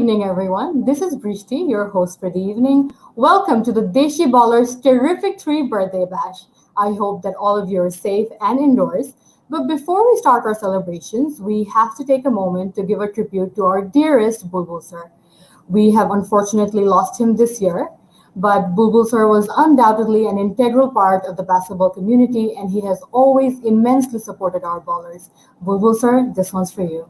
evening, everyone. This is Brishti, your host for the evening. Welcome to the Deshi Ballers Terrific 3 Birthday Bash. I hope that all of you are safe and indoors. But before we start our celebrations, we have to take a moment to give a tribute to our dearest Bulbul sir. We have unfortunately lost him this year, but Bulbul sir was undoubtedly an integral part of the basketball community and he has always immensely supported our ballers. Bulbul sir, this one's for you.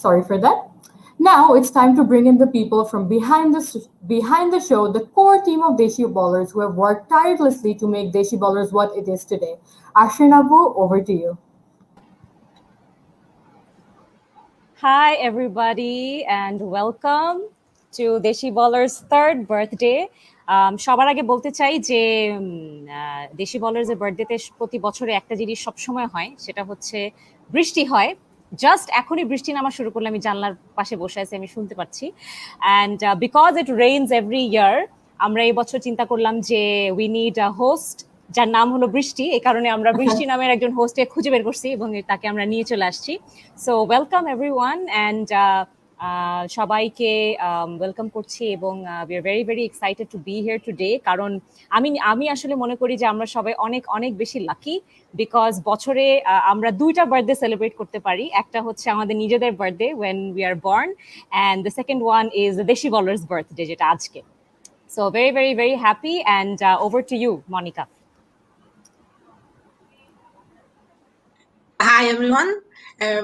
Sorry for that. Now it's time to bring in the people from behind the show, the core team of Deshi Ballers who have worked tirelessly to make Deshi Ballers what it is today. Ashrin Abu, over to you. Hi, everybody, and welcome to Deshi Ballers' third birthday. সবার আগে বলতে চাই যে দেশি বলার্সের বার্থডেতে প্রতি বছরে একটা জিনিস সবসময় হয়, সেটা হচ্ছে বৃষ্টি হয়। জাস্ট এখনই বৃষ্টি নামা শুরু করলে, আমি জানলার পাশে বসে আছি, আমি শুনতে পাচ্ছি। And because it rains every year, আমরা এই বছর চিন্তা করলাম যে উই নিড আ হোস্ট যার নাম হলো বৃষ্টি। এই কারণে আমরা বৃষ্টি নামের একজন হোস্টকে খুঁজে বের করছি এবং তাকে আমরা নিয়ে চলে আসছি। সো ওয়েলকাম এভরিওয়ান, অ্যান্ড সবাইকে ওয়েলকাম করছি এবং we are very very excited to B here today. কারণ আমি আসলে মনে করি যে আমরা সবাই অনেক অনেক বেশি লাকি, বিকজ বছরে আমরা দুইটা বার্থডে সেলিব্রেট করতে পারি। একটা হচ্ছে আমাদের নিজেদের birthday when we are born, and the second one is the desi ballers birthday, যেটা আজকে। So very very very happy, and over to you, Monika. Hi everyone,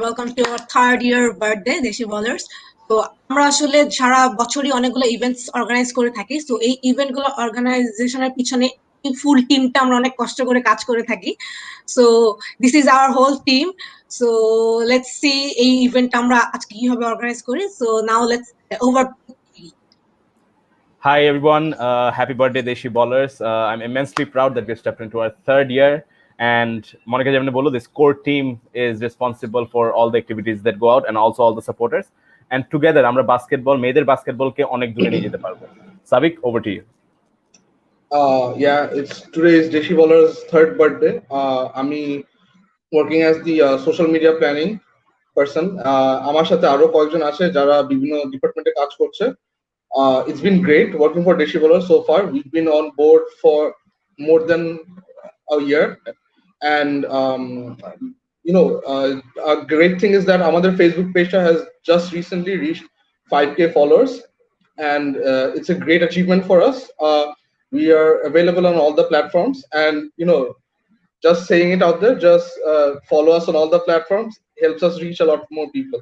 welcome to our third year birthday Deshi Ballers. তো আমরা আসলে সারা বছরই অনেকগুলো events organise করে থাকি। তো এই ইভেন্টগুলো অর্গানাইজেশনের পিছনে এই ফুল টিমটা আমরা অনেক কষ্ট করে কাজ করে থাকি। So this is our whole team. So let's see এই ইভেন্ট আমরা আজকে কিভাবে অর্গানাইজ করি। So now let's over. Hi everyone, happy birthday Deshi Ballers. I'm immensely proud that we stepped into our third year, and Monica Jamne Bolo, this core team is responsible for all the activities that go out and also all the supporters. And together, আমরা basketball, মেয়েদের basketballকে অনেক দূরে নিয়ে যেতে পারবো। Sabik, over to you. Yeah, today is Deshi Ballers' third birthday. আমি working as the social media planning person. আমার সাথে আরো কয়েকজন আছে যারা বিভিন্ন ডিপার্টমেন্টে কাজ করছে। It's been great working for Deshi Ballers so far. We've been on board for more than a year, and a great thing is that our Facebook page has just recently reached 5K followers, and it's a great achievement for us. We are available on all the platforms, and just saying it out there, just follow us on all the platforms, helps us reach a lot more people.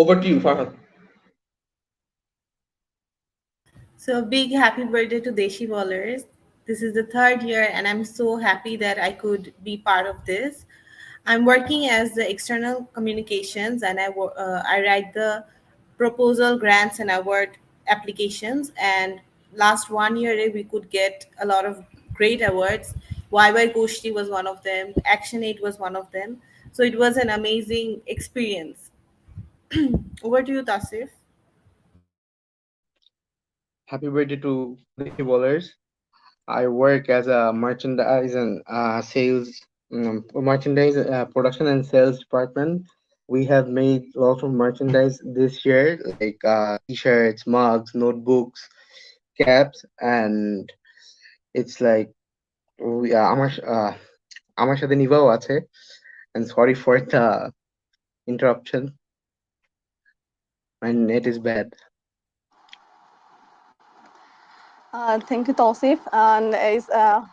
Over to you, Farhad. So big happy birthday to Deshi Ballers. This is the third year and I'm so happy that I could be part of this. I'm working as the external communications and I write the proposal, grants and award applications, and last 1 year we could get a lot of great awards. YY Goshti was one of them, Action Aid was one of them. So it was an amazing experience. Over to you, Tasif. Happy birthday to Deshi Ballers. I work as a merchandise and sales, merchandise production and sales department. We have made lots of merchandise this year, like t-shirts, mugs, notebooks, caps, and it's like আমার সাথে নিভাও আছে, and sorry for the interruption. My net is bad. Thank you, Tausif, and is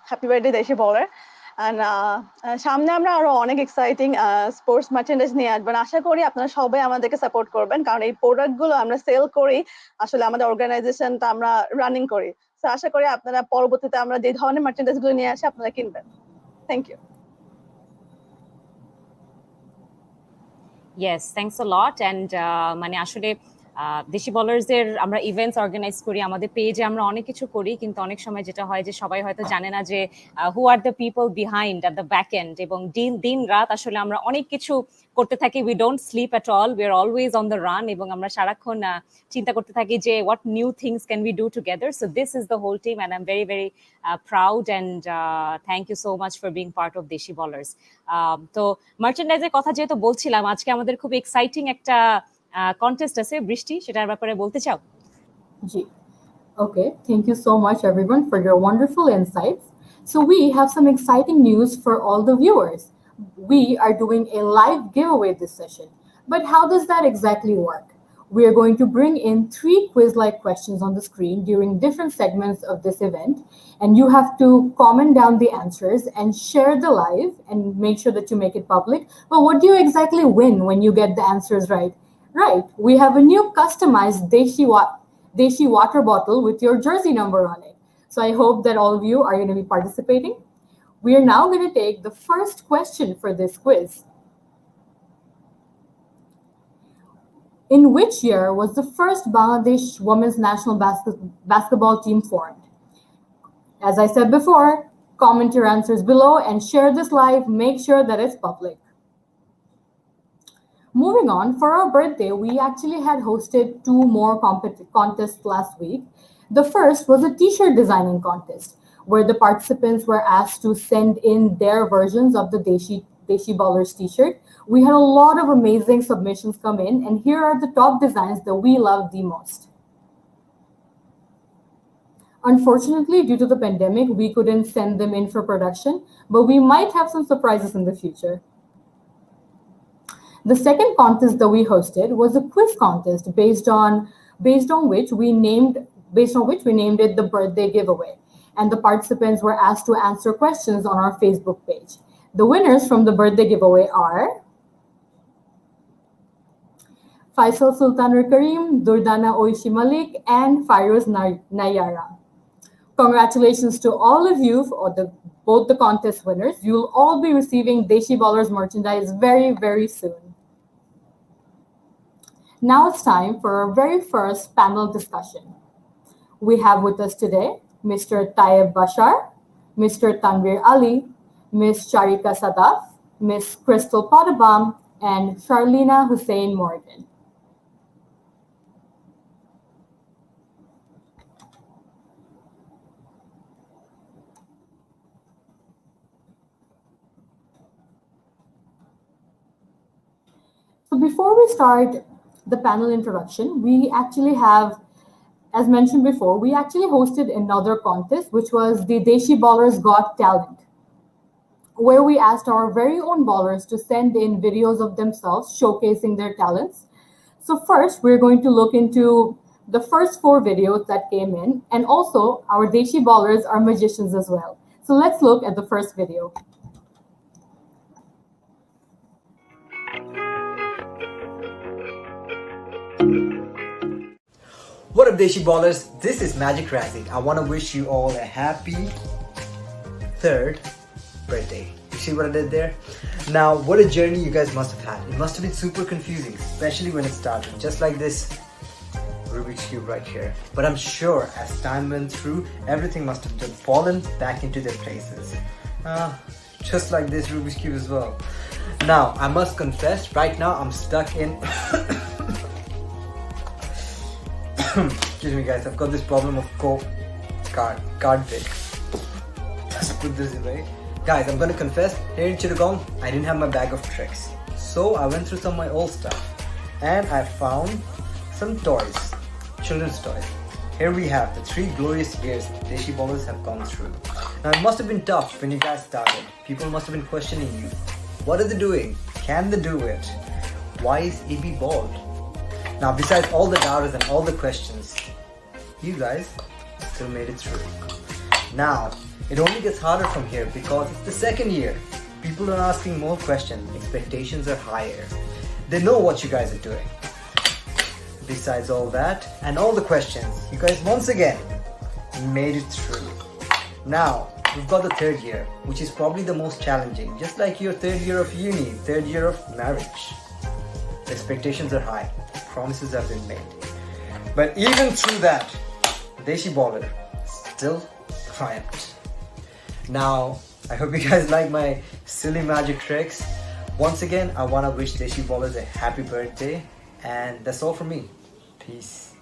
happy birthday, Deshi Baller. And সামনে আমরা আরো অনেক exciting sports merchandise নিয়ে আসবেন। আশা করি আপনারা সবাই আমাদেরকে সাপোর্ট করবেন, কারণ এই প্রোডাক্টগুলো আমরা সেল করি, আসলে আমাদের অর্গানাইজেশনটা আমরা রানিং করি। তো আশা করি আপনারা পরবর্তীতে আমরা যে ধরনের মার্চেন্ডাইজগুলো নিয়ে আসি আপনারা কিনবেন। Thank you. Yes, thanks a lot. And মানে আসলে দেশি বলার্সের আমরা ইভেন্টস অর্গানাইজ করি, আমাদের পেজে আমরা অনেক কিছু করি, কিন্তু অনেক সময় যেটা হয় যে সবাই হয়তো জানে না যে who are the people behind at the back end, এবং দিন রাত আসলে আমরা অনেক কিছু করতে থাকি। We don't sleep at all, we are always on the run, এবং আমরা সারাক্ষণ চিন্তা করতে থাকি যে what new things can we do together. So this is the whole team and I am very very proud and thank you so much for being part of Desi bowlers. তো মার্চেন্ডাইজের কথা যেহেতু বলছিলাম, আজকে আমাদের খুব এক্সাইটিং একটা কন্টেস্ট আছে, বৃষ্টি, সেটার ব্যাপারে বলতে চাও? Ji. Okay, thank you so much, everyone, for your wonderful insights. So, we have some exciting news for all the viewers. We are doing a live giveaway this session. But how does that exactly work? We are going to bring in 3 quiz-like questions on the screen during different segments of this event, and you have to comment down the answers and share the live and make sure that you make it public. But what do you exactly win when you get the answers right? Right, we have a new customized Deshi water bottle with your jersey number on it. So I hope that all of you are going to be participating. We are now going to take the first question for this quiz. In which year was the first Bangladesh women's national basketball team formed? As I said before, comment your answers below and share this live. Make sure that it's public. Moving on, for our birthday, we actually had hosted 2 more contests last week. The first was a t-shirt designing contest, where the participants were asked to send in their versions of the Deshi Ballers t-shirt. We had a lot of amazing submissions come in, and here are the top designs that we love the most. Unfortunately, due to the pandemic, we couldn't send them in for production, but we might have some surprises in the future. The second contest that we hosted was a quiz contest based on which we named it the birthday giveaway, and the participants were asked to answer questions on our Facebook page. The winners from the birthday giveaway are Faisal Sultanur Karim, Durdana Oishi Malik, and Fairuz Nayara. Congratulations to all of you, both the contest winners. You'll all be receiving Deshi Ballers merchandise very, very soon. Now it's time for our very first panel discussion. We have with us today Mr. Tayyib Bashar, Mr. Tanvir Ali, Ms. Charika Sadaf, Ms. Crystal Potterbaum, and Charlena Hussein Morgan. So before we start the panel introduction, we actually have, as mentioned before, we actually hosted another contest, which was the Deshi Ballers Got Talent, where we asked our very own ballers to send in videos of themselves showcasing their talents. So first, we're going to look into the first 4 videos that came in, and also our Deshi Ballers are magicians as well. So let's look at the first video. What up, Deshi Ballers? This is Magic Razzie. I want to wish you all a happy 3rd birthday. You see what I did there? Now, what a journey you guys must have had. It must have been super confusing, especially when it started, just like this Rubik's Cube right here. But I'm sure as time went through, everything must have fallen back into their places. Just like this Rubik's Cube as well. Now, I must confess, right now I'm stuck in excuse me guys, I've got this problem of card trick. put this away. Guys, I'm gonna confess, here in Chittagong, I didn't have my bag of tricks. So I went through some of my old stuff and I found some toys, children's toys. Here we have the 3 glorious years Deshi Ballers have gone through. Now it must have been tough when you guys started. People must have been questioning you. What are they doing? Can they do it? Why is AB bald? Now besides all the doubters and all the questions, you guys still made it through. Now, it only gets harder from here because it's the second year. People are asking more questions, expectations are higher. They know what you guys are doing. Besides all that and all the questions, you guys once again made it through. Now, we've got the third year, which is probably the most challenging, just like your third year of uni, third year of marriage. The expectations are high, promises have been made. But even through that, Deshi Baller still triumphed. Now, I hope you guys like my silly magic tricks. Once again, I want to wish Deshi Ballers a happy birthday, and that's all from me. Peace.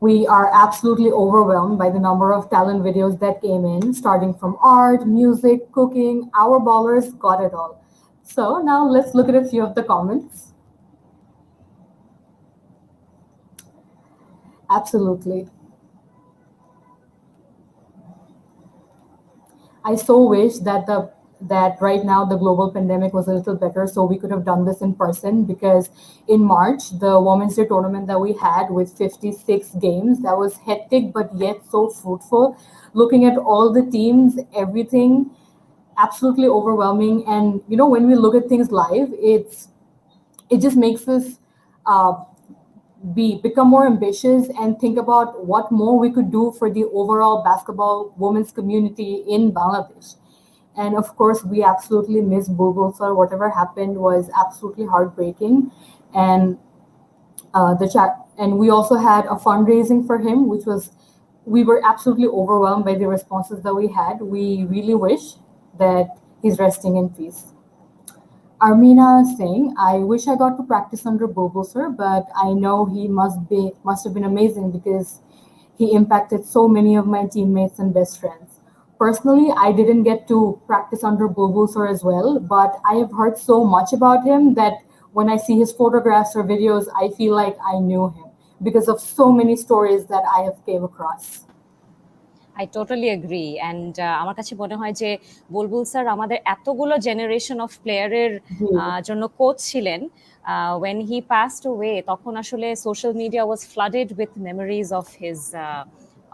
We are absolutely overwhelmed by the number of talent videos that came in, starting from art, music, cooking. Our ballers got it all. So now let's look at a few of the comments. Absolutely. I so wish that the that right now the global pandemic was a little better, so we could have done this in person, because in March, the Women's Day tournament that we had with 56 games, that was hectic but yet so fruitful. Looking at all the teams, everything, absolutely overwhelming. And when we look at things live, it just makes us uh, become more ambitious and think about what more we could do for the overall basketball women's community in Bangladesh. And of course, we absolutely miss Bulbul sir. Whatever happened was absolutely heartbreaking. And the chat, and we also had a fundraising for him, which was, we were absolutely overwhelmed by the responses that we had. We really wish that he's resting in peace. Armina saying, I wish I got to practice under Bobo sir, but I know he must have been amazing because he impacted so many of my teammates and best friends. Personally, I didn't get to practice under Bobo sir as well, but I have heard so much about him that when I see his photographs or videos, I feel like I knew him because of so many stories that I have came across. I totally agri and আমার কাছে মনে হয় যে বুলবুল sir আমাদের এতগুলো generation of প্লেয়ারের জন্য coach ছিলেন। ওয়েন হি পাসড ওয়ে তখন আসলে social media was flooded with memories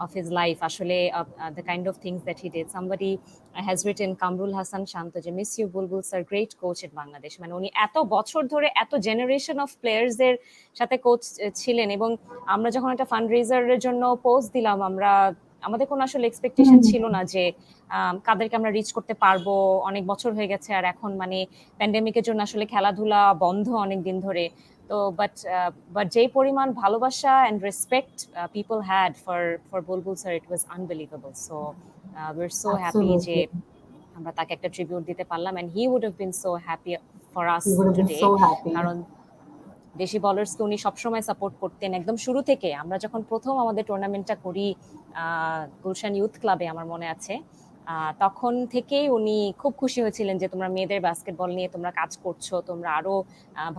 of his life, আসলে the kind of things that he did. Somebody has written, Kamrul Hassan Shanto, যে miss you Bulbul sir, great coach in Bangladesh. মানে উনি এত বছর ধরে এত জেনারেশন অফ প্লেয়ার্সদের সাথে coach ছিলেন, এবং আমরা যখন একটা ফান্ডরেজারের জন্য পোস্ট দিলাম, আমাদের কোনো আসলে এক্সপেকটেশন ছিল না যে কাদেরকে আমরা রিচ করতে পারবো। অনেক বছর হয়ে গেছে, আর এখন মানে প্যান্ডেমিকের জন্য আসলে খেলাধুলা বন্ধ অনেক দিন ধরে। তো বাট যেই পরিমাণ ভালোবাসা and respect people had for Bulbul sir, it was unbelievable. So we are so happy যে আমরা তাকে একটা ট্রিবিউট দিতে পারলাম, and he would have been so happy for us today. কারণ দেশি বলার্সকে উনি সবসময় সাপোর্ট করতেন একদম শুরু থেকে। আমরা যখন প্রথম আমাদের টুর্নামেন্টটা করি গুলশান ইউথ ক্লাবে, আমার মনে আছে, তখন থেকেই উনি খুব খুশি হয়েছিলেন যে তোমরা মেয়েদের বাস্কেটবল নিয়ে তোমরা কাজ করছো, তোমরা আরো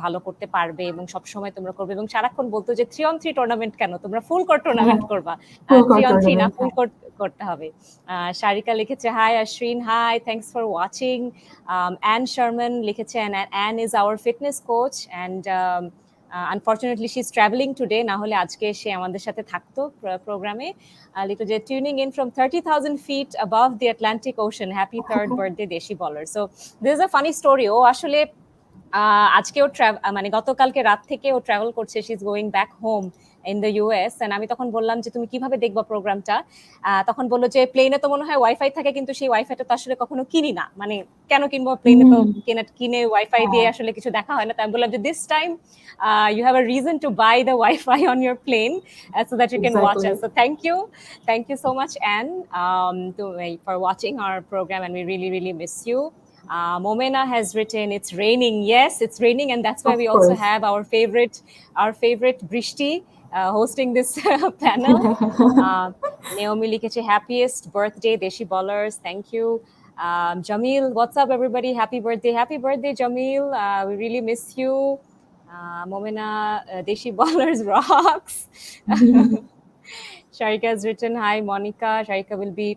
ভালো করতে পারবে এবং সবসময় তোমরা করবে। এবং সারাক্ষণ বলতো যে 3-on-3 টুর্নামেন্ট কেন, তোমরা ফুল কোর্ট টুর্নামেন্ট করবা, 3-on-3 না, ফুল কোর্ট করতে হবে। শারিকা লিখেছে, hi Ashrin, hi, thanks for watching. Ann Sherman লিখেছে, Ann is our fitness coach and unfortunately she is travelling today, না হলে আজকে সে আমাদের সাথে থাকতো প্রোগ্রামে। লিখো যে tuning in from 30,000 feet above the Atlantic Ocean, happy third birthday Desi baller. So this is a funny story. ও আসলে আজকেও মানে গতকালকে রাত থেকে ও ট্রাভেল করছে, she is going back home in the US. And আমি তখন বললাম যে তুমি কিভাবে দেখবা প্রোগ্রামটা, তখন বললো যে প্লেনে তো মনে হয় ওয়াইফাই থাকে, কিন্তু সেই ওয়াইফাইটা তো আসলে কখনো কিনি না, মানে কেন কিনবো, প্লেনে তো কিনে ওয়াইফাই দিয়ে আসলে কিছু দেখা হয় না। তাই আমি বললাম যে this time you have a reason to buy the Wi-Fi on your plane so that you can watch us. So thank you so much, Anne, for watching our program, and we really miss you. Momena has written, it's raining. Yes, it's raining, and that's why we also have our favorite Brishti hosting this panel. Naomi লিখেছে, happiest birthday Deshi Ballers, thank you. Jamil, what's up everybody, happy birthday Jamil, we really miss you. Momena, Deshi Ballers rocks. Sharika has written, hi Monica, Sharika will be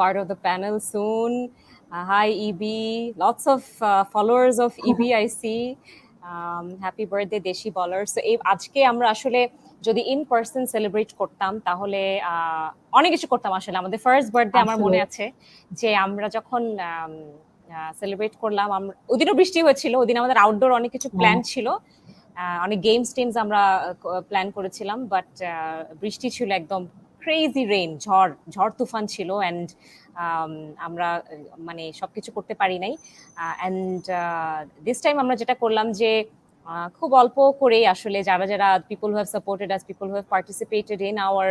part of the panel soon. Hi EB, lots of followers of EB I see. Happy birthday Deshi Ballers. So আজকে আমরা আসলে যদি in person celebrate করতাম তাহলে অনেক কিছু করতাম। আসলে আমাদের ফার্স্ট বার্থডে আমার মনে আছে যে আমরা যখন সেলিব্রেট করলাম, ওদিনও বৃষ্টি হয়েছিল, ওদিন আমাদের আউটডোর অনেক কিছু প্ল্যান ছিল, অনেক গেমস টিমস আমরা প্ল্যান করেছিলাম, বাট বৃষ্টি ছিল একদম ক্রেজি রেইন, ঝড় তুফান ছিল, অ্যান্ড আমরা মানে সবকিছু করতে পারি নাই। অ্যান্ড দিস টাইম আমরা যেটা করলাম যে খুব অল্প করেই আসলে যারা people who have supported us, people who have participated in our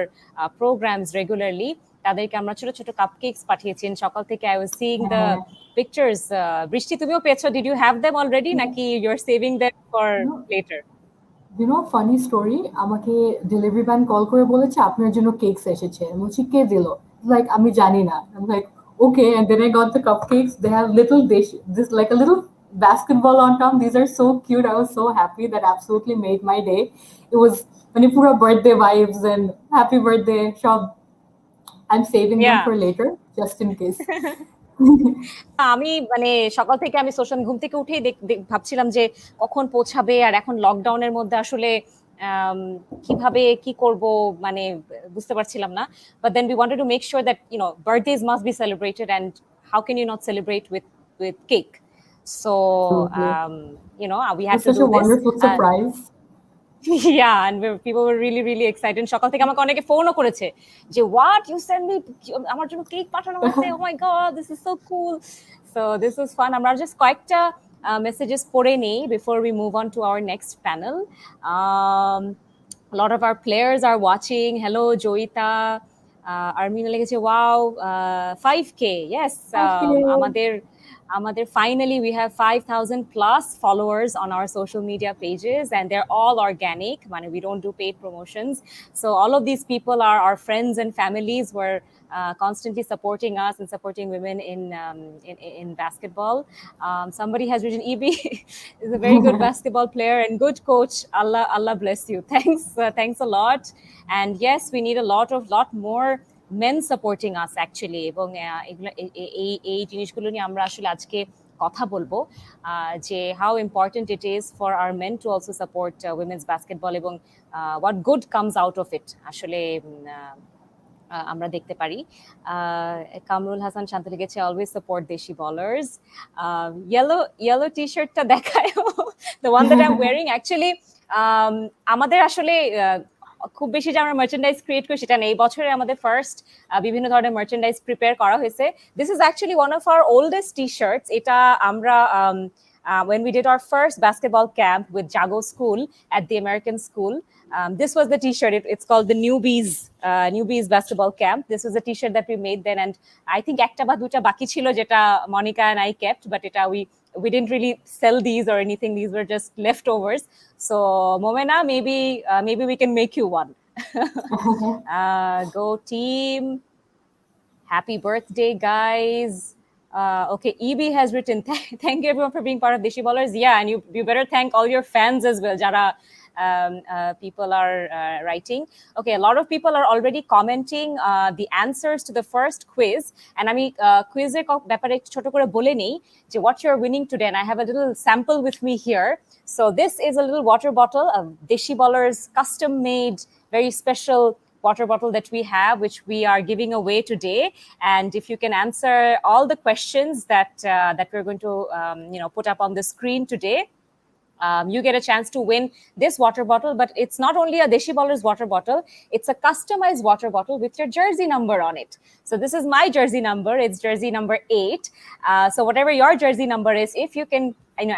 programs regularly, তাদেরকে আমরা ছোট ছোট কাপকেকস পাঠিয়েছি। সকাল থেকে I was seeing the pictures. Brishti, তুমিও পেয়েছো? Did you have them already, নাকি you are saving them for later? Funny story, আমাকে ডেলিভারি ম্যান কল করে বলেছে আপনার জন্য কেকস এসেছে। আমি বলছি কে দিল, লাইক আমি জানি না। আমি like okay, and then I got the cupcakes. They have little dish, this like a little basketball on top. These are so cute. I was so happy. That absolutely made my day. It was Manipura birthday vibes and happy birthday shop. I'm saving them for later just in case. আমি মানে সকাল থেকে আমি social ঘুম থেকে উঠেই ভাবছিলাম যে কখন পৌঁছাবে, আর এখন লকডাউনের মধ্যে আসলে কিভাবে কি করব মানে বুঝতে পারছিলাম না। But then we wanted to make sure that birthdays must be celebrated, and how can you not celebrate with cake? So Absolutely. we had It's to such do a this. wonderful surprise. Yeah, and people were really really excited. সকাল থেকে আমাকে অনেকে ফোনও করেছে যে what you send me, আমার জন্য cake পাঠানো হয়েছে, oh my god, this is so cool. So this was fun. আমরা just কয়েকটা messages পড়ে নেই before we move on to our next panel. A lot of our players are watching. Hello Joita, Armina লেগেছে wow, 5k, yes. আমাদের finally we have 5,000 plus followers on our social media pages, and they're all organic. We don't do paid promotions. So all of these people are our friends and families who are constantly supporting us and supporting women in basketball. Somebody has written EB is a very good basketball player and good coach. Allah bless you. Thanks a lot. And yes, we need a lot more men supporting us actually, এবং এই জিনিসগুলো নিয়ে আমরা আসলে আজকে কথা বলবো যে how important it is for our men to also support women's basketball, এবং what good comes out of it আসলে আমরা দেখতে পারি। কামরুল হাসান শান্ত লিখেছে অলওয়েজ সাপোর্ট দেশি বলার্স। ইয়েলো টি শার্টটা দেখায়, the one that I am wiring actually আমাদের আসলে খুব বেশি যে আমরা মার্চেন্ডাইজ ক্রিয়েট করি সেটা নেই। বছরে আমাদের ফার্স্ট বিভিন্ন ধরনের মার্চেন্ডাইজ প্রিপেয়ার করা হয়েছে। This is actually one of our oldest T shorts. এটা আমরা when we did our first basketball camp with Jago School at the American School, this was the t-shirt. It's called the Newbies Basketball Camp. This was a t-shirt that we made then, and I think ekta ba duta baki chilo jeta Monica and I kept, but eta we didn't really sell these or anything. These were just leftovers. So Momena, maybe we can make you one. Go team. Happy birthday, guys. Okay, EB has written, thank you everyone for being part of Deshi Ballers. Yeah, and you better thank all your fans as well, Jara. People are writing. Okay, a lot of people are already commenting the answers to the first quiz. And I mean, quiz er byapare choto kore bole nei je what you're winning today. And I have a little sample with me here. So this is a little water bottle, a Deshi Ballers custom made, very special water bottle that we have, which we are giving away today. And if you can answer all the questions that we're going to put up on the screen today, you get a chance to win this water bottle. But it's not only a Deshi Ballers water bottle, it's a customized water bottle with your jersey number on it. So this is my jersey number. It's jersey number 8. So whatever your jersey number is, if you can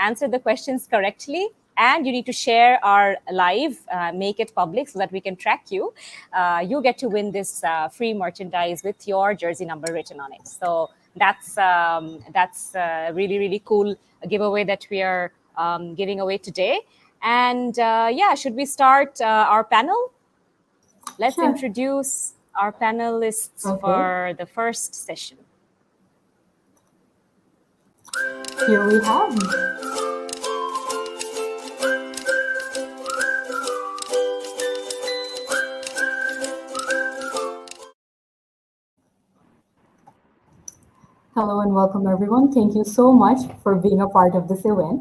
answer the questions correctly, and you need to share our live, make it public so that we can track you, you get to win this free merchandise with your jersey number written on it. So that's really really cool giveaway that we are giving away today. And yeah, should we start our panel? Let's introduce our panelists for the first session. Here we have Hello and welcome everyone. Thank you so much for being a part of this event.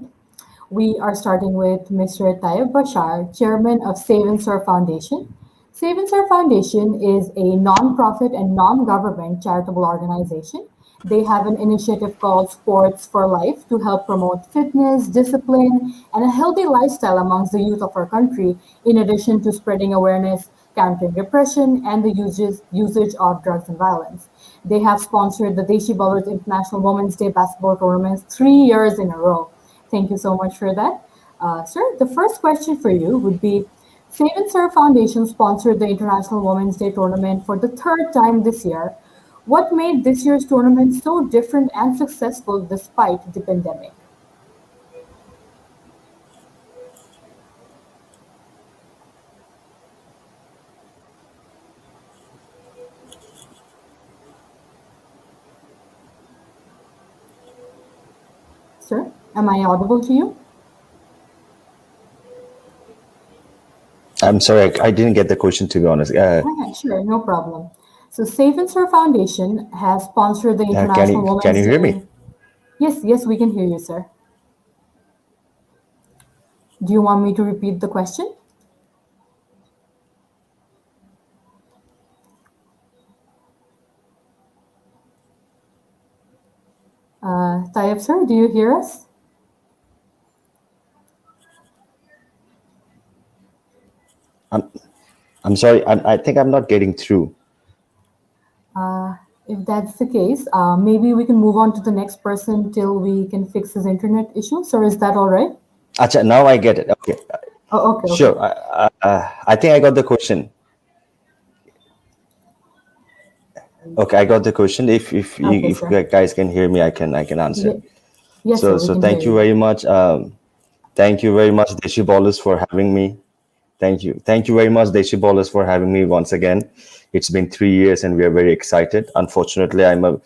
We are starting with Mr. Tayyib Bashar, Chairman of Save and Serve Foundation. Save and Serve Foundation is a non-profit and non-government charitable organization. They have an initiative called Sports for Life to help promote fitness, discipline, and a healthy lifestyle amongst the youth of our country, in addition to spreading awareness, countering depression, and the usage of drugs and violence. They have sponsored the Deshi Ballers International Women's Day basketball tournaments 3 years in a row. Thank you so much for that. Sir, the first question for you would be, Save and Serve Foundation sponsored the International Women's Day tournament for the 3rd time this year. What made this year's tournament so different and successful despite the pandemic? Sir, am I audible to you? I'm sorry, I didn't get the question, to be honest. Sure, no problem. So Safe and Serve Foundation has sponsored the International Can Women's you hear me? Day. Yes, yes, we can hear you, sir. Do you want me to repeat the question? Tayyip, sir, do you hear us? I'm I'm sorry. I think I'm not getting through. Uh, if that's the case, maybe we can move on to the next person till we can fix his internet issue. Sir, is that all right? Acha, now I get it. Okay, Oh, okay, okay. sure. I think I got the question. Okay, I got the question. Okay, If sir. you guys can hear me, I can answer. Ye- yes, sir, we So can hear thank you you now. very much. Thank you very much, Deshi Ballers, for having me. Thank you very much, Deshi Ballers, for having me once again. It's been 3 years, and we are very excited. Unfortunately, I'm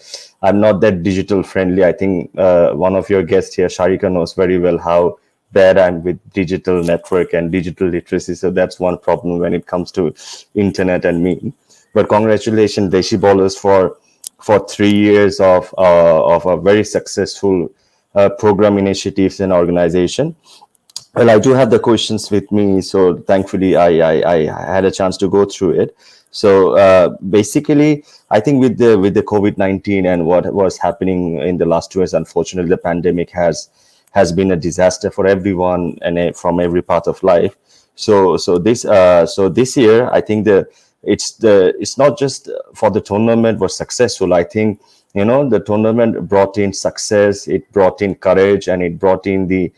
not that digital friendly. I think one of your guests here, Sharika, knows very well how bad I'm with digital network and digital literacy. So that's one problem when it comes to internet and me. But congratulations, Deshi Ballers, for 3 years of a very successful program initiatives and organization. Well, I do have the questions with me, so thankfully I had a chance to go through it. So basically, I think with the COVID-19 and what was happening in the last 2 years, unfortunately, the pandemic has been a disaster for everyone and from every part of life. So this year, I think it's not just for the tournament was successful. I think the tournament brought in success, it brought in courage, and it brought in the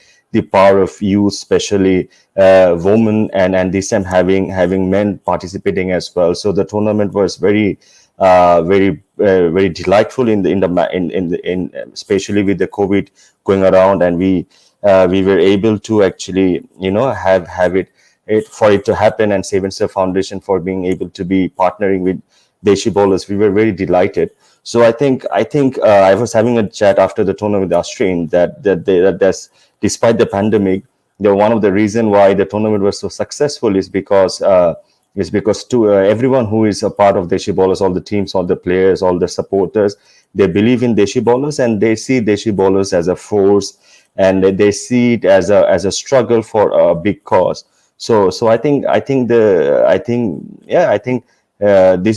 power of youth, especially women, and this time having men participating as well. So the tournament was very delightful in especially with the COVID going around, and we were able to actually have it for it to happen, and Save and Serve Foundation for being able to be partnering with Deshi Bowlers. We were very delighted. So I think I was having a chat after the tournament with Australian that that's despite the pandemic, one of the reason why the tournament was so successful is because to everyone who is a part of Deshi Ballers, all the teams, all the players, all the supporters, they believe in Deshi Ballers, and they see Deshi Ballers as a force, and they see it as a struggle for a big cause. So I think this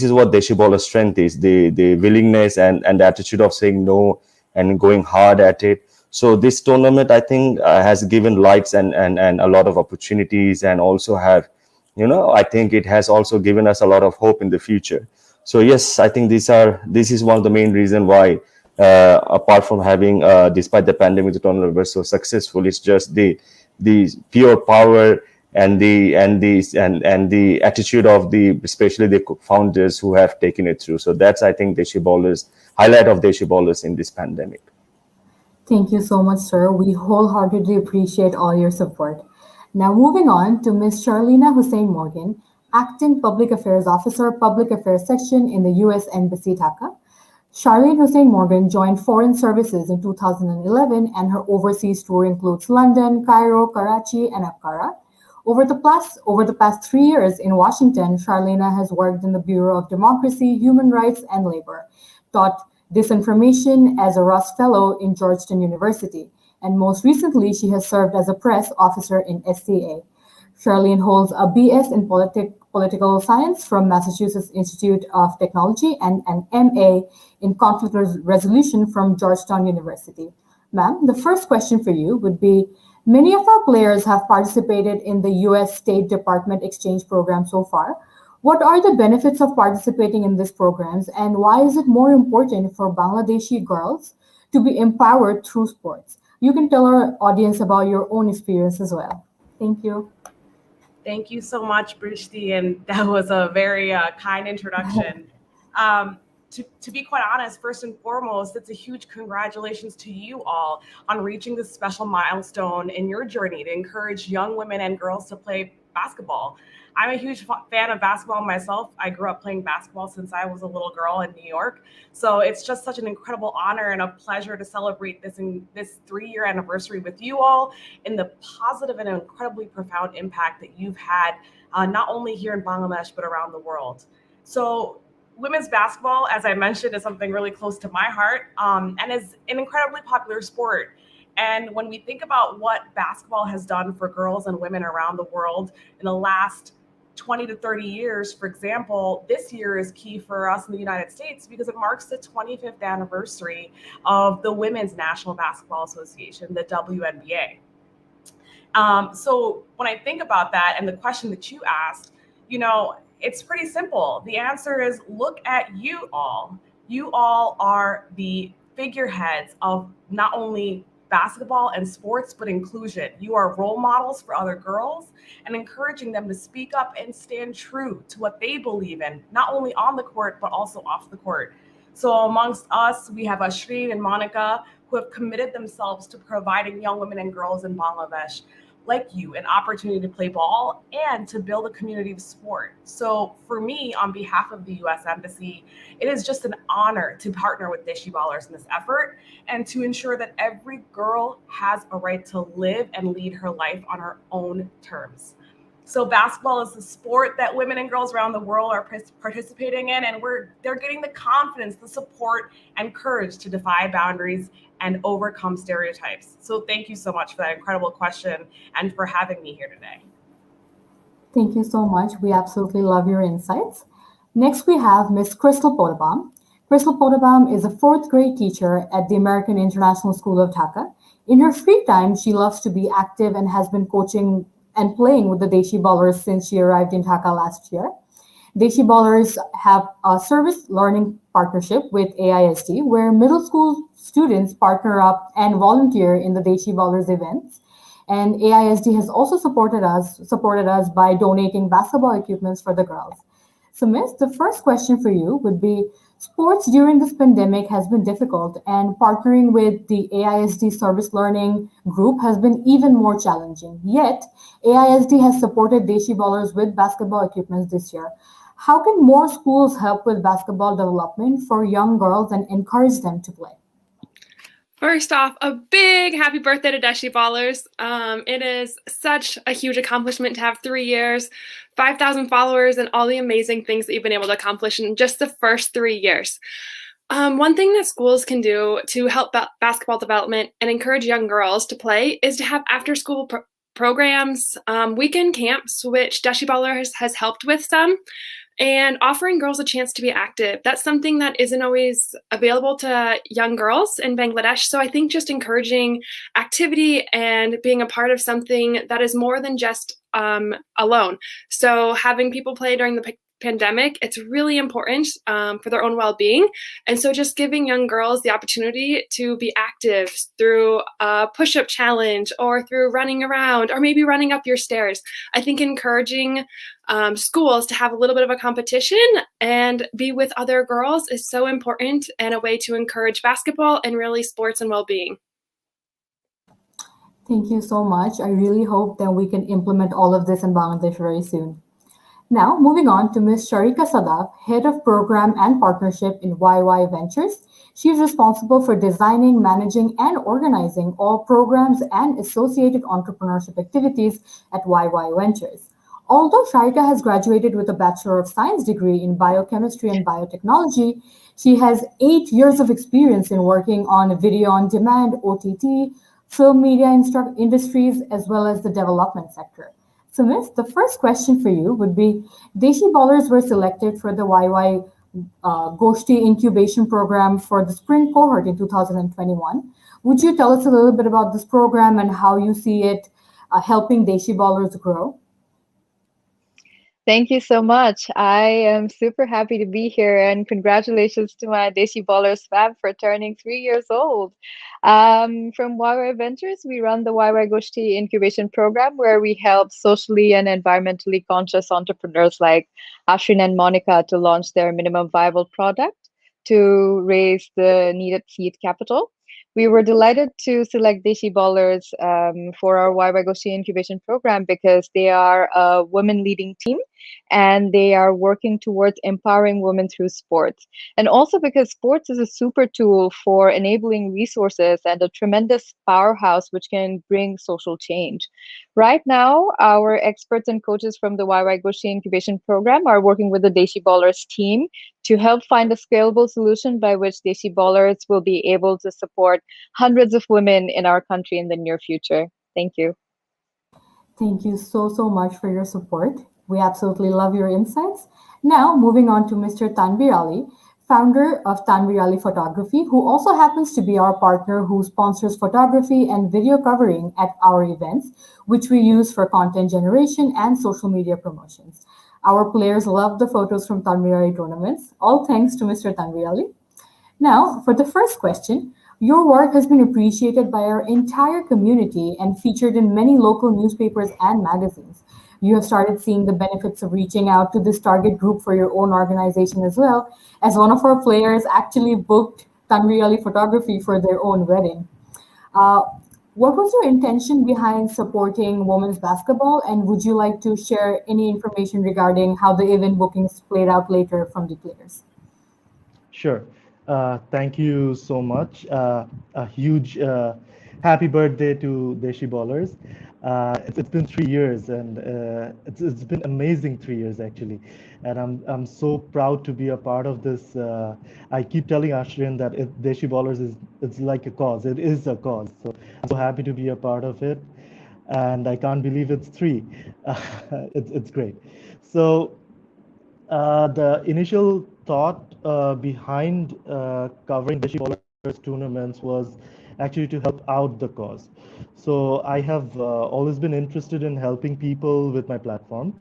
is what Deshi Ballers' strength is: the willingness and the attitude of saying no and going hard at it. So this tournament, I think, has given lights and a lot of opportunities, and also I think it has also given us a lot of hope in the future. So yes, I think this is one of the main reason why, apart from having, despite the pandemic, the tournament was so successful. It's just the pure power and the attitude of the especially the founders who have taken it through. So that's, I think, Deshi Ballers highlight of Deshi Ballers in this pandemic. Thank you so much, sir. We wholeheartedly appreciate all your support. Now, moving on to Ms. Charlena Hussein Morgan, Acting Public Affairs Officer, Public Affairs Section in the U.S. Embassy, Dhaka. Charlene Hussein Morgan joined Foreign Services in 2011, and her overseas tour includes London, Cairo, Karachi, and Ankara. Over the past 3 years in Washington, Charlena has worked in the Bureau of Democracy, Human Rights, and Labor, taught disinformation as a Ross Fellow in Georgetown University, and most recently, she has served as a press officer in SCA. Charlene holds a BS in political science from Massachusetts Institute of Technology and an MA in conflict resolution from Georgetown University. Ma'am, the first question for you would be, many of our players have participated in the US State Department exchange program so far. What are the benefits of participating in these programs, and why is it more important for Bangladeshi girls to be empowered through sports? You can tell our audience about your own experience as well. Thank you. Thank you so much, Brishti, and that was a very kind introduction. To be quite honest, first and foremost, it's a huge congratulations to you all on reaching this special milestone in your journey to encourage young women and girls to play basketball. I'm a huge fan of basketball myself. I grew up playing basketball since I was a little girl in New York. So it's just such an incredible honor and a pleasure to celebrate this 3-year anniversary with you all, and the positive and incredibly profound impact that you've had, not only here in Bangladesh, but around the world. So women's basketball, as I mentioned, is something really close to my heart, and is an incredibly popular sport. And when we think about what basketball has done for girls and women around the world in the last 20 to 30 years, for example, this year is key for us in the United States because it marks the 25th anniversary of the Women's National Basketball Association, the WNBA. So when I think about that and the question that you asked, it's pretty simple. The answer is look at you all. You all are the figureheads of not only basketball and sports, but inclusion. You are role models for other girls and encouraging them to speak up and stand true to what they believe in, not only on the court, but also off the court. So amongst us, we have Ashrin and Monica who have committed themselves to providing young women and girls in Bangladesh like you an opportunity to play ball and to build a community of sport. So for me, on behalf of the US Embassy, it is just an honor to partner with Deshi Ballers in this effort and to ensure that every girl has a right to live and lead her life on her own terms. So basketball is the sport that women and girls around the world are participating in, and they're getting the confidence, the support, and courage to defy boundaries and overcome stereotypes. So thank you so much for that incredible question and for having me here today. Thank you so much. We absolutely love your insights. Next, we have Miss Crystal Potterbaum. Crystal Potterbaum is a fourth grade teacher at the American International School of Dhaka. In her free time, she loves to be active and has been coaching and playing with the Deshi Ballers since she arrived in Dhaka last year. Deshi Ballers have a service learning partnership with AISD where middle school students partner up and volunteer in the Deshi Ballers events. And AISD has also supported us by donating basketball equipments for the girls. So, Miss, the first question for you would be sports during this pandemic has been difficult, and partnering with the AISD Service Learning Group has been even more challenging. Yet, AISD has supported Deshi Ballers with basketball equipment this year. How can more schools help with basketball development for young girls and encourage them to play? First off, a big happy birthday to Deshi Ballers. It is such a huge accomplishment to have 3 years, 5,000 followers, and all the amazing things that you've been able to accomplish in just the first 3 years. One thing that schools can do to help basketball development and encourage young girls to play is to have after-school programs, weekend camps, which Deshi Ballers has helped with some, and offering girls a chance to be active. That's something that isn't always available to young girls in Bangladesh. So I think just encouraging activity and being a part of something that is more than just alone. So having people play during the pandemic, it's really important for their own well-being. And so just giving young girls the opportunity to be active through a push-up challenge or through running around or maybe running up your stairs. I think encouraging schools to have a little bit of a competition and be with other girls is so important and a way to encourage basketball and really sports and well-being. Thank you so much. I really hope that we can implement all of this in Bangladesh very soon. Now, moving on to Ms. Sharika Sadaf, Head of Program and Partnership in YY Ventures. She is responsible for designing, managing, and organizing all programs and associated entrepreneurship activities at YY Ventures. Although Sharika has graduated with a Bachelor of Science degree in Biochemistry and Biotechnology, she has 8 years of experience in working on video on demand, OTT, film media industries, as well as the development sector. So, Miss, the first question for you would be Deshi Ballers were selected for the YY Goshti Incubation Program for the spring cohort in 2021. Would you tell us a little bit about this program and how you see it helping Deshi Ballers grow? Thank you so much. I am super happy to be here, and congratulations to my Deshi Ballers fam for turning 3 years old. From YY Ventures, we run the YY Goshti Incubation Program, where we help socially and environmentally conscious entrepreneurs like Ashrin and Monica to launch their minimum viable product to raise the needed seed capital. We were delighted to select Deshi Ballers for our YY Goshti Incubation Program because they are a women leading team and they are working towards empowering women through sports. And also because sports is a super tool for enabling resources and a tremendous powerhouse which can bring social change. Right now, our experts and coaches from the YY Goshi Incubation Program are working with the Deshi Ballers team to help find a scalable solution by which Deshi Ballers will be able to support hundreds of women in our country in the near future. Thank you. Thank you so much for your support. We absolutely love your insights. Now, moving on to Mr. Tanvir Ali, founder of Tanvir Ali Photography, who also happens to be our partner who sponsors photography and video covering at our events, which we use for content generation and social media promotions. Our players love the photos from Tanvir Ali tournaments, all thanks to Mr. Tanvir Ali. Now, for the first question, your work has been appreciated by our entire community and featured in many local newspapers and magazines. You have started seeing the benefits of reaching out to this target group for your own organization as well, as one of our players actually booked Tanvi Ali Photography for their own wedding. Uh, what was your intention behind supporting women's basketball, and would you like to share any information regarding how the event bookings played out later from the players? Sure. Thank you so much. A huge happy birthday to Deshi Ballers. It's been 3 years, and it's been amazing 3 years actually, and I'm so proud to be a part of this. I keep telling Ashrin that Deshi Ballers is it's like a cause. It is a cause. So I'm so happy to be a part of it, and I can't believe it's three. It's great. So the initial thought behind covering Deshi Ballers tournaments was actually to help out the cause. So I have always been interested in helping people with my platform.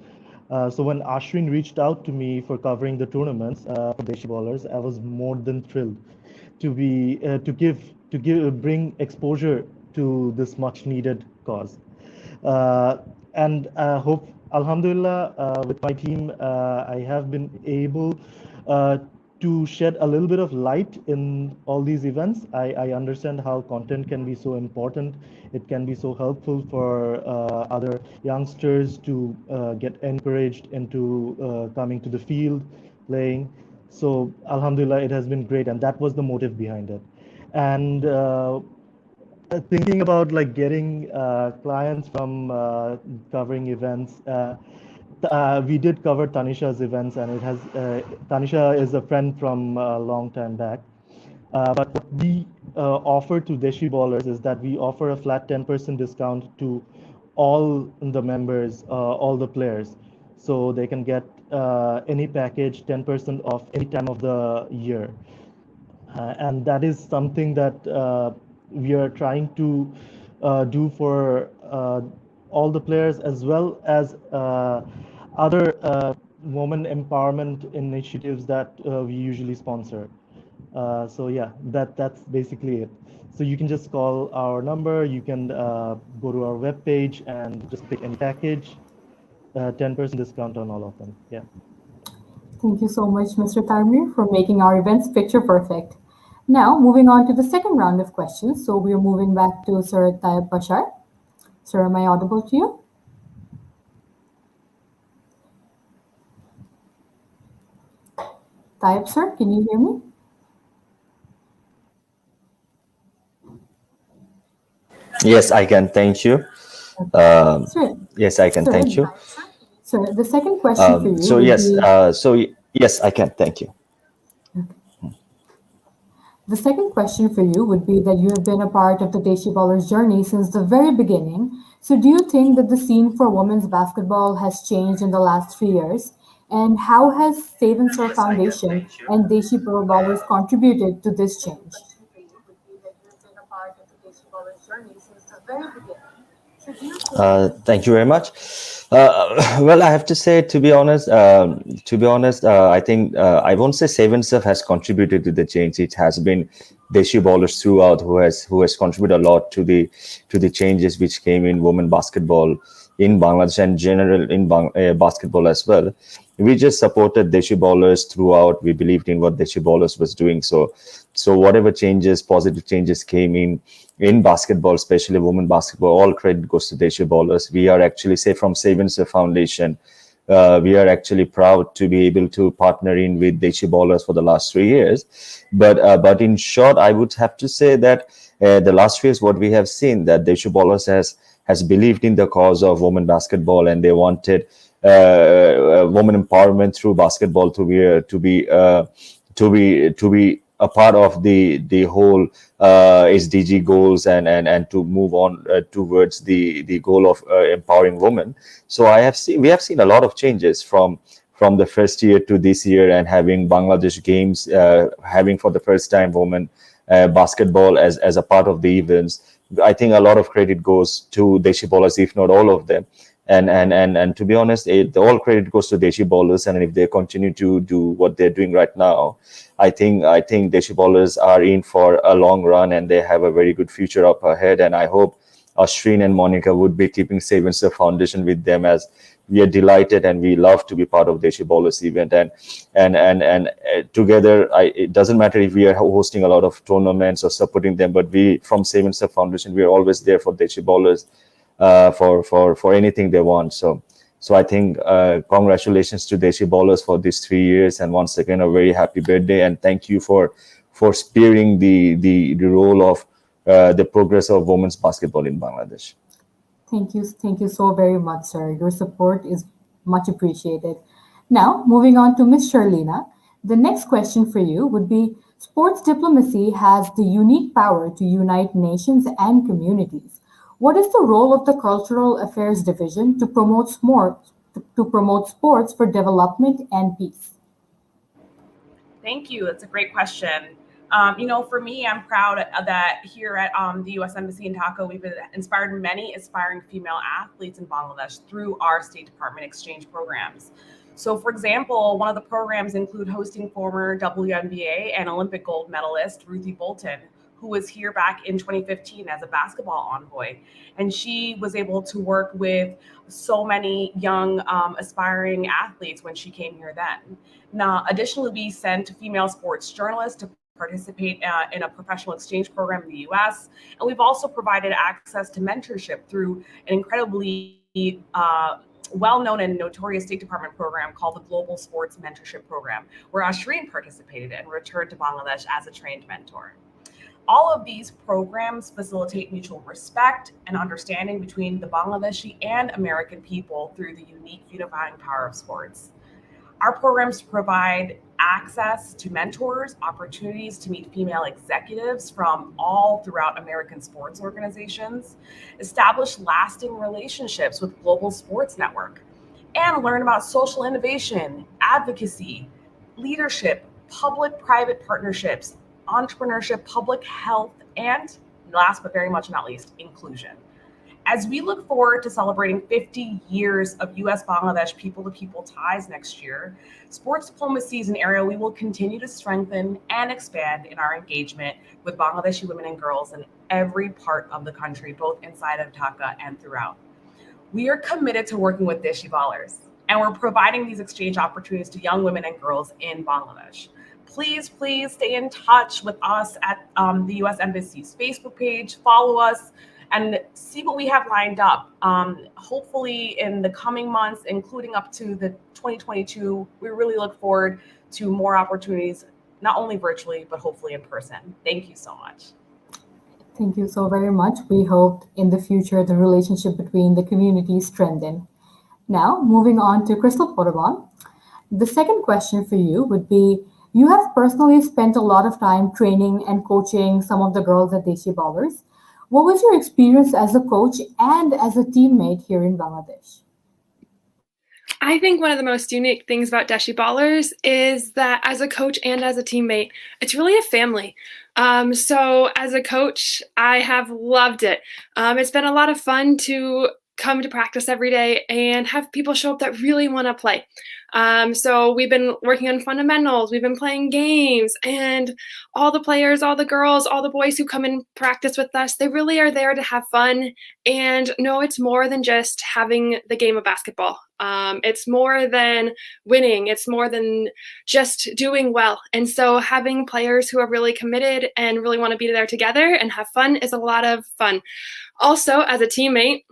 So when Ashwin reached out to me for covering the tournaments for Deshi Ballers, I was more than thrilled to be bring exposure to this much needed cause. And hope, Alhamdulillah, with my team, I have been able to shed a little bit of light in all these events. I understand how content can be so important. It can be so helpful for other youngsters to get encouraged into coming to the field, playing. So Alhamdulillah, it has been great, and that was the motive behind it. And thinking about like getting clients from covering events. We did cover Tanisha's events, and it has Tanisha is a friend from a long time back. But what we offer to Deshi Ballers is that we offer a flat 10% discount to all the members, all the players, so they can get any package 10% off any time of the year. And that is something that we are trying to do for all the players, as well as other women empowerment initiatives that we usually sponsor. So yeah, that's basically it. So you can just call our number, you can go to our webpage and just pick any package, 10% discount on all of them. Yeah. Thank you so much, Mr. Tarmir, for making our events picture perfect. Now, moving on to the second round of questions. So we're moving back to Sir Tayyib Bashar. Sir, am I audible to you? Tayyib, sir, can you hear me? Yes, I can. Thank you. Sir, Yes, I can. sir, Thank you. sir, the second question for you So would yes, be yes, I can. Thank you. the second question for you would be that you have been a part of the Deshi Ballers journey since the very beginning. So do you think that the scene for women's basketball has changed in the last 3 years? And how has Save and Serve Foundation and Deshi Ballers contributed to this change? Thank you very much. Well, I have to say, to be honest, I think I won't say Seven Surf has contributed to the change. It has been Deshi Ballers throughout who has contributed a lot to the changes which came in women basketball in Bangladesh and general in basketball as well. We just supported Deshi Ballers throughout. We believed in what Deshi Ballers was doing. So whatever changes, positive changes came in basketball, especially women basketball, all credit goes to Deshi Ballers. We are actually, say, from Savings Foundation, we are actually proud to be able to partner in with Deshi Ballers for the last 3 years. But in short, I would have to say that the last 3 years, what we have seen, that Deshi Ballers has believed in the cause of women basketball, and they wanted women empowerment through basketball to be a part of the whole SDG goals, and to move on towards the goal of empowering women. So we have seen a lot of changes from the first year to this year, and having Bangladesh Games, having for the first time women basketball as a part of the events. I think a lot of credit goes to Deshi Ballers, if not all of them. And to be honest, all credit goes to Deshi Ballers, and if they continue to do what they're doing right now, I think Deshi Ballers are in for a long run, and they have a very good future up ahead. And I hope Ashrin and Monica would be keeping Seven Star Foundation with them, as we are delighted and we love to be part of Deshi Ballers event. And together, it doesn't matter if we are hosting a lot of tournaments or supporting them, but we from Seven Star Foundation, we are always there for Deshi Ballers, for anything they want. So I think congratulations to Deshi Ballers for these 3 years, and once again a very happy birthday, and thank you for spearing the role of the progress of women's basketball in Bangladesh. Thank you so very much, sir. Your support is much appreciated. Now, moving on to Miss Sharlina, the next question for you would be: sports diplomacy has the unique power to unite nations and communities. What is the role of the Cultural Affairs Division to promote sports for development and peace? Thank you. That's a great question. For me, I'm proud that here at the U.S. Embassy in Dhaka, we've inspired many aspiring female athletes in Bangladesh through our State Department exchange programs. So, for example, one of the programs include hosting former WNBA and Olympic gold medalist Ruthie Bolton, who was here back in 2015 as a basketball envoy. And she was able to work with so many young aspiring athletes when she came here then. Now, additionally, we sent female sports journalists to participate in a professional exchange program in the US. And we've also provided access to mentorship through an incredibly well-known and notorious State Department program called the Global Sports Mentorship Program, where Ashrin participated and returned to Bangladesh as a trained mentor. All of these programs facilitate mutual respect and understanding between the Bangladeshi and American people through the unique unifying power of sports. Our programs provide access to mentors, opportunities to meet female executives from all throughout American sports organizations, establish lasting relationships with Global Sports Network, and learn about social innovation, advocacy, leadership, public-private partnerships, entrepreneurship, public health, and last but very much not least, inclusion. As we look forward to celebrating 50 years of US Bangladesh people-to-people ties next year, sports diplomacy is an area we will continue to strengthen and expand in our engagement with Bangladeshi women and girls in every part of the country, both inside of Dhaka and throughout. We are committed to working with Deshi Ballers, and we're providing these exchange opportunities to young women and girls in Bangladesh. Please stay in touch with us at the US Embassy's Facebook page. Follow us and see what we have lined up. Hopefully in the coming months, including up to the 2022, we really look forward to more opportunities, not only virtually, but hopefully in person. Thank you so much. Thank you so very much. We hope in the future the relationship between the communities strengthen. Now, moving on to Crystal Portobon. The second question for you would be: you have personally spent a lot of time training and coaching some of the girls at Deshi Ballers. What was your experience as a coach and as a teammate here in Bangladesh? I think one of the most unique things about Deshi Ballers is that as a coach and as a teammate, it's really a family. So as a coach, I have loved it. It's been a lot of fun to come to practice every day and have people show up that really want to play. So we've been working on fundamentals, we've been playing games, and all the players, all the girls, all the boys who come and practice with us, they really are there to have fun. And no, it's more than just having the game of basketball. It's more than winning. It's more than just doing well. And so having players who are really committed and really want to be there together and have fun is a lot of fun. Also, as a teammate,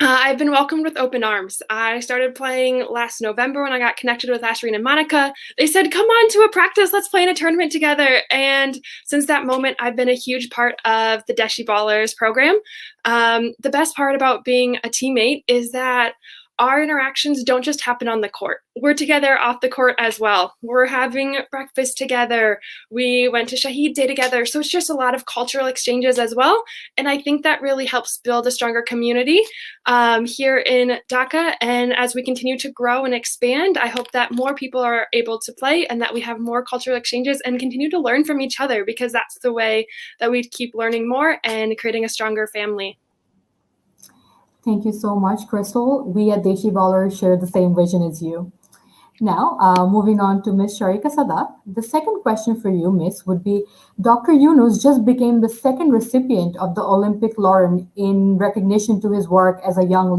I've been welcomed with open arms. I started playing last November when I got connected with Ashreen and Monica. They said, come on to a practice, let's play in a tournament together. And since that moment, I've been a huge part of the Deshi Ballers program. The best part about being a teammate is that our interactions don't just happen on the court. We're together off the court as well. We're having breakfast together. We went to Shahid Day together. So it's just a lot of cultural exchanges as well. And I think that really helps build a stronger community here in Dhaka. And as we continue to grow and expand, I hope that more people are able to play and that we have more cultural exchanges and continue to learn from each other, because that's the way that we keep learning more and creating a stronger family. Thank you so much, Crystal. We at Deshi Ballers share the same vision as you. Now, moving on to Ms. Sharika Sadat. The second question for you, Miss, would be Dr. Yunus just became the second recipient of the Olympic Laurel in recognition to his work as a young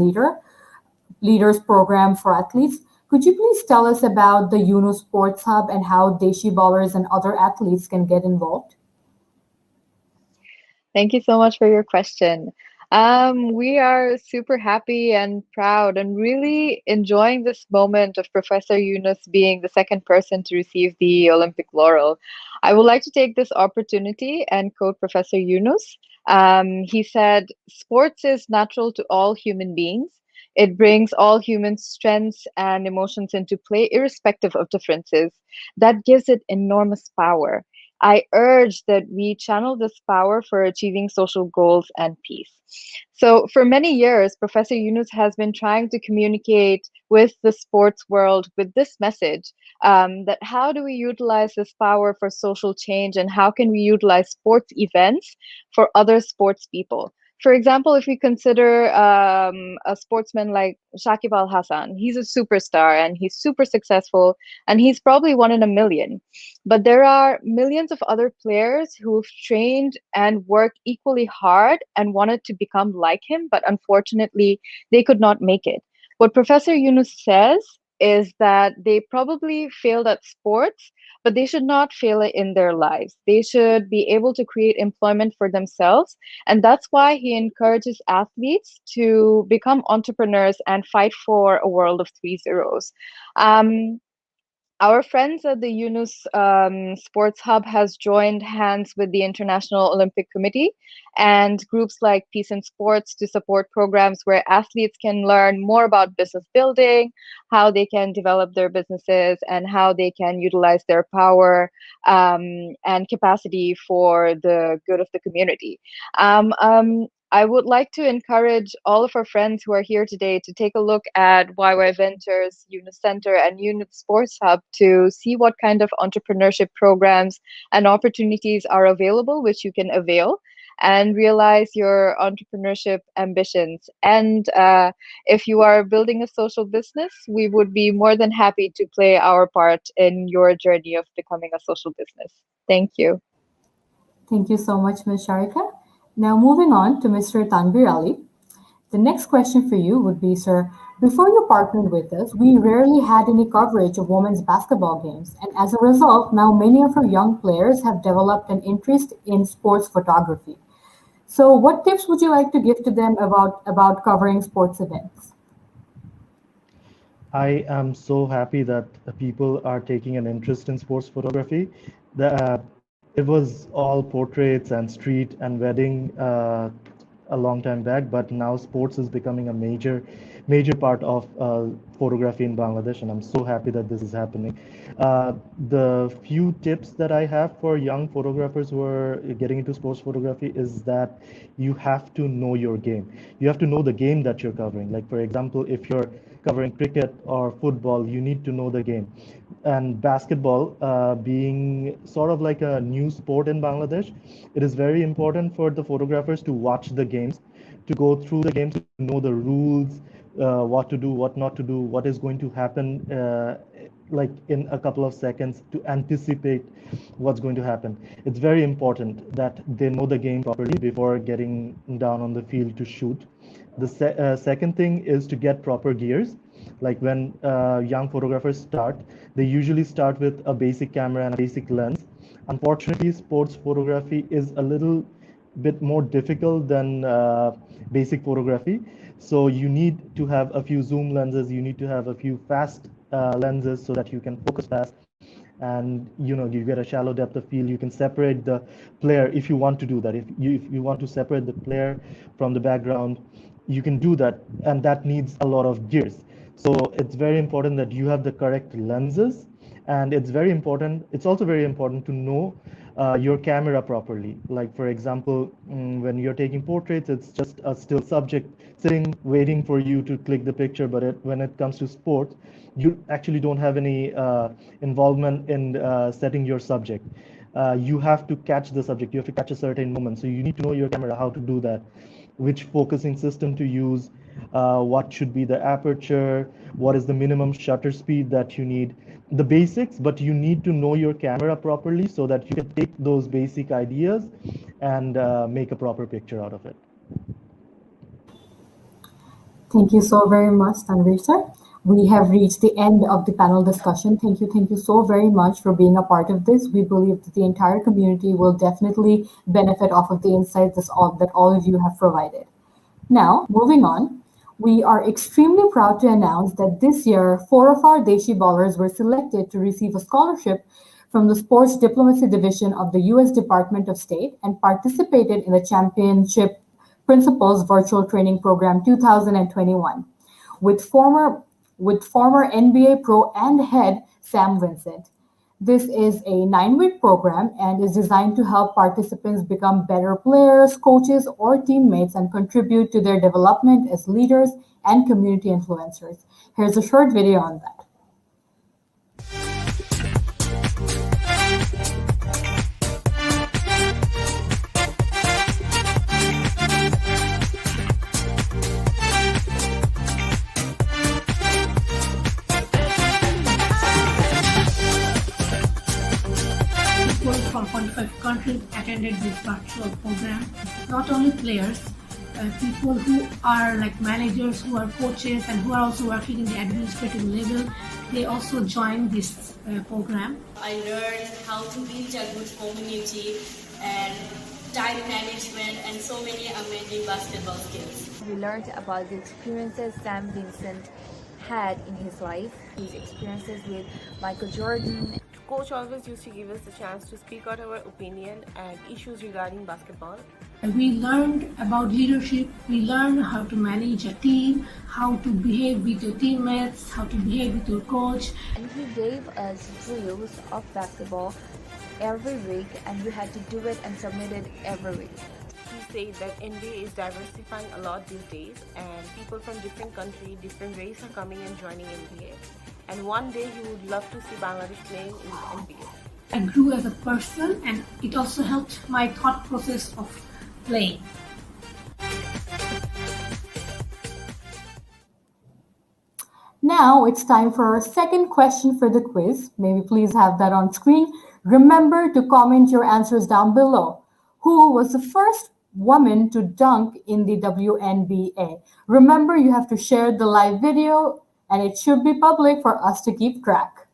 leaders program for athletes. Could you please tell us about the Yunus Sports Hub and how Deshi Ballers and other athletes can get involved? Thank you so much for your question. We are super happy and proud and really enjoying this moment of Professor Yunus being the second person to receive the Olympic laurel. I would like to take this opportunity and quote Professor Yunus. He said, sports is natural to all human beings. It brings all human strengths and emotions into play, irrespective of differences. That gives it enormous power. I urge that we channel this power for achieving social goals and peace. So, for many years, Professor Yunus has been trying to communicate with the sports world with this message, that how do we utilize this power for social change, and how can we utilize sports events for other sports people? For example, if we consider a sportsman like Shakib Al Hassan, he's a superstar and he's super successful and he's probably one in a million. But there are millions of other players who've trained and worked equally hard and wanted to become like him, but unfortunately, they could not make it. What Professor Yunus says is that they probably failed at sports, but they should not fail it in their lives. They should be able to create employment for themselves. And that's why he encourages athletes to become entrepreneurs and fight for a world of three zeros. Our friends at the Yunus Sports Hub has joined hands with the International Olympic Committee and groups like Peace in Sports to support programs where athletes can learn more about business building, how they can develop their businesses, and how they can utilize their power and capacity for the good of the community. I would like to encourage all of our friends who are here today to take a look at YY Ventures, Yunus Center, and Yunus Sports Hub to see what kind of entrepreneurship programs and opportunities are available, which you can avail and realize your entrepreneurship ambitions. And if you are building a social business, we would be more than happy to play our part in your journey of becoming a social business. Thank you. Thank you so much, Ms. Sharika. Now, moving on to Mr. Tanvir Ali. The next question for you would be, sir, before you partnered with us, we rarely had any coverage of women's basketball games. And as a result, now many of our young players have developed an interest in sports photography. So, what tips would you like to give to them about covering sports events? I am so happy that people are taking an interest in sports photography. It was all portraits and street and wedding a long time back, but now sports is becoming a major part of photography in Bangladesh, and I'm so happy that this is happening. The few tips that I have for young photographers who are getting into sports photography is that you have to know your game. You have to know the game that you're covering. Like, for example, if you're covering cricket or football, you need to know the game. And basketball, being sort of like a new sport in Bangladesh, it is very important for the photographers to watch the games, to go through the games, to know the rules, what to do, what not to do, what is going to happen, like in a couple of seconds, to anticipate what's going to happen. It's very important that they know the game properly before getting down on the field to shoot. The second thing is to get proper gears. Like when young photographers start, they usually start with a basic camera and a basic lens. Unfortunately, sports photography is a little bit more difficult than basic photography. So you need to have a few zoom lenses, you need to have a few fast lenses so that you can focus fast, and you get a shallow depth of field. You can separate the player if you want to do that. If you want to separate the player from the background, you can do that, and that needs a lot of gears. So it's very important that you have the correct lenses, and it's also very important to know your camera properly. Like, for example, when you're taking portraits, it's just a still subject sitting waiting for you to click the picture. But when it comes to sports, you actually don't have any involvement in setting your subject. You have to catch the subject, you have to catch a certain moment. So you need to know your camera, how to do that, which focusing system to use, what should be the aperture, what is the minimum shutter speed that you need, the basics. But you need to know your camera properly so that you can take those basic ideas and make a proper picture out of it. Thank you so very much, Tanvir sir. We have reached the end of the panel discussion. Thank you so very much for being a part of this. We believe that the entire community will definitely benefit off of the insights that all of you have provided. Now, moving on, we are extremely proud to announce that this year, 4 of our Deshi Ballers were selected to receive a scholarship from the Sports Diplomacy Division of the U.S. Department of State and participated in the Championship Principles Virtual Training Program 2021 with former NBA pro and head Sam Vincent. This is a 9-week program and is designed to help participants become better players, coaches, or teammates and contribute to their development as leaders and community influencers. Here's a short video on that. From 45 countries attended this virtual program. Not only players, people who are like managers, who are coaches, and who are also working in the administrative level, they also joined this program. I learned how to build a good community and time management and so many amazing basketball skills. We learned about the experiences Sam Vincent had in his life, his experiences with Michael Jordan. Coach always used to give us the chance to speak out our opinion and issues regarding basketball. We learned about leadership, we learned how to manage a team, how to behave with your teammates, how to behave with your coach. And he gave us drills of basketball every week, and we had to do it and submit it every week. He said that NBA is diversifying a lot these days, and people from different countries, different races are coming and joining NBA. And one day he would love to see Bangladesh playing in the NBA. I grew as a person, and it also helped my thought process of playing. Now it's time for our second question for the quiz. May we please have that on screen? Remember to comment your answers down below. Who was the first woman to dunk in the WNBA? Remember, you have to share the live video and it should be public for us to keep track.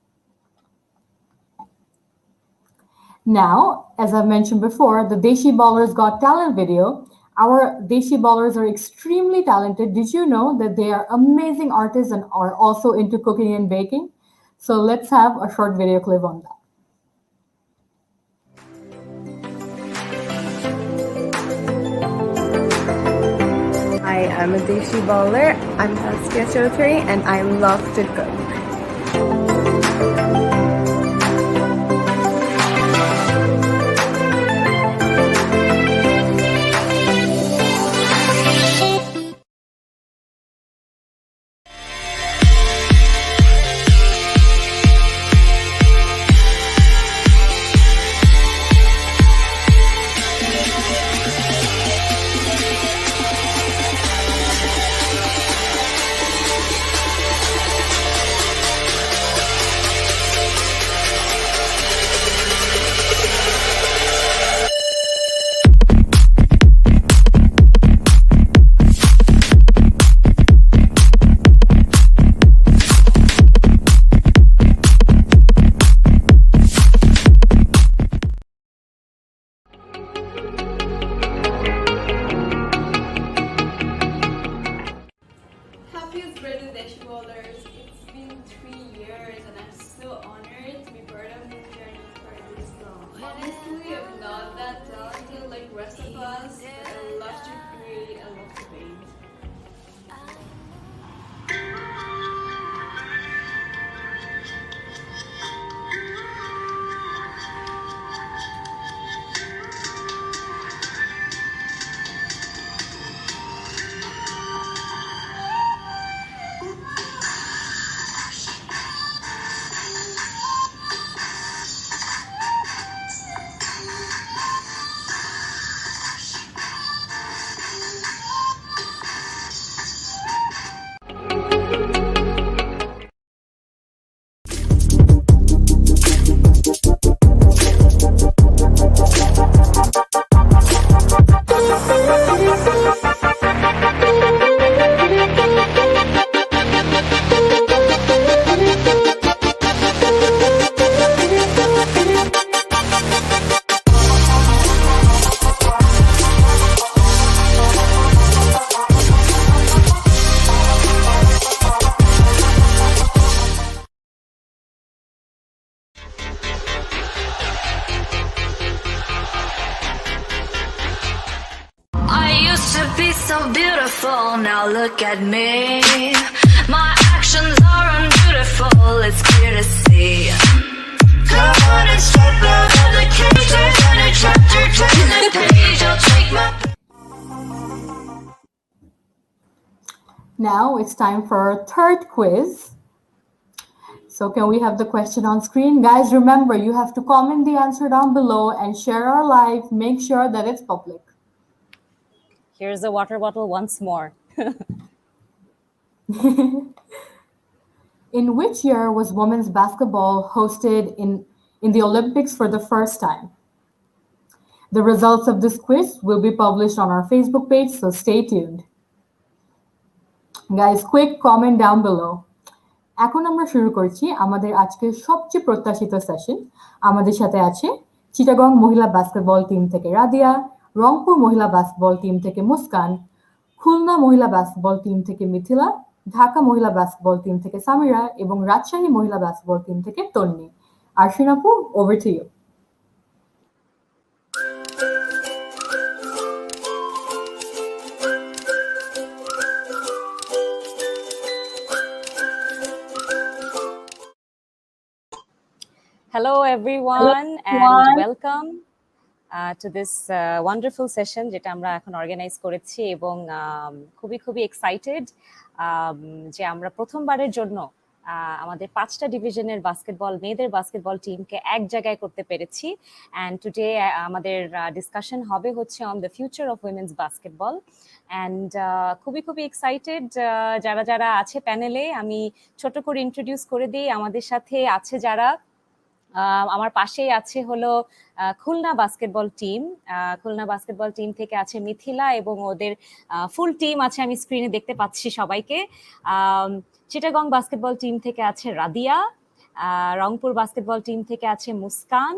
Now, as I've mentioned before, the Deshi Ballers Got Talent video. Our Deshi Ballers are extremely talented. Did you know that they are amazing artists and are also into cooking and baking? So let's have a short video clip on that. I am a Deshi Baller. I'm Saskia Chaudhary and I love to cook. be so beautiful. Now look at me. My actions are unbeautiful. It's clear to see. Come on and step out of the cage. There's a new chapter, turn the page. I'll take my. Now it's time for our third quiz. So can we have the question on screen? Guys, remember, you have to comment the answer down below and share our live. Make sure that it's public. Here's the water bottle once more. In which year was women's basketball hosted in the Olympics for the first time? The results of this quiz will be published on our Facebook page, so stay tuned. Guys, quick comment down below. এখন আমরা শুরু করছি আমাদের আজকের সবচেয়ে প্রত্যাশিত session. আমাদের সাথে আছে চিটাগং মহিলা বাস্কেটবল টিম থেকে রাদিয়া, রংপুর মহিলা বাস্কেটবল টিম থেকে মুস্কান, খুলনা মহিলা বাস্কেটবল টিম থেকে মিথিলা, ঢাকা মহিলা বাস্কেটবল টিম থেকে সামিরা এবং রাজশাহী মহিলা বাস্কেটবল টিম থেকে তন্নি। আরশিন আপু, over to you. Hello, everyone, and welcome to this wonderful session যেটা আমরা এখন অর্গানাইজ করেছি এবং খুবই এক্সাইটেড যে আমরা প্রথমবারের জন্য আমাদের 5টা ডিভিশনের মেয়েদের বাস্কেটবল টিমকে এক জায়গায় করতে পেরেছি। অ্যান্ড টুডে আমাদের ডিসকাশন হবে হচ্ছে on the future of women's basketball. And খুবই এক্সাইটেড যারা যারা আছে প্যানেলে। আমি ছোট করে ইন্ট্রোডিউস করে দিই। আমাদের সাথে আছে যারা, আমার পাশেই আছে হলো খুলনা বাস্কেটবল টিম থেকে আছে মিথিলা এবং ওদের ফুল টিম আছে, আমি স্ক্রিনে দেখতে পাচ্ছি সবাইকে। চিটাগং বাস্কেটবল টিম থেকে আছে রাদিয়া, রংপুর বাস্কেটবল টিম থেকে আছে মুস্কান,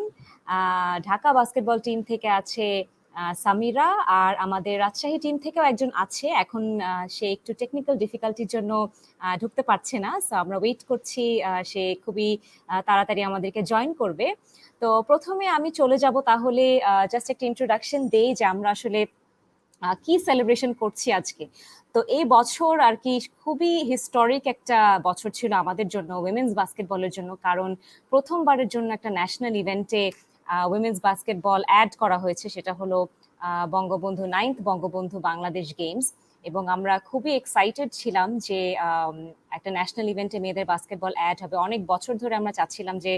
ঢাকা বাস্কেটবল টিম থেকে আছে সামিরা, আর আমাদের রাজশাহী টিম থেকেও একজন আছে। এখন সে একটু টেকনিক্যাল ডিফিকাল্টির জন্য ঢুকতে পারছে না, সো আমরা ওয়েট করছি সে খুবই তাড়াতাড়ি আমাদেরকে জয়েন করবে। তো প্রথমে আমি চলে যাব তাহলে জাস্ট একটা ইন্ট্রোডাকশন দেই যে আমরা আসলে কি সেলিব্রেশন করছি আজকে। তো এই বছর আর কি খুবই হিস্টোরিক একটা বছর ছিল আমাদের জন্য, উইমেন্স বাস্কেটবলের জন্য, কারণ প্রথমবারের জন্য একটা ন্যাশনাল ইভেন্টে উইমেন্স বাস্কেটবল অ্যাড করা হয়েছে। সেটা হলো বঙ্গবন্ধু 9th বঙ্গবন্ধু বাংলাদেশ গেমস, এবং আমরা খুবই এক্সাইটেড ছিলাম যে একটা ন্যাশনাল ইভেন্টে মেয়েদের বাস্কেটবল অ্যাড হবে। অনেক বছর ধরে আমরা চাচ্ছিলাম যে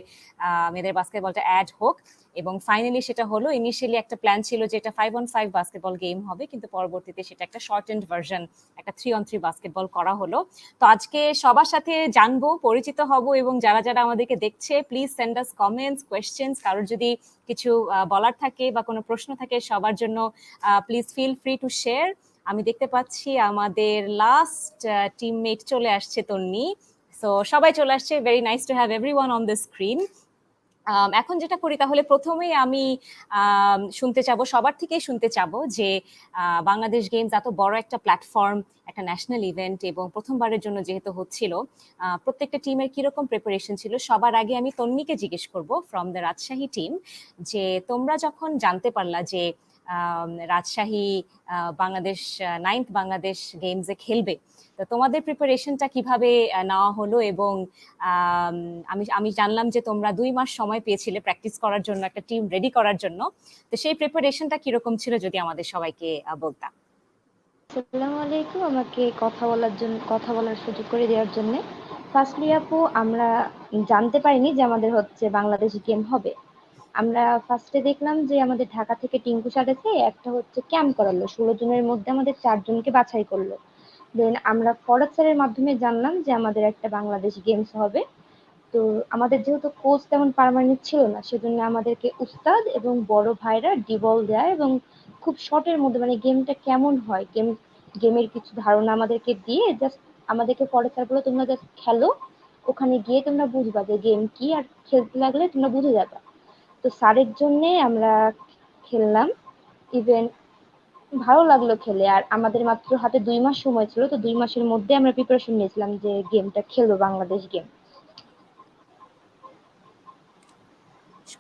মেয়েদের বাস্কেটবলটা অ্যাড হোক, এবং ফাইনালি সেটা হলো। ইনিশিয়ালি একটা প্ল্যান ছিল যে এটা 5-on-5 বাস্কেটবল গেম হবে, কিন্তু পরবর্তীতে সেটা একটা শর্ট এন্ড ভার্সন, একটা 3-on-3 বাস্কেটবল করা হলো। তো আজকে সবার সাথে জানবো, পরিচিত হব, এবং যারা যারা আমাদেরকে দেখছে please send us comments, questions. কারোর যদি কিছু বলার থাকে বা কোনো প্রশ্ন থাকে সবার জন্য please feel free to share. আমি দেখতে পাচ্ছি আমাদের লাস্ট টিমমেট চলে আসছে, তন্নি। সো সবাই চলে আসছে, very nice to have everyone on the screen. এখন যেটা করি তাহলে প্রথমেই আমি সবার থেকেই শুনতে চাবো যে বাংলাদেশ গেমস এত বড় একটা প্ল্যাটফর্ম, একটা ন্যাশনাল ইভেন্ট, এবং প্রথমবারের জন্য যেহেতু হচ্ছিল, প্রত্যেকটা টিমের কিরকম প্রিপারেশন ছিল। সবার আগে আমি তন্নিকে জিজ্ঞেস করব ফ্রম দ্য রাজশাহী টিম, যে তোমরা যখন জানতে পারলা যে রাজশাহী বাংলাদেশ 9th বাংলাদেশ গেমসে খেলবে, তো তোমাদের প্রিপারেশনটা কিভাবে নেওয়া হলো? এবং আমি জানলাম যে তোমরা 2 মাস সময় পেয়েছিলে প্র্যাকটিস করার জন্য, একটা টিম রেডি করার জন্য। তো সেই প্রিপারেশনটা কিরকম ছিল যদি আমাদের সবাইকে বলতা। আসসালামু আলাইকুম, আমাকে কথা বলার সুযোগ করে দেওয়ার জন্য। ফার্স্টলি আপু, আমরা জানতে পারিনি যে আমাদের হচ্ছে বাংলাদেশ গেম হবে। আমরা ফার্স্টে দেখলাম যে আমাদের ঢাকা থেকে টিঙ্কু সাথে একটা হচ্ছে ক্যাম্প করালো, 16 জনের মধ্যে আমাদের 4 জনকে বাছাই করলো। দেন আমরা ফরদ স্যারের মাধ্যমে জানলাম যে আমাদের একটা বাংলাদেশ গেমস হবে। তো আমাদের যেহেতু কোচ তেমন পার্মানেন্ট ছিল না, সেজন্য আমাদেরকে উস্তাদ এবং বড় ভাইরা ডিবল দেয় এবং খুব শর্টের মধ্যে, মানে গেমটা কেমন হয়, গেমের কিছু ধারণা আমাদেরকে দিয়ে জাস্ট আমাদেরকে ফরদ স্যার বললো তোমরা জাস্ট খেলো, ওখানে গিয়ে তোমরা বুঝবা যে গেম কি, আর খেলতে লাগলে তোমরা বুঝে যাবে। তো স্যারের জন্যে আমরা খেললাম, ইভেন ভালো লাগলো খেলে। আর আমাদের মাত্র হাতে 2 মাস সময় ছিল, তো 2 মাসের মধ্যে আমরা প্রিপারেশন নিয়েছিলাম যে গেমটা খেলবো, বাংলাদেশ গেম।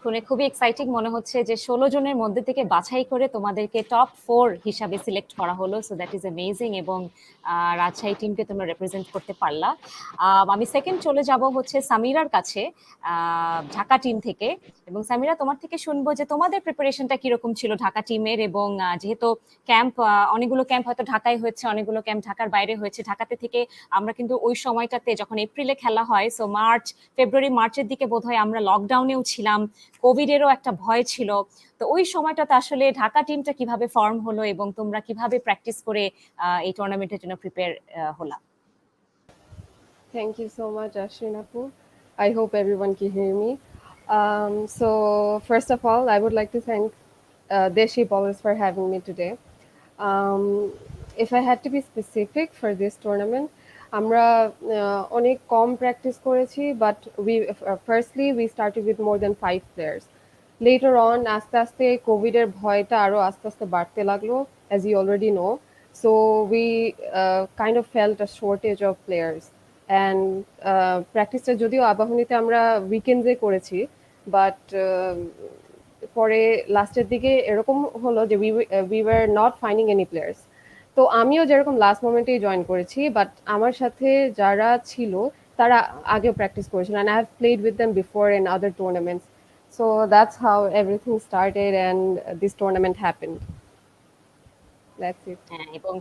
শুনে খুবই এক্সাইটিং মনে হচ্ছে যে 16 জনের মধ্যে থেকে বাছাই করে তোমাদেরকে টপ 4 হিসাবে সিলেক্ট করা হলো, সো দ্যাট ইজ অ্যামেজিং। এবং রাজশাহী টিমকে তোমরা রিপ্রেজেন্ট করতে পারলা। আমি সেকেন্ড চলে যাব হচ্ছে সামিরার কাছে, ঢাকা টিম থেকে। এবং সামিরা, তোমার থেকে শুনবো যে তোমাদের প্রিপারেশনটা কিরকম ছিল ঢাকা টিমের, এবং যেহেতু ক্যাম্প অনেকগুলো ক্যাম্প হয়তো ঢাকায় হয়েছে, অনেকগুলো ক্যাম্প ঢাকার বাইরে হয়েছে, ঢাকাতে থেকে আমরা কিন্তু ওই সময়টাতে যখন এপ্রিলে খেলা হয়, সো ফেব্রুয়ারি মার্চের দিকে বোধহয় আমরা লকডাউনেও ছিলাম, কোভিডেরও একটা ভয় ছিল। তো ওই সময়টাতে আসলে ঢাকা টিমটা কিভাবে ফর্ম হলো এবং তোমরা কিভাবে প্র্যাকটিস করে এই টুর্নামেন্টের জন্য প্রিপেয়ার হলা? Thank you so much, Ashrin Apu. I hope everyone can hear me. So first of all, I would like to thank Deshi Ballers for having me today. Um, if I had to be specific for this tournament, আমরা অনেক কম practice করেছি, but firstly we started with more than 5 players. Later on, আস্তে আস্তে কোভিডের ভয়টা আরো আস্তে আস্তে বাড়তে লাগলো, as you already know. So we kind of felt a shortage of players. And প্র্যাকটিসটা যদিও আবাহনীতে আমরা উইকেন্ডে করেছি, বাট পরে লাস্টের দিকে এরকম হলো যে we were not finding any players. তো আমিও যেরকম লাস্ট মোমেন্টেই জয়েন করেছি, বাট আমার সাথে যারা ছিল তারা আগেও প্র্যাকটিস করেছিল, and I have played with them before in other tournaments. So that's how everything started and this tournament happened. That's it. এবং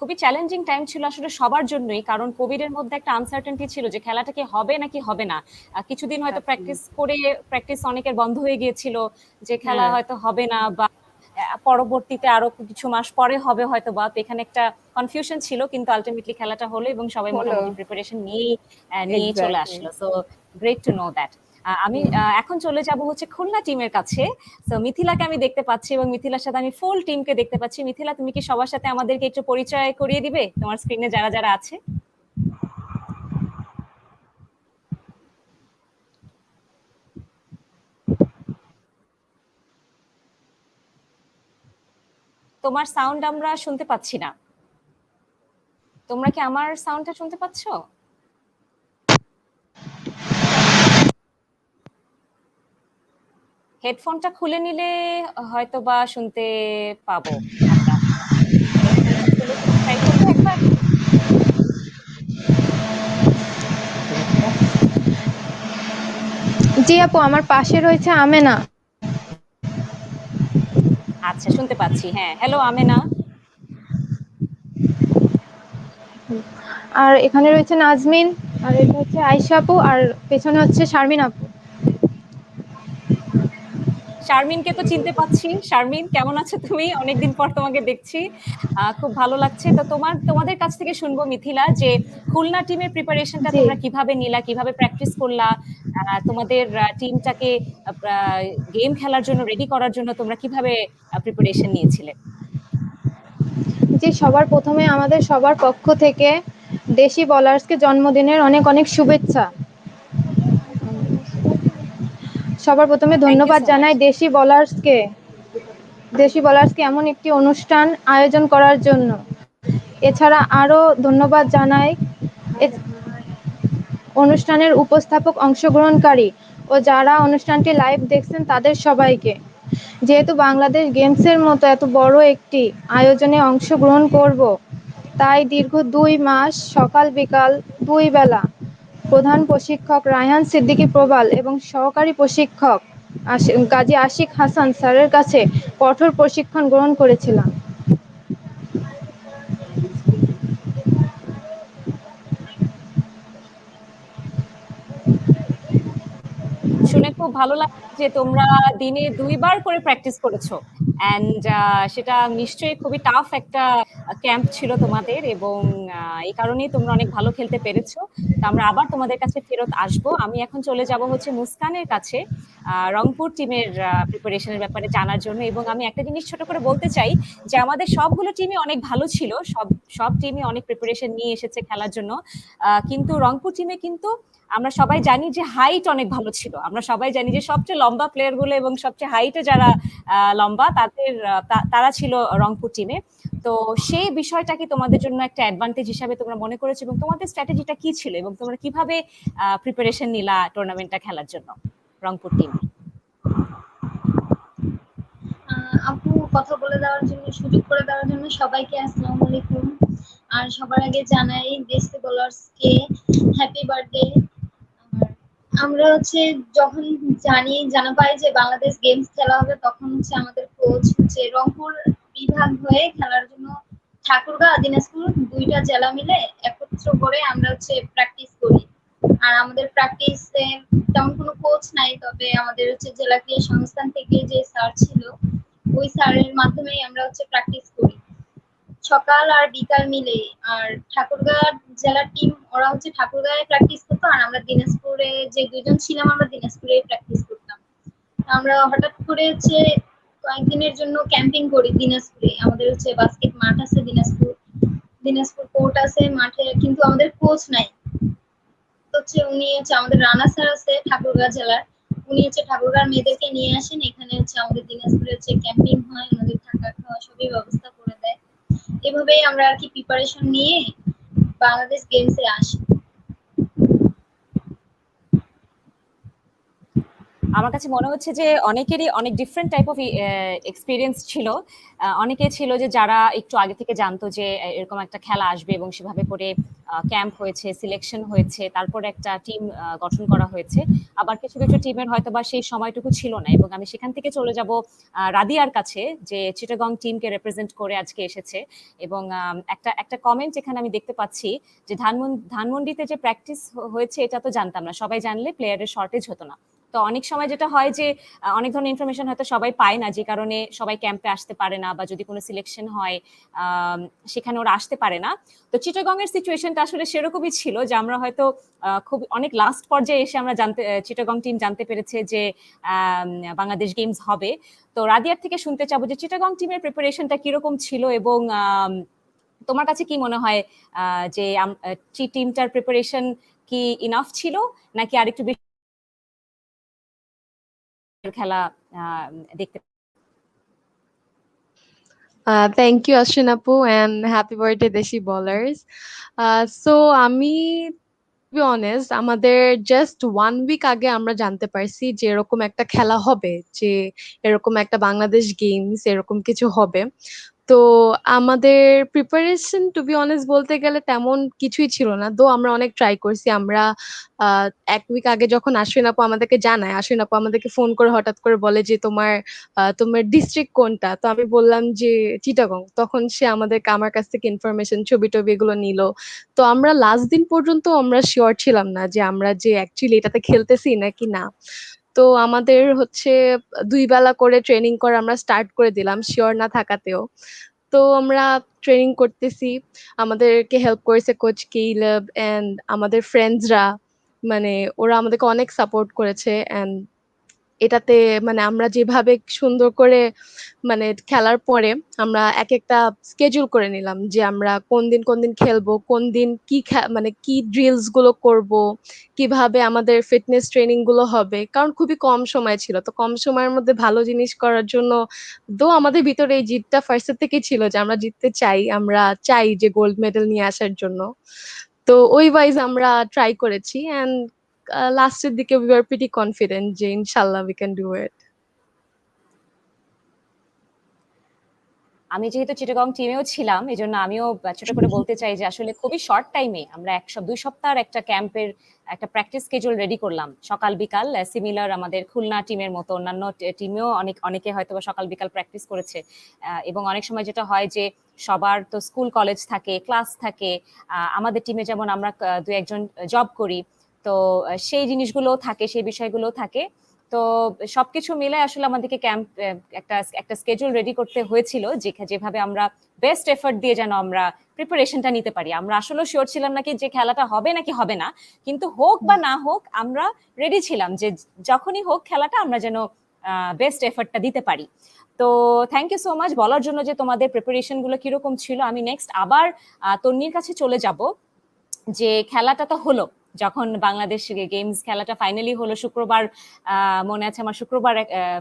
খুবই চ্যালেঞ্জিং টাইম ছিল আসলে সবার জন্যই, কারণ কোভিড এর মধ্যে একটা আনসার্টেনটি ছিল যে খেলাটা কি হবে নাকি হবে না। কিছুদিন হয়তো প্র্যাকটিস অনেকের বন্ধ হয়ে গিয়েছিল, যে খেলা হয়তো হবে না, বা পরবর্তীতে আরো কিছু মাস পরে হবে হয়তো, বা এখানে একটা কনফিউশন ছিল, কিন্তু আলটিমেটলি খেলাটা হলো এবং সবাই মোটামুটি প্রিপারেশন নিয়ে চলে আসলো। So great to know that. আমি এখন চলে যাব হচ্ছে খুলনা টিমের কাছে। সো মিথিলাকে আমি দেখতে পাচ্ছি এবং মিথিলার সাথে আমি ফুল টিমকে দেখতে পাচ্ছি। মিথিলা, তুমি কি সবার সাথে আমাদেরকে একটু পরিচয় করিয়ে দিবে তোমার স্ক্রিনে যারা যারা আছে? তোমার সাউন্ড আমরা শুনতে পাচ্ছি না। তোমরা কি আমার সাউন্ডটা শুনতে পাচ্ছ? হেডফোনটা খুলে নিলে হয়তো বা শুনতে পাবো আমরা। হেডফোনটা খুলে ট্রাই করবো একবার। জি আপু, আমার পাশে রয়েছে আমেনা। আচ্ছা, শুনতে পাচ্ছি। হ্যাঁ, হ্যালো আমেনা। আর এখানে রয়েছে নাজমিন, আর এটা হচ্ছে আয়েশা আপু, আর পেছনে হচ্ছে শারমিন আপু। শারমিনকে তো চিনতে পাচ্ছি। শারমিন, কেমন আছো তুমি? অনেকদিন পর তোমাকে দেখছি, খুব ভালো লাগছে। তো তোমাদের কাছ থেকে শুনবো মিথিলা, যে খুলনা টিমের প্রিপারেশনটা তোমরা কিভাবে নিলা, কিভাবে প্র্যাকটিস করলা, তোমাদের টিমটাকে গেম খেলার জন্য রেডি করার জন্য তোমরা কিভাবে প্রিপারেশন নিয়েছিলে? জি, সবার প্রথমে আমাদের সবার পক্ষ থেকে দেশি বলার্সকে জন্মদিনের অনেক অনেক শুভেচ্ছা। সবার প্রথমে ধন্যবাদ জানাই দেশি বলার্সকে এমন একটি অনুষ্ঠান আয়োজন করার জন্য। এছাড়া আরো ধন্যবাদ জানাই অনুষ্ঠানের উপস্থাপক, অংশগ্রহণকারী ও যারা অনুষ্ঠানটি লাইভ দেখছেন তাদের সবাইকে। যেহেতু বাংলাদেশ গেমসের মতো এত বড় একটি আয়োজনে অংশগ্রহণ করব, তাই দীর্ঘ 2 মাস সকাল বিকাল 2 বেলা প্রধান প্রশিক্ষক রায়হান সিদ্দিকী প্রবাল এবং সহকারী প্রশিক্ষক গাজী আশিক হাসান স্যারের কাছে কঠোর প্রশিক্ষণ গ্রহণ করেছিলাম। শুনে খুব ভালো লাগছে যে তোমরা দিনে 2 বার করে প্র্যাকটিস করেছো, এন্ড সেটা নিশ্চয়ই খুবই টাফ একটা ক্যাম্প ছিল তোমাদের, এবং এই কারণেই তোমরা অনেক ভালো খেলতে পেরেছো। তো আমরা আবার তোমাদের কাছে ফেরত আসব। আমি এখন চলে যাব হচ্ছে মুস্কানের কাছে রংপুর টিমের প্রিপারেশনের ব্যাপারে জানার জন্য। এবং আমি একটা জিনিস ছোট করে বলতে চাই যে আমাদের সবগুলো টিমই অনেক ভালো ছিল, সব টিমই অনেক প্রিপারেশন নিয়ে এসেছে খেলার জন্য, কিন্তু রংপুর টিমে কিন্তু আমরা সবাই জানি যে হাইট অনেক ভালো ছিল। আমরা সবাই জানি যে সবচেয়ে লম্বা প্লেয়ার গুলো এবং সবচেয়ে হাইটে যারা লম্বা তারা ছিল রংপুর টিমে। তো সেই বিষয়টা কি তোমাদের জন্য একটা অ্যাডভান্টেজ হিসাবে তোমরা মনে করেছো, এবং তোমাদের স্ট্র্যাটেজিটা কি ছিল, এবং তোমরা কিভাবে প্রিপারেশন নিলা টুর্নামেন্টটা খেলার জন্য? রংপুর টিমের। আপু কথা বলে দেওয়ার জন্য, সুযোগ করে দেওয়ার জন্য সবাইকে আসসালামু আলাইকুম। আর সবার আগে জানাই দেশি বোলার্সকে হ্যাপি বার্থডে। আমরা যখন জানা পাই যে বাংলাদেশ গেমস খেলা হবে, তখন আমাদের কোচ রংপুর বিভাগ হয়ে খেলার জন্য ঠাকুরগাঁও দিনাজপুর দুইটা জেলা মিলে একত্র করে আমরা প্র্যাকটিস করি। আর আমাদের প্র্যাকটিসে তেমন কোনো কোচ নাই, তবে আমাদের জেলা ক্রীড়া সংস্থান থেকে যে স্যার ছিল, ওই স্যারের মাধ্যমেই আমরা প্র্যাকটিস করি সকাল আর বিকাল মিলে। আর ঠাকুরগাঁও জেলার টিম ওরা ঠাকুরগাঁয়ে প্র্যাকটিস করতো, আর আমরা দিনাজপুরে যে দুইজন ছিলাম আমরা দিনাজপুরে প্র্যাকটিস করতাম। আমরা হঠাৎ করে কয়েকদিনের জন্য ক্যাম্পিং করি দিনাজপুরে। আমাদের বাস্কেট মাঠ আছে দিনাজপুর কোর্ট আছে মাঠে, কিন্তু আমাদের কোচ নাই। উনি আমাদের রানা স্যার আছে ঠাকুরগাঁও জেলার, উনি ঠাকুরগাঁও মেয়েদেরকে নিয়ে আসেন এখানে আমাদের দিনাজপুরে ক্যাম্পিং হয়, আমাদের থাকা খাওয়া সবই ব্যবস্থা করে দেয়। এভাবেই আমরা আর কি প্রিপারেশন নিয়ে বাংলাদেশ গেমসে আসি। আমার কাছে মনে হচ্ছে যে অনেকেরই অনেক ডিফারেন্ট টাইপ অফ এক্সপিরিয়েন্স ছিল। অনেকে ছিল যে যারা একটু আগে থেকে জানতো যে এরকম একটা খেলা আসবে এবং সেভাবে করে ক্যাম্প হয়েছে, সিলেকশন হয়েছে, তারপর একটা টিম গঠন করা হয়েছে। আবার কিছু কিছু টিমের হয়তো বা সেই সময়টুকু ছিল না। এবং আমি সেখান থেকে চলে যাব রাদিয়ার কাছে, যে চিটাগং টিমকে রিপ্রেজেন্ট করে আজকে এসেছে। এবং একটা কমেন্ট এখানে আমি দেখতে পাচ্ছি যে ধানমন্ডিতে যে প্র্যাকটিস হয়েছে এটা তো জানতাম না, সবাই জানলে প্লেয়ারের শর্টেজ হতো না। তো অনেক সময় যেটা হয় যে অনেক ধরনের ইনফরমেশন হয়তো সবাই পায় না, যে কারণে সবাই ক্যাম্পে আসতে পারে না, বা যদি কোনো সিলেকশন হয় সেখানে ওরা আসতে পারে না। তো চিটাগং এর সিচুয়েশনটা আসলে সেরকমই ছিল, যে আমরা হয়তো খুব অনেক লাস্ট পর্যায়ে এসে আমরা চিটাগং টিম জানতে পেরেছে যে বাংলাদেশ গেমস হবে। তো রাদিয়ার থেকে শুনতে চাবো যে চিটাগং টিমের প্রিপারেশনটা কিরকম ছিল, এবং তোমার কাছে কি মনে হয় যে টিমটার প্রিপারেশন কি ইনাফ ছিল, নাকি আরেকটু বেশি খেলা দেখতে? Thank you, Ashwin Apu, and happy birthday, Deshi Ballers. So, আমি to be honest, আমাদের জাস্ট 1 উইক আগে আমরা জানতে পারছি যে এরকম একটা খেলা হবে, যে এরকম একটা বাংলাদেশ গেমস এরকম কিছু হবে। তো আমাদের প্রিপারেশন টু বি অনেস্ট বলতে গেলে তেমন কিছুই ছিল না, তো আমরা অনেক ট্রাই করছি। আমরা 1 উইক আগে যখন আশ্বিন আপু আমাদেরকে জানায়, আশ্বিন আপু আমাদেরকে ফোন করে হঠাৎ করে বলে যে তোমার ডিস্ট্রিক্ট কোনটা, তো আমি বললাম যে চিটাগং। তখন সে আমার কাছ থেকে ইনফরমেশন ছবি টবি এগুলো নিল। তো আমরা লাস্ট দিন পর্যন্ত আমরা শিওর ছিলাম না যে আমরা যে অ্যাকচুয়ালি এটাতে খেলতেছি নাকি না। তো আমাদের 2 বেলা করে ট্রেনিং করা আমরা স্টার্ট করে দিলাম শিওর না থাকাতেও। তো আমরা ট্রেনিং করতেছি, আমাদেরকে হেল্প করেছে কোচ কেইলব এন্ড আমাদের ফ্রেন্ডসরা, মানে ওরা আমাদেরকে অনেক সাপোর্ট করেছে। এন্ড এটাতে মানে আমরা যেভাবে সুন্দর করে মানে খেলার পরে আমরা একটা স্কেডিউল করে নিলাম যে আমরা কোন দিন খেলবো, কোন দিন মানে কি ড্রিলস গুলো করব, কিভাবে আমাদের ফিটনেস ট্রেনিং গুলো হবে। কারণ খুবই কম সময় ছিল, তো কম সময়ের মধ্যে ভালো জিনিস করার জন্য আমাদের ভিতরে এই জিতটা ফার্স্টের থেকেই ছিল যে আমরা জিততে চাই, আমরা চাই যে গোল্ড মেডেল নিয়ে আসার জন্য। তো ওই ওয়াইজ আমরা ট্রাই করেছি, এন্ড লাস্টের দিকে we were pretty confident যে ইনশাল্লাহ we can do it. আমি যেহেতু চিটাগং টিমেও ছিলাম, এই জন্য আমিও ছোট করে বলতে চাই যে আসলে খুবই শর্ট টাইমে আমরা 2 সপ্তাহের একটা ক্যাম্পের একটা প্র্যাকটিস স্কেডিউল রেডি করলাম, সকাল বিকাল। সিমিলার আমাদের খুলনা টিমের মতো অন্যান্য টিমেও অনেকে হয়তো সকাল বিকাল প্র্যাকটিস করেছে। এবং অনেক সময় যেটা হয় যে সবার তো স্কুল কলেজ থাকে, ক্লাস থাকে। আমাদের টিমে যেমন আমরা 2-1 জব করি, তো সেই জিনিসগুলো থাকে, সেই বিষয়গুলো থাকে। তো সবকিছু মিলে আসলে আমাদেরকে ক্যাম্প একটা স্কেডিউল রেডি করতে হয়েছিল, যেভাবে আমরা বেস্ট এফর্ট দিয়ে যেন আমরা প্রিপারেশনটা নিতে পারি। আমরা আসলে শিওর ছিলাম নাকি যে খেলাটা হবে নাকি হবে না, কিন্তু হোক বা না হোক আমরা রেডি ছিলাম যে যখনই হোক খেলাটা আমরা যেন বেস্ট এফর্টটা দিতে পারি। তো থ্যাংক ইউ সো মাচ বলার জন্য যে তোমাদের প্রিপারেশন গুলো কিরকম ছিল। আমি নেক্সট আবার তন্নির কাছে চলে যাব, যে খেলাটা তো হলো, যখন বাংলাদেশ গেমস খেলাটা ফাইনালি হলো শুক্রবার, মনে আছে আমার শুক্রবার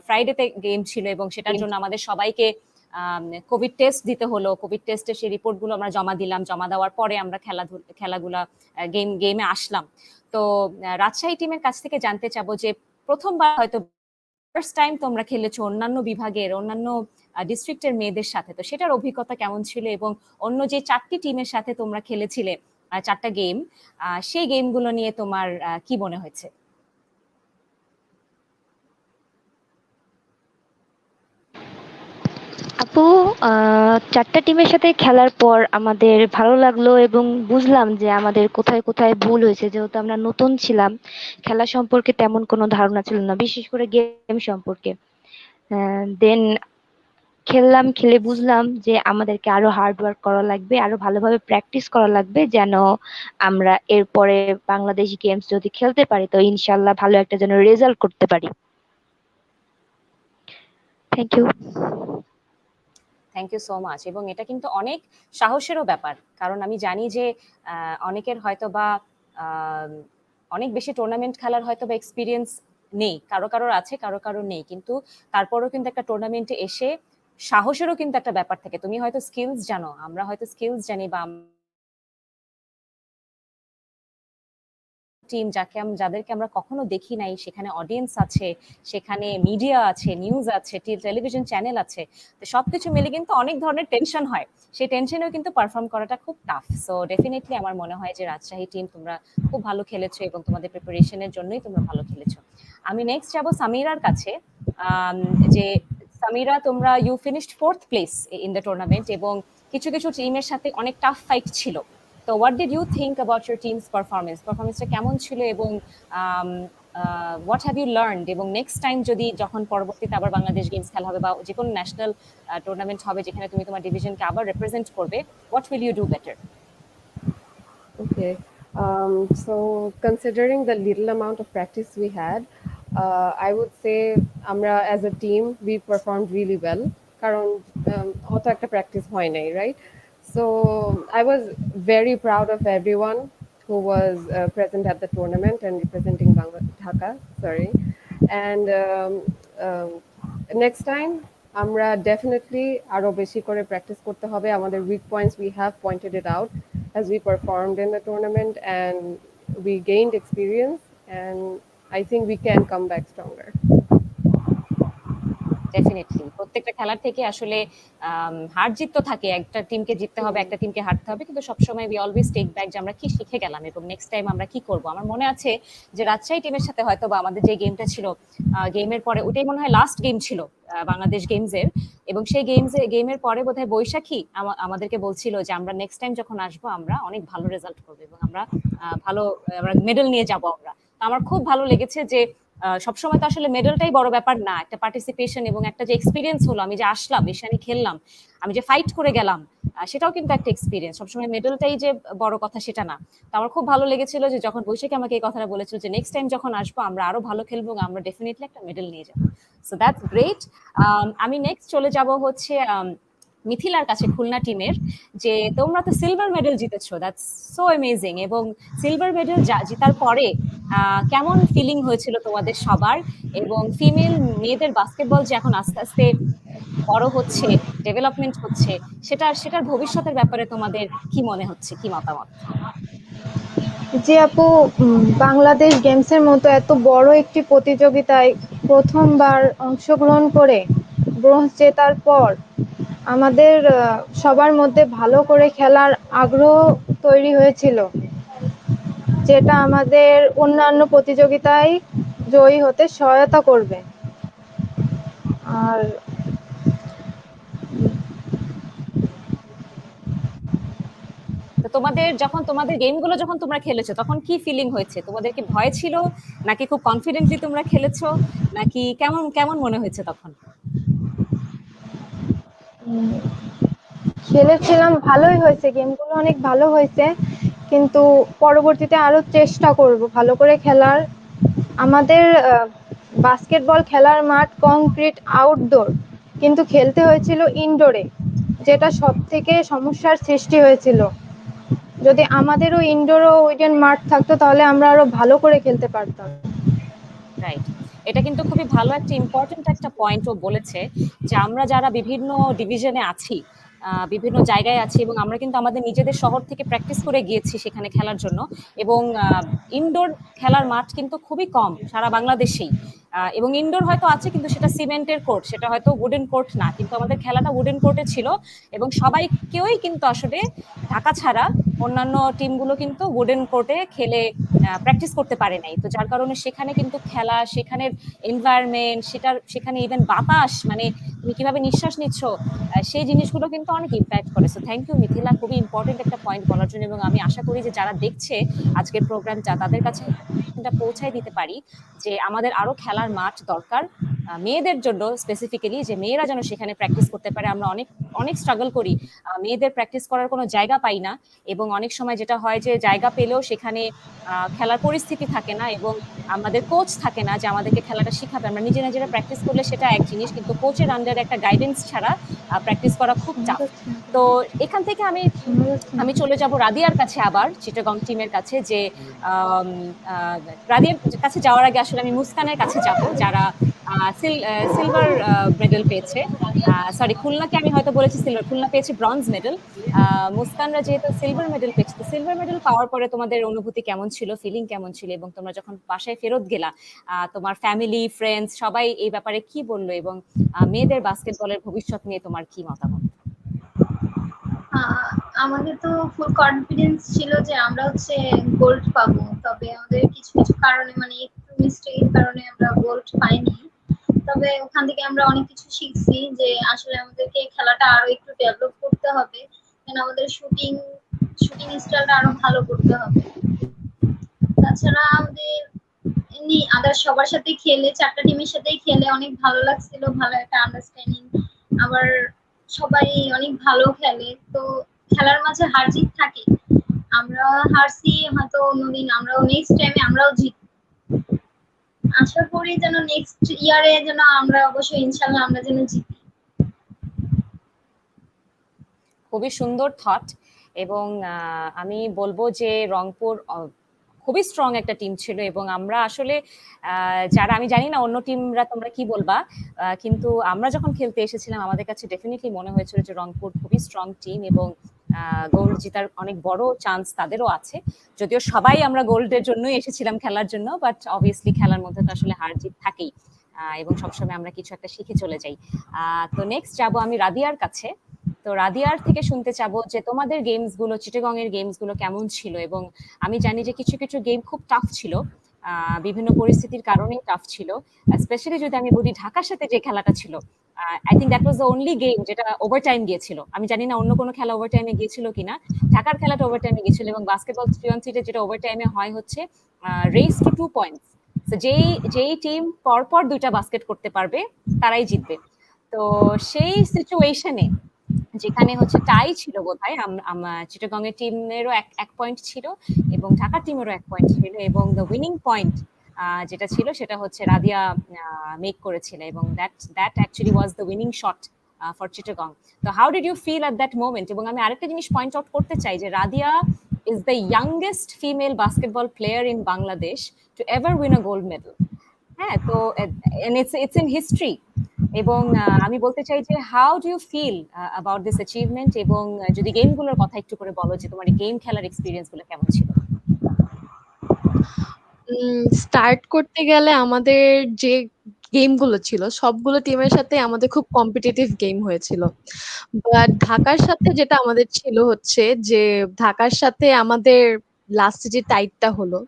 ফ্রাইডেতে গেম ছিল, এবং সেটার জন্য আমাদের সবাইকে কোভিড টেস্ট দিতে হলো। কোভিড টেস্টে সেই রিপোর্টগুলো আমরা জমা দিলাম, জমা দেওয়ার পরে আমরা খেলাগুলা গেমে আসলাম। তো রাজশাহী টিমের কাছ থেকে জানতে চাবো যে প্রথমবার হয়তো ফার্স্ট টাইম তোমরা খেলেছো অন্যান্য বিভাগের অন্যান্য ডিস্ট্রিক্টের মেয়েদের সাথে, তো সেটার অভিজ্ঞতা কেমন ছিল এবং অন্য যে 4টি টিমের সাথে তোমরা খেলেছিলে 4টা গেম, সেই গেমগুলো নিয়ে তোমার কি মনে হয়েছে? আপু, 4টা টিমের সাথে খেলার পর আমাদের ভালো লাগলো এবং বুঝলাম যে আমাদের কোথায় কোথায় ভুল হয়েছে, যেহেতু আমরা নতুন ছিলাম, খেলা সম্পর্কে তেমন কোনো ধারণা ছিল না, বিশেষ করে গেম সম্পর্কে। দেন খেললাম, খেলে বুঝলাম যে আমাদেরকে আরো হার্ড ওয়ার্ক করা লাগবে, আরো ভালোভাবে প্র্যাকটিস করা লাগবে, যেন আমরা এরপরে বাংলাদেশ গেমস যদি খেলতে পারি তো ইনশাল্লাহ ভালো একটা যেন রেজাল্ট করতে পারি। Thank you. Thank you so much. এবং এটা কিন্তু অনেক সাহসেরও ব্যাপার, কারণ আমি জানি যে অনেকের হয়তো বা আহ, অনেক বেশি টুর্নামেন্ট খেলার হয়তো বা এক্সপিরিয়েন্স নেই, কারো কারোর আছে, কারো কারোর নেই, কিন্তু তারপরেও কিন্তু একটা টুর্নামেন্টে এসে সাহসেরও কিন্তু একটা ব্যাপার থাকে। তুমি হয়তো স্কিলস জানো, আমরা হয়তো স্কিলস জানি, বা টিম যাদেরকে আমরা কখনো দেখি নাই, সেখানে অডিয়েন্স আছে, সেখানে মিডিয়া আছে, নিউজ আছে, টেলিভিশন চ্যানেল আছে, তো সবকিছু মিলে কিন্তু অনেক ধরনের টেনশন হয়। সেই টেনশনেও কিন্তু পারফর্ম করাটা খুব টাফ। সো ডেফিনেটলি আমার মনে হয় যে রাজশাহী টিম তোমরা খুব ভালো খেলেছো এবং তোমাদের প্রিপারেশনের জন্যই তোমরা ভালো খেলেছো। আমি নেক্সট যাবো সামিরার কাছে। আম, যে সামিরা, তোমরা you finished 4th place in the tournament এবং কিছু কিছু টিমের সাথে অনেক টাফ ফাইট ছিল। তো what did you think about your team's পারফরমেন্সটা কেমন ছিল, এবং হোয়াট হ্যাভ ইউ লার্নড, এবং নেক্সট টাইম যদি যখন পরবর্তীতে আবার বাংলাদেশ গেমস খেলা হবে বা যে কোনো ন্যাশনাল টুর্নামেন্ট হবে যেখানে তুমি তোমার ডিভিশনকে আবার রিপ্রেজেন্ট করবে, what will you do better? Okay. So considering the little amount of practice we had, I would say Amra as a team we performed really well. কারণ অত একটা practice হয় নাই, right? So I was very proud of everyone who was present at the tournament and representing Dhaka. Sorry, and next time আমরা definitely আরো বেশি করে practice করতে হবে। আমাদের weak points we have pointed it out as we performed in the tournament and we gained experience, and I think we can come back stronger. Definitely প্রত্যেকটা খেলার থেকে আসলে হার জিত তো থাকে, একটা টিমকে জিততে হবে, একটা টিমকে হারতে হবে, কিন্তু সবসময় উই অলওয়েজ টেক ব্যাক যে আমরা কি শিখে গেলাম এবং নেক্সট টাইম আমরা কি করব। আমার মনে আছে যে রাজশাহী টিমের সাথে হয়তো বা আমাদের যে গেমটা ছিল, গেমের পরে ওটাই মনে হয় লাস্ট গেম ছিল বাংলাদেশ গেমসের, এবং সেই গেমের পরে বোধহয় বৈশাখী আমাদেরকে বলছিল যে আমরা নেক্সট টাইম যখন আসবো আমরা অনেক ভালো রেজাল্ট করবো এবং আমরা আমরা মেডেল নিয়ে যাব আমরা। তো আমার খুব ভালো লেগেছে যে সবসময় তো আসলে মেডেলটাই বড় ব্যাপার না, একটা পার্টিসিপেশন এবং একটা যে এক্সপিরিয়েন্স হলো, আমি যে আসলাম, এসে আমি খেললাম, আমি যে ফাইট করে গেলাম, সেটাও কিন্তু একটা এক্সপিরিয়েন্স। সবসময় মেডেলটাই যে বড় কথা সেটা না। তো আমার খুব ভালো লেগেছিল যে যখন বৈশাখী আমাকে এই কথাটা বলেছিল যে নেক্সট টাইম যখন আসবো আমরা আরো ভালো খেলবো, আমরা ডেফিনেটলি একটা মেডেল নিয়ে যাবো। So that's great. আমি নেক্সট চলে যাব হচ্ছে মিথিলার কাছে, খুলনা টিমের, যে তোমরা তো সিলভার মেডেল জিতেছো, দ্যাটস সো অ্যামেজিং। এবং সিলভার মেডেল জেতার পরে কেমন ফিলিং হয়েছিল তোমাদের সবার, এবং ফিমেল মেয়েদের বাস্কেটবল যে এখন আস্তে আস্তে বড় হচ্ছে, ডেভেলপমেন্ট হচ্ছে, সেটার ভবিষ্যতের ব্যাপারে তোমাদের কি মনে হচ্ছে, কি মতামত? জি আপু, বাংলাদেশ গেমসের মতো এত বড় একটি প্রতিযোগিতায় প্রথমবার অংশগ্রহণ করে ব্রোঞ্জ জেতার পর আমাদের সবার মধ্যে ভালো করে খেলার আগ্রহ তৈরি হয়েছিল, যেটা আমাদের অন্যান্য প্রতিযোগিতায় জয়ী হতে সহায়তা করবে। আর তো তোমাদের গেমগুলো যখন তোমরা খেলেছো তখন কি ফিলিং হয়েছে? তোমাদের কি ভয় ছিল, নাকি খুব কনফিডেন্টলি তোমরা খেলেছো, নাকি কেমন কেমন মনে হয়েছে তখন? খেলেছিলাম, ভালোই হয়েছে, গেমগুলো অনেক ভালো হয়েছে, কিন্তু পরবর্তীতে আরো চেষ্টা করব ভালো করে খেলার। আমাদের বাস্কেটবল খেলার মাঠ কংক্রিট আউটডোর, কিন্তু খেলতে হয়েছিল ইনডোরে, যেটা সব থেকে সমস্যার সৃষ্টি হয়েছিল। যদি আমাদেরও ইনডোরও ওইখানে মাঠ থাকতো তাহলে আমরা আরো ভালো করে খেলতে পারতাম। রাইট, এটা কিন্তু খুবই ভালো একটা ইম্পর্টেন্ট একটা পয়েন্ট ও বলেছে, যে আমরা যারা বিভিন্ন ডিভিশনে আছি, বিভিন্ন জায়গায় আছি, এবং আমরা কিন্তু আমাদের নিজেদের শহর থেকে প্র্যাকটিস করে গিয়েছি সেখানে খেলার জন্য, এবং ইনডোর খেলার মাঠ কিন্তু খুবই কম সারা বাংলাদেশেই। এবং ইনডোর হয়তো আছে কিন্তু সেটা সিমেন্টের কোর্ট, সেটা হয়তো উডেন কোর্ট না, কিন্তু আমাদের খেলাটা উডেন কোর্টে ছিল এবং সবাই কেউই কিন্তু আসলে ঢাকা ছাড়া অন্যান্য টিমগুলো কিন্তু উডেন কোর্টে খেলে প্র্যাকটিস করতে পারে নাই। তো যার কারণে সেখানে কিন্তু খেলা, সেখানের এনভায়রনমেন্ট, সেখানে ইভেন বাতাস, মানে তুমি কিভাবে নিঃশ্বাস নিচ্ছ, সেই জিনিসগুলো কিন্তু অনেক ইম্প্যাক্ট করে। সো থ্যাংক ইউ মিথিলা, খুবই ইম্পর্টেন্ট একটা পয়েন্ট বলার জন্য। এবং আমি আশা করি যে যারা দেখছে আজকের প্রোগ্রামটা তাদের কাছে এটা পৌঁছায় দিতে পারি যে আমাদের আরো খেলার মাঠ দরকার মেয়েদের জন্য স্পেসিফিক্যালি, যে মেয়েরা যেন সেখানে প্র্যাকটিস করতে পারে। আমরা অনেক অনেক স্ট্রাগল করি, মেয়েদের প্র্যাকটিস করার কোনো জায়গা পাই না, এবং অনেক সময় যেটা হয় যে জায়গা পেলেও সেখানে খেলার পরিস্থিতি থাকে না এবং আমাদের কোচ থাকে না যে আমাদেরকে খেলাটা শিখাবে। আমরা নিজেরা প্র্যাকটিস করলে সেটা এক জিনিস, কিন্তু কোচের আন্ডারে একটা গাইডেন্স ছাড়া প্র্যাকটিস করা খুব শোনা টাফ। যাচ্ছে না তো কেন? এখান থেকে আমি শোনা যাচ্ছে না আমি কেন? চলে যাব রাদিয়ার কাছে, আবার চিটাগং টিমের কাছে। যে আম, রাদিয়ার কাছে যাওয়ার আগে আসলে আমি মুস্কানের কাছে যাব, যারা সিলভার মেডেল পেয়েছে। সরি, খুলনাকে আমি হয়তো বলেছি সিলভার, খুলনা পেয়েছে ব্রঞ্জ মেডেল। মুস্কানরা যেহেতু সিলভার মেডেল পেয়েছে, তো সিলভার মেডেল পাওয়ার পরে তোমাদের অনুভূতি কেমন ছিল, ফিলিং কেমন ছিল, এবং তোমরা যখন বাসায় ফেরত গেলা তোমার ফ্যামিলি ফ্রেন্ডস সবাই এই ব্যাপারে কি বললো, এবং মেয়েদের বাস্কেটবলের ভবিষ্যৎ নিয়ে তোমার কি মতামত? আহ, আমাদের তো ফুল কনফিডেন্স ছিল যে আমরা হচ্ছে গোল্ড পাবো, তবে আমাদের কিছু কিছু কারণে মানে একটু মিস্টেকের কারণে আমরা গোল্ড পাইনি। তবে ওখান থেকে আমরা অনেক কিছু শিখছি যে আসলে আমাদেরকে খেলাটা আরো একটু ডেভেলপ করতে হবে, কারণ আমাদের শুটিং শুটিং স্টাইলটা আরো ভালো করতে হবে। তাছাড়া আমাদের এমনি আদার সবার সাথে খেলে, চারটা টিমের সাথেই খেলে অনেক ভালো লাগছিল, ভালো একটা আন্ডারস্ট্যান্ডিং। আবার সবাই অনেক ভালো খেলে, তো খেলার মাঝে হার জিত থাকে। আমরা হারছি, হয়তো অন্যদিন আমরাও নেক্সট টাইমে আমরাও জিত। আশা করি যেন নেক্সট ইয়ারে যেন আমরা অবশ্যই ইনশাল্লাহ আমরা যেন জিতি। খুবই সুন্দর থট। এবং আমি বলবো যে রংপুর খুবই স্ট্রং একটা টিম ছিল, এবং আমরা আসলে যারা, আমি জানি না অন্য টিমরা তোমরা কি বলবা, কিন্তু আমরা যখন খেলতে এসেছিলাম আমাদের কাছে ডেফিনেটলি মনে হয়েছিল যে রংপুর খুবই স্ট্রং টিম, এবং গোল্ড জেতার অনেক বড় চান্স তাদেরও আছে। যদিও সবাই আমরা গোল্ডের জন্যই এসেছিলাম খেলার জন্য, বাট অবভিয়াসলি খেলার মধ্যে তো আসলে হার জিত থাকেই, এবং সবসময় আমরা কিছু একটা শিখে চলে যাই। তো নেক্সট যাবো আমি রাদিয়ার কাছে। তো রাদিয়ার থেকে শুনতে চাবো যে তোমাদের গেমস গুলো, চিটাগং এর গেমস গুলো কেমন ছিল। এবং আমি জানি যে কিছু কিছু গেম খুব টাফ ছিল, বিভিন্ন পরিস্থিতির কারণে টাফ ছিল। স্পেশালি যদি আমি বলি ঢাকার সাথে যে খেলাটা ছিল, I think that was the only game যেটা ওভারটাইম গিয়েছিল। আমি জানি না অন্য কোনো খেলা ওভারটাইমে গিয়েছিল কিনা, ঢাকার খেলাটা ওভারটাইমে গিয়েছিল। এবং বাস্কেটবল 3-on-3 যেটা ওভারটাইমে হয় হচ্ছে রেস টু 2 পয়েন্টস। তো যেই যেই টিম পরপর 2টা বাস্কেট করতে পারবে তারাই জিতবে। তো সেই সিচুয়েশনে যেখানে হচ্ছে টাই ছিল বোধহয়, চিটাগং এর টিমেরও এক পয়েন্ট ছিল এবং ঢাকা টিমেরও 1 পয়েন্ট ছিল, এবং দ্য উইনিং পয়েন্ট যেটা ছিল সেটা হচ্ছে রাদিয়া মেক করেছিল, এবং that actually was the winning shot for Chittagong. তো how did you feel at that moment? এবং আমি আরেকটা জিনিস পয়েন্ট আউট করতে চাই যে Radia is the youngest female basketball player in Bangladesh to ever win a gold medal. হ্যাঁ, তো ইটস ইন হিস্ট্রি। এবং আমি বলতে চাই যে how do you feel about this achievement, এবং যদি গেমগুলোর কথা একটু করে বলো যে তোমার গেম খেলার এক্সপিরিয়েন্স গুলো কেমন ছিল। স্টার্ট করতে গেলে আমাদের যে গেমগুলো ছিল সবগুলো টিমের সাথে আমাদের খুব কম্পিটিটিভ গেম হয়েছিল। বাট ঢাকার সাথে যেটা আমাদের ছিল হচ্ছে যে ঢাকার সাথে আমাদের লাস্টে যে টাইটটা হলো,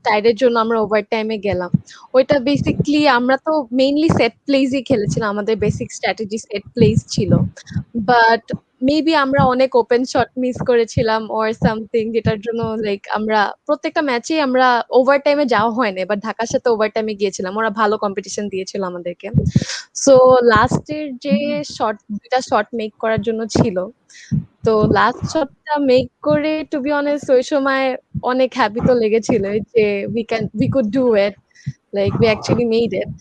টাইটের জন্য আমরা ওভার টাইমে গেলাম। ওইটা বেসিকলি আমরা তো মেইনলি সেট প্লেসই খেলেছিলাম, আমাদের বেসিক স্ট্র্যাটেজি সেট প্লেস ছিল। বাট মেবি আমরা অনেক ওপেন শট মিস করেছিলাম অর সামথিং, যেটার জন্য লাইক আমরা প্রত্যেকটা ম্যাচেই আমরা ওভার টাইমে যাওয়া হয় না, এবার ঢাকার সাথে ওভার টাইমে গিয়েছিলাম, ওরা ভালো কম্পিটিশন দিয়েছিল আমাদেরকে। সো লাস্টের যে দুইটা শট মেক করার জন্য ছিল, তো লাস্ট শটটা মেক করে টু বি অনেস্ট ওই সময় অনেক হ্যাপি তো লেগেছিল যে we could do it, like we actually made it.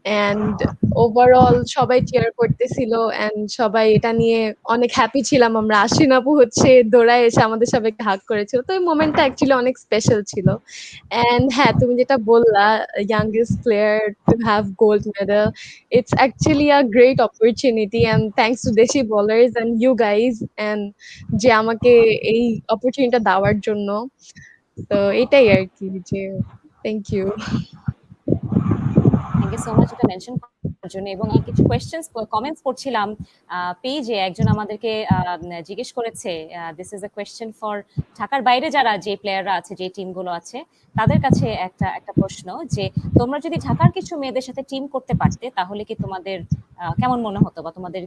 And overall সবাই চিয়ার করতেছিল অ্যান্ড সবাই এটা নিয়ে অনেক হ্যাপি ছিলাম আমরা। আশ্বিন আপু হচ্ছে দৌড়ায় এসে আমাদের সবাইকে হাগ করেছিল, তো এই মোমেন্টটা অ্যাকচুয়ালি অনেক স্পেশাল ছিল। অ্যান্ড হ্যাঁ, তুমি যেটা বললা youngest player to have gold medal, it's actually a great opportunity and thanks to Deshi Ballers and you guys and যে আমাকে এই অপরচুনিটিটা দেওয়ার জন্য। তো এটাই আর কি, যে thank you. Thank you so much এটা মেনশন করার জন্য। এবং আমি কিছু কোয়েশ্চেন্স কমেন্টস পড়ছিলাম পেজে, একজন আমাদেরকে জিজ্ঞেস করেছে, this is a question for ঢাকার বাইরে যারা যে প্লেয়াররা আছে, যে টিমগুলো আছে, তাদের কাছে একটা একটা প্রশ্ন, যে তোমরা যদি ঢাকার কিছু মেয়েদের সাথে টিম করতে পারতে তাহলে কি তোমাদের কেমন মনে হতো, বা তোমাদের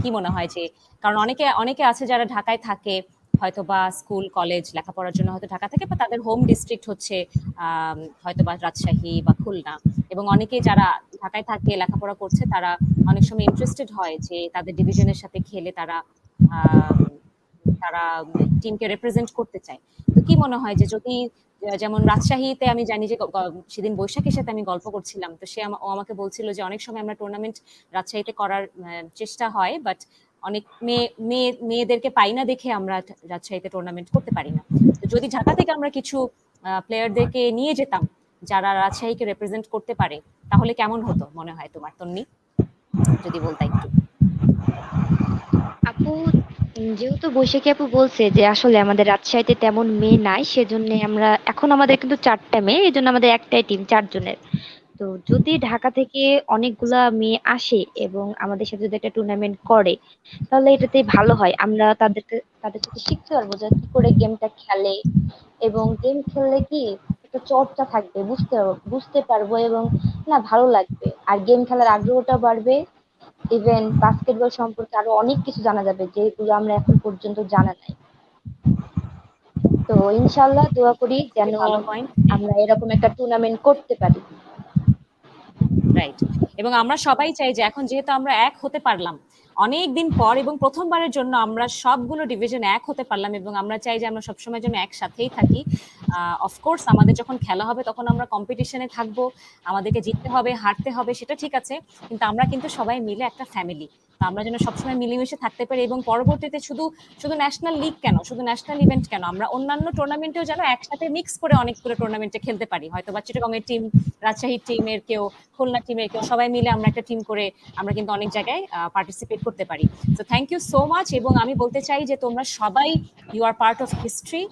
কি মনে হয় যে, কারণ অনেকে অনেকে আছে যারা ঢাকায় থাকে, হয়তো বা স্কুল কলেজ লেখাপড়ার জন্য হয়তো ঢাকা থাকে, বা তাদের হোম ডিস্ট্রিক্ট হচ্ছে হয়তো বা রাজশাহী বা খুলনা, এবং অনেকে যারা ঢাকায় থাকে লেখাপড়া করছে তারা অনেক সময় ইন্টারেস্টেড হয় যে তাদের ডিভিশনের সাথে খেলে তারা আম, তারা টিমকে রিপ্রেজেন্ট করতে চায়। তো কি মনে হয় যে যদি যেমন রাজশাহীতে আমি জানি যে সেদিন বৈশাখীর সাথে আমি গল্প করছিলাম, তো ও আমাকে বলছিল যে অনেক সময় আমরা টুর্নামেন্ট রাজশাহীতে করার চেষ্টা হয়, বাট অনেক মেয়েদেরকে পাই না দেখে আমরা রাজশাহীতে টুর্নামেন্ট করতে পারি না। তো যদি ঢাকা থেকে আমরা কিছু প্লেয়ারদেরকে নিয়ে যেতাম যারা রাজশাহীকে রিপ্রেজেন্ট করতে পারে, তাহলে কেমন হতো মনে হয় তোমার, তন্নি? যদি বলতা একটু। আপু, যেহেতু বৈশাখী আপু বলছে যে আসলে আমাদের রাজশাহীতে তেমন মেয়ে নাই, সেজন্য আমরা এখন আমাদের কিন্তু 4টা মেয়ে, এই জন্য আমাদের একটাই টিম 4 জনের। তো যদি ঢাকা থেকে অনেকগুলা মেয়ে আসে এবং আমাদের সাথে যদি একটা টুর্নামেন্ট করে, তাহলে এটাতেই ভালো হয়। আমরা তাদের থেকে শিখতে পারবো যে কি করে গেমটা খেলে, এবং গেম খেললে কি একটা চর্চা থাকবে, বুঝতে পারবো, এবং না ভালো লাগবে, আর গেম খেলার আগ্রহটা বাড়বে। ইভেন বাস্কেটবল সম্পর্কে আরো অনেক কিছু জানা যাবে যেগুলো আমরা এখন পর্যন্ত জানা নাই। তো ইনশাল্লাহ দোয়া করি যেন খুবই ভালো পয়েন্ট। আমরা এরকম একটা টুর্নামেন্ট করতে পারি। রাইট। এবং আমরা সবাই চাই যে এখন যেহেতু আমরা এক হতে পারলাম অনেক দিন পর, এবং প্রথমবারের জন্য আমরা সবগুলো ডিভিশন এক হতে পারলাম, এবং আমরা চাই যে আমরা সবসময় যেন একসাথেই থাকি। অফকোর্স আমাদের যখন খেলা হবে তখন আমরা কম্পিটিশনে থাকবো, আমাদেরকে জিততে হবে হারতে হবে সেটা ঠিক আছে, কিন্তু আমরা কিন্তু সবাই মিলে একটা ফ্যামিলি। তো আমরা যেন সবসময় মিলেমিশে থাকতে পারি, এবং পরবর্তীতে শুধু শুধু ন্যাশনাল লিগ কেন, শুধু ন্যাশনাল ইভেন্ট কেন, আমরা অন্যান্য টুর্নামেন্টেও যেন একসাথে মিক্স করে অনেকগুলো টুর্নামেন্টে খেলতে পারি। হয়তো বা চিটাগংয়ের টিম, রাজশাহীর টিমের কেউ, খুলনা টিমের কেউ, সবাই মিলে আমরা একটা টিম করে আমরা কিন্তু অনেক জায়গায় পার্টিসিপেট করতে পারি। তো থ্যাংক ইউ সো মাচ। এবং আমি বলতে চাই যে তোমরা সবাই you are part of history,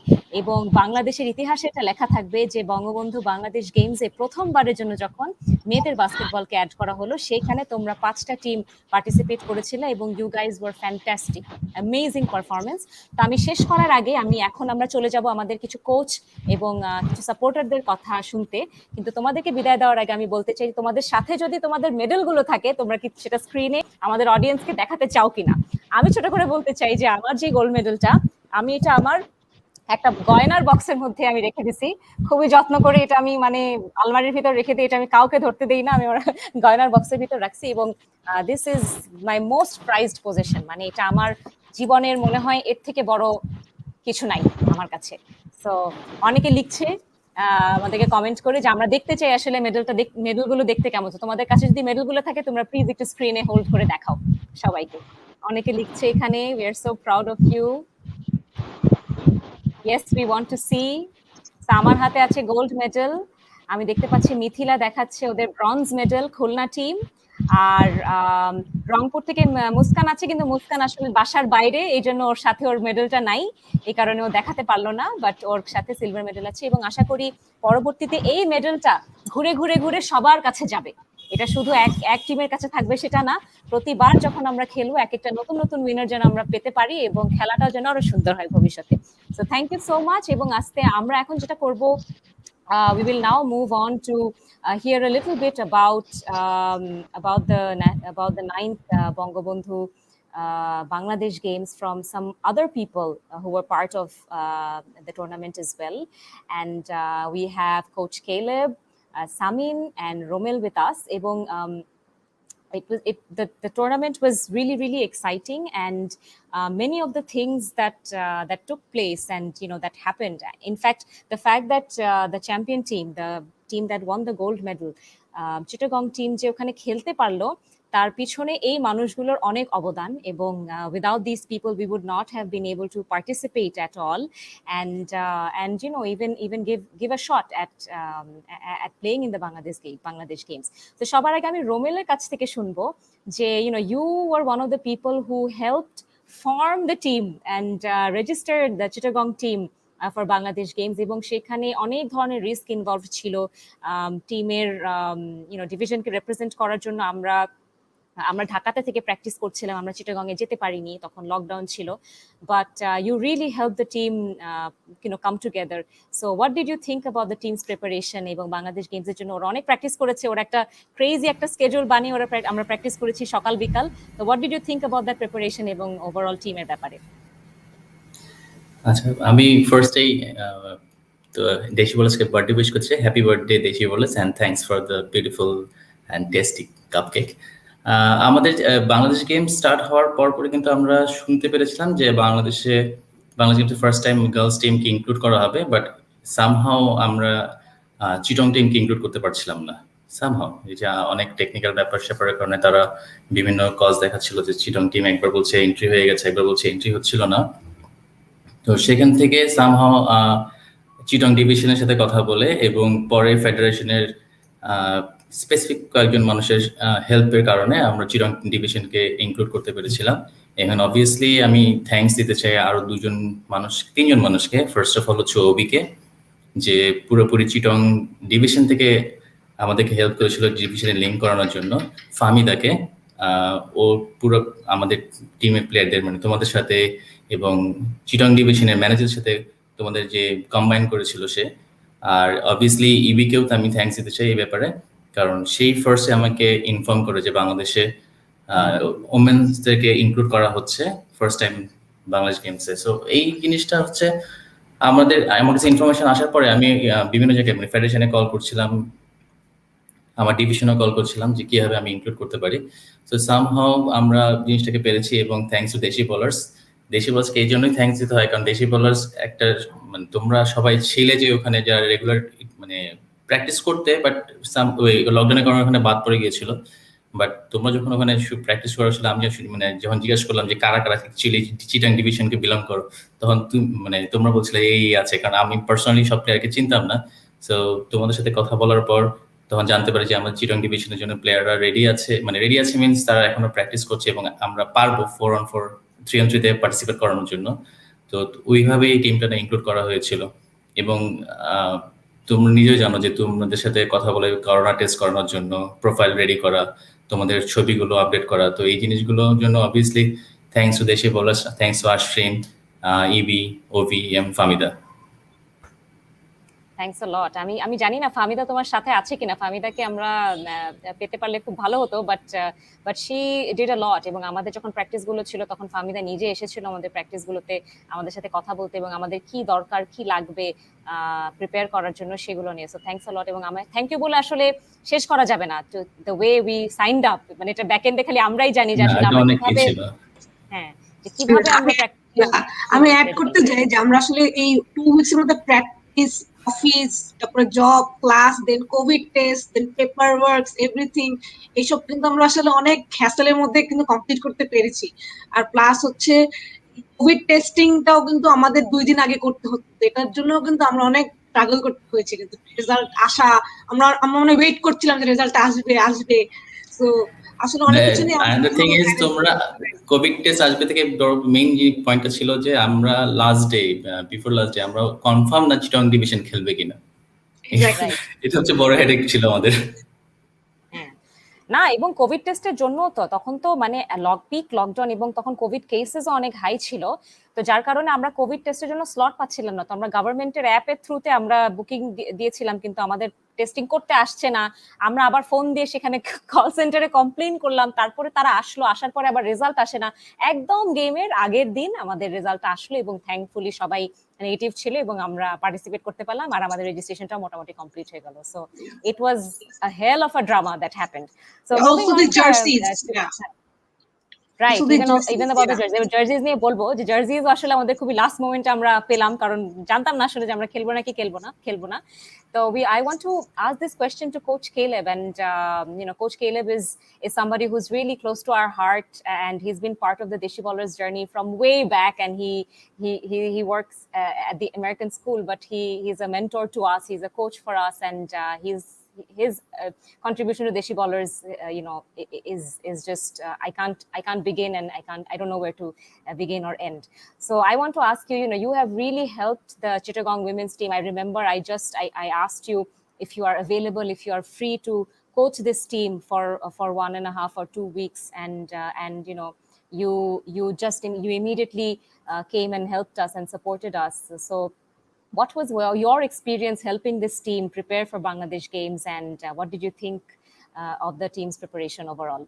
এবং বাংলাদেশের ইতিহাসে এটা লেখা থাকবে যে বঙ্গবন্ধু বাংলাদেশ গেমসে প্রথমবারের জন্য যখন মেয়েদের বাস্কেটবলকে অ্যাড করা হলো, সেখানে তোমরা 5টা টিম পার্টিসিপেট করেছিলে, এবং you guys were fantastic, amazing performance. তো আমি শেষ করার আগে এখন আমরা চলে যাব আমাদের কিছু কোচ এবং কিছু সাপোর্টারদের কথা শুনতে, কিন্তু তোমাদেরকে বিদায় দেওয়ার আগে আমি বলতে চাই তোমাদের সাথে যদি তোমাদের মেডেলগুলো থাকে তোমরা কি সেটা স্ক্রিনে আমাদের অডিয়েন্সকে দেখাতে চাও কিনা। আমি ছোট করে বলতে চাই যে আমার যে গোল্ড মেডেলটা, আমি এটা আমার একটা গয়নার বক্সের মধ্যে আমি রেখে দিছি, খুবই যত্ন করে। এটা আমি মানে আলমারির ভিতর রেখে দিই, এটা আমি কাউকে ধরতে দেই না, আমি আমার গয়নার বক্সের ভিতর রাখছি। এবং this is my most prized possession, মানে এটা আমার জীবনের মনে হয় এর থেকে বড় কিছু নাই আমার কাছে। সো অনেকে লিখছে আমাদেরকে কমেন্ট করে যে আমরা দেখতে চাই আসলে মেডেলগুলো দেখতে কেমন। তো তোমাদের কাছে যদি মেডেলগুলো থাকে তোমরা প্লিজ একটু স্ক্রিনে হোল্ড করে দেখাও সবাইকে। অনেকে লিখছে এখানে, we are so proud of you, yes we want to see. আমার হাতে আছে গোল্ড মেডেল, আমি দেখতে পাচ্ছি মিথিলা দেখাচ্ছে ওদের ব্রঞ্জ মেডেল, খুলনা টিম। আর রংপুর থেকে মুস্কান আছে, কিন্তু মুস্কান আসলে বাসার বাইরে, এই জন্য ওর সাথে ওর মেডেলটা নাই, এই কারণে ও দেখাতে পারলো না, বাট ওর সাথে সিলভার মেডেল আছে। এবং আশা করি পরবর্তীতে এই মেডেলটা ঘুরে ঘুরে ঘুরে সবার কাছে যাবে, এটা শুধু এক টিমের কাছে থাকবে সেটা না, প্রতিবার যখন আমরা খেলবো এক একটা নতুন নতুন উইনার যেন আমরা পেতে পারি, এবং খেলাটাও যেন আরো সুন্দর হয় ভবিষ্যতে। So thank you so much. এবং আজকে আমরা এখন যেটা করব, we will now move on to hear a little bit about the ninth Bangabandhu Bangladesh Games from some other people who were part of the tournament as well. And we have Coach Caleb, Samin, and Romel with us. Ebong the tournament was really really exciting, and many of the things that took place and that happened. In fact, the fact that the champion team, the team that won the gold medal, Chittagong team যে ওখানে খেলতে পারলো, তার পিছনে এই মানুষগুলোর অনেক অবদান, এবং without these people we would not have been able to participate at all, and even give a shot at playing in the Bangladesh games. So সবার আগে আমি রোমেলের কাছ থেকে শুনবো যে you were one of the people who helped form the team and registered the Chittagong team for Bangladesh games, এবং সেখানে অনেক ধরনের রিস্ক ইনভলভ ছিল। টিমের ডিভিশনকে রিপ্রেজেন্ট করার জন্য আমরা ঢাকাতে থেকে প্র্যাকটিস করছিলাম, আমরা চিটাগংয়ে যেতে পারিনি, তখন লকডাউন ছিল, but you really help the team come together. So what did you think about the team's preparation? এবং বাংলাদেশ গেমসের জন্য ওরা অনেক প্র্যাকটিস করেছে, ওরা একটা ক্রেজি একটা স্কেডিউল বানিয়ে আমরা প্র্যাকটিস করেছি সকাল বিকাল। তো what did you think about that preparation এবং ওভারঅল টিমের ব্যাপারে? আচ্ছা, আমি ফার্স্টেই তো দেশি বলার্সকে বার্থডে উইশ করছি। Happy birthday Desi ballers, and thanks for the beautiful and tasty cupcake. আমাদের বাংলাদেশ গেম স্টার্ট হওয়ার পরপরই কিন্তু আমরা শুনতে পেরেছিলাম যে বাংলাদেশ গেমসের ফার্স্ট টাইম গার্লস টিমকে ইনক্লুড করা হবে, বাট সামহাও আমরা চিটং টিমকে ইনক্লুড করতে পারছিলাম না। সামহাও এই যে অনেক টেকনিক্যাল ব্যাপার স্যাপারের কারণে তারা বিভিন্ন কজ দেখাচ্ছিল যে চিটং টিম একবার বলছে এন্ট্রি হয়ে গেছে, একবার বলছে এন্ট্রি হচ্ছিল না। তো সেখান থেকে সামহাও চিটং ডিভিশনের সাথে কথা বলে এবং পরে ফেডারেশনের স্পেসিফিক কয়েকজন মানুষের হেল্পের কারণে আমরা চিটং ডিভিশনকে ইনক্লুড করতে পেরেছিলাম। এখন অবভিয়াসলি আমি থ্যাঙ্কস দিতে চাই আরো তিনজন মানুষকে। ফার্স্ট অফ অল হচ্ছে ওবিকে, যে পুরোপুরি চিটং ডিভিশন থেকে আমাদেরকে হেল্প করেছিল ডিভিশনে লিঙ্ক করানোর জন্য। ফাহমিদাকে, ও পুরো আমাদের টিমের প্লেয়ারদের মানে তোমাদের সাথে এবং চিটং ডিভিশনের ম্যানেজারের সাথে তোমাদের যে কম্বাইন করেছিল সে। আর অবভিয়াসলি ইবিকেও তো আমি থ্যাঙ্কস দিতে চাই এই ব্যাপারে, কারণ সেই ফার্স্টে আমাকে ইনফর্ম করে যে বাংলাদেশে ওমেন্সদেরকে ইনক্লুড করা হচ্ছে ফার্স্ট টাইম বাংলাদেশ গেমসে। সো এই জিনিসটা হচ্ছে আমার কাছে ইনফরমেশন আসার পরে আমি বিভিন্ন জায়গায় মানে ফেডারেশনে কল করছিলাম, আমার ডিভিশনও কল করছিলাম যে কিভাবে আমি ইনক্লুড করতে পারি। সো সামহাও আমরা জিনিসটাকে পেরেছি, এবং থ্যাঙ্কস টু দেশি বোলার্স। দেশি বোলার্সকে এই জন্যই থ্যাঙ্কস দিতে হয় কারণ দেশি বোলার্স একটা মানে তোমরা সবাই ছিলে যে ওখানে যারা রেগুলার মানে প্র্যাকটিস করতে, বাট ওই লকডাউনের কারণে ওখানে বাদ পড়ে গিয়েছিল। বাট তোমরা যখন ওখানে প্র্যাকটিস করা ছিল, আমি মানে যখন জিজ্ঞেস করলাম যে কারা কারা চিটাং ডিভিশনকে বিলং করো, তখন মানে তোমরা বলছিলে এই আছে, কারণ আমি পার্সোনালি সব প্লেয়ারকে চিনতাম না। সো তোমাদের সাথে কথা বলার পর তখন জানতে পারি যে আমাদের চিটং ডিভিশনের জন্য প্লেয়াররা রেডি আছে, মানে রেডি আছে মিনস তারা এখনো প্র্যাকটিস করছে এবং আমরা পারবো 4-on-4 3-on-3-তে পার্টিসিপেট করানোর জন্য। তো ওইভাবে এই টিমটা ইনক্লুড করা হয়েছিল। এবং তোমরা নিজেও জানো যে তোমাদের সাথে কথা বলে করোনা টেস্ট করানোর জন্য প্রোফাইল রেডি করা, তোমাদের ছবিগুলো আপডেট করা, তো এই জিনিসগুলোর জন্য obviously thanks to Desi ballers, thanks to Ashrin, Ibi, Ovi, Fahmida. Thanks a lot. আমি জানি না ফাহমিদা তোমার সাথে আছে কিনা, ফাহমিদাকে আমরা পেতে পারলে খুব ভালো হতো, বাট শি ডিড আ লট। এবং আমাদের যখন প্র্যাকটিস গুলো ছিল তখন ফাহমিদা নিজে এসেছিল আমাদের প্র্যাকটিস গুলোতে আমাদের সাথে কথা বলতে এবং আমাদের কি দরকার কি লাগবে প্রিপেয়ার করার জন্য সেগুলো নিয়ে। সো থ্যাঙ্কস আ লট। এবং আমার থ্যাংক ইউ বলে আসলে শেষ করা যাবে না। To the way we signed up, মানে এটা ব্যাক এন্ডে খালি আমরাই জানি যে আসলে আমরা কিভাবে যে কিভাবে আমরা আমি অ্যাড করতে চাই যে আমরা আসলে এই 2 উইকসের মধ্যে প্র্যাকটিস, অফিস, তারপরে জব, ক্লাস, দেন কোভিড টেস্ট, দেন পেপার ওয়ার্কস, এভরিথিং, এইসব কিন্তু আমরা আসলে অনেক হ্যাসেলের মধ্যে কিন্তু কমপ্লিট করতে পেরেছি। আর প্লাস হচ্ছে কোভিড টেস্টিংটাও কিন্তু আমাদের 2 দিন আগে করতে হতো, এটার জন্য কিন্তু আমরা অনেক স্ট্রাগল করতে হয়েছে। কিন্তু রেজাল্ট আমরা মানে ওয়েট করছিলাম যে রেজাল্ট আসবে। সো আসলে অনেক কিছু নিয়ে তোমরা কোভিড টেস্ট আসবে থেকে মেইন যে পয়েন্টটা ছিল যে আমরা বিফোর লাস্ট ডে আমরা কনফার্ম না চিটং ডিভিশন খেলবে কিনা, এটা হচ্ছে বড় হেডেক ছিল আমাদের। না, এবং কোভিড টেস্টের জন্য তো তখন তো মানে পিক লকডাউন এবং তখন কোভিড কেসেসও অনেক হাই ছিল, তো যার কারণে আমরা কোভিড টেস্টের জন্য স্লট পাচ্ছিলাম না। তো আমরা গভর্নমেন্টের অ্যাপের থ্রুতে আমরা বুকিং দিয়েছিলাম, কিন্তু আমাদের টেস্টিং করতে আসছে না। আমরা আবার ফোন দিয়ে সেখানে কল সেন্টারে কমপ্লেইন করলাম, তারপরে তারা আসার পরে আবার রেজাল্ট আসে না। একদম গেমের আগের দিন আমাদের রেজাল্ট আসলো এবং থ্যাঙ্কফুলি সবাই নেগেটিভ ছিল এবং আমরা পার্টিসিপেট করতে পারলাম আর আমাদের রেজিস্ট্রেশনটা মোটামুটি কমপ্লিট হয়ে গেল। So it was a hell of a drama that happened. So moving on right, even about the jerseys নিয়ে বলবো যে জার্সিজ আসলে আমাদের খুবই লাস্ট মোমেন্টে আমরা পেলাম, কারণ জানতাম না আসলে যে আমরা খেলবো নাকি খেলবো না। So I want to ask this question to Coach Caleb, and Coach Caleb is somebody who's really close to our heart, and he's been part of the Deshi Ballers journey from way back, and he works at the American school, but he's a mentor to us, he's a coach for us, and his contribution to Deshi Ballers, is just I can't begin, and I don't know where to begin or end. So I want to ask you, you have really helped the Chittagong women's team. I remember I asked you if you are available, if you are free to coach this team for 1.5 or 2 weeks, and you immediately came and helped us and supported us. So what was your experience helping this team prepare for Bangladesh games, and what did you think of the team's preparation overall?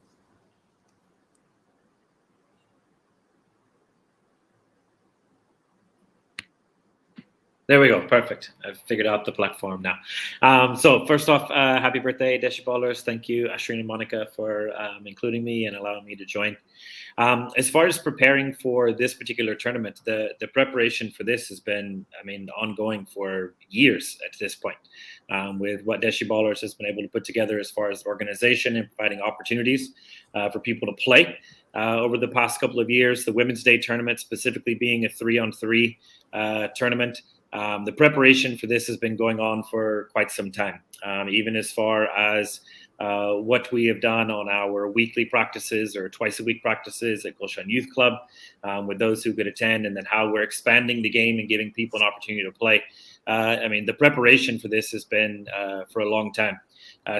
There we go. Perfect. I've figured out the platform now. So first off, happy birthday, Deshi Ballers. Thank you, Ashrin and Monica, for including me and allowing me to join. As far as preparing for this particular tournament, the preparation for this has been, ongoing for years at this point, with what Deshi Ballers has been able to put together as far as organization and providing opportunities for people to play. Over the past couple of years, the Women's Day tournament specifically being a 3-on-3 tournament. The preparation for this has been going on for quite some time, even as far as what we have done on our weekly practices or twice a week practices at Gulshan Youth Club, with those who could attend, and then how we're expanding the game and giving people an opportunity to play. The preparation for this has been for a long time,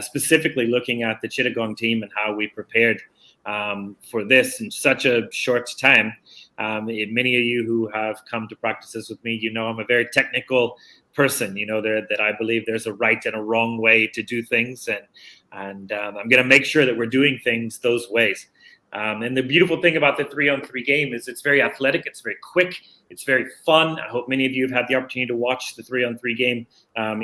specifically looking at the Chittagong team and how we prepared for this in such a short time. Many of you who have come to practices with me, I'm a very technical person. That I believe there's a right and a wrong way to do things, and I'm going to make sure that we're doing things those ways. And the beautiful thing about the 3-on-3 game is it's very athletic, it's very quick, it's very fun. I hope many of you have had the opportunity to watch the 3-on-3 game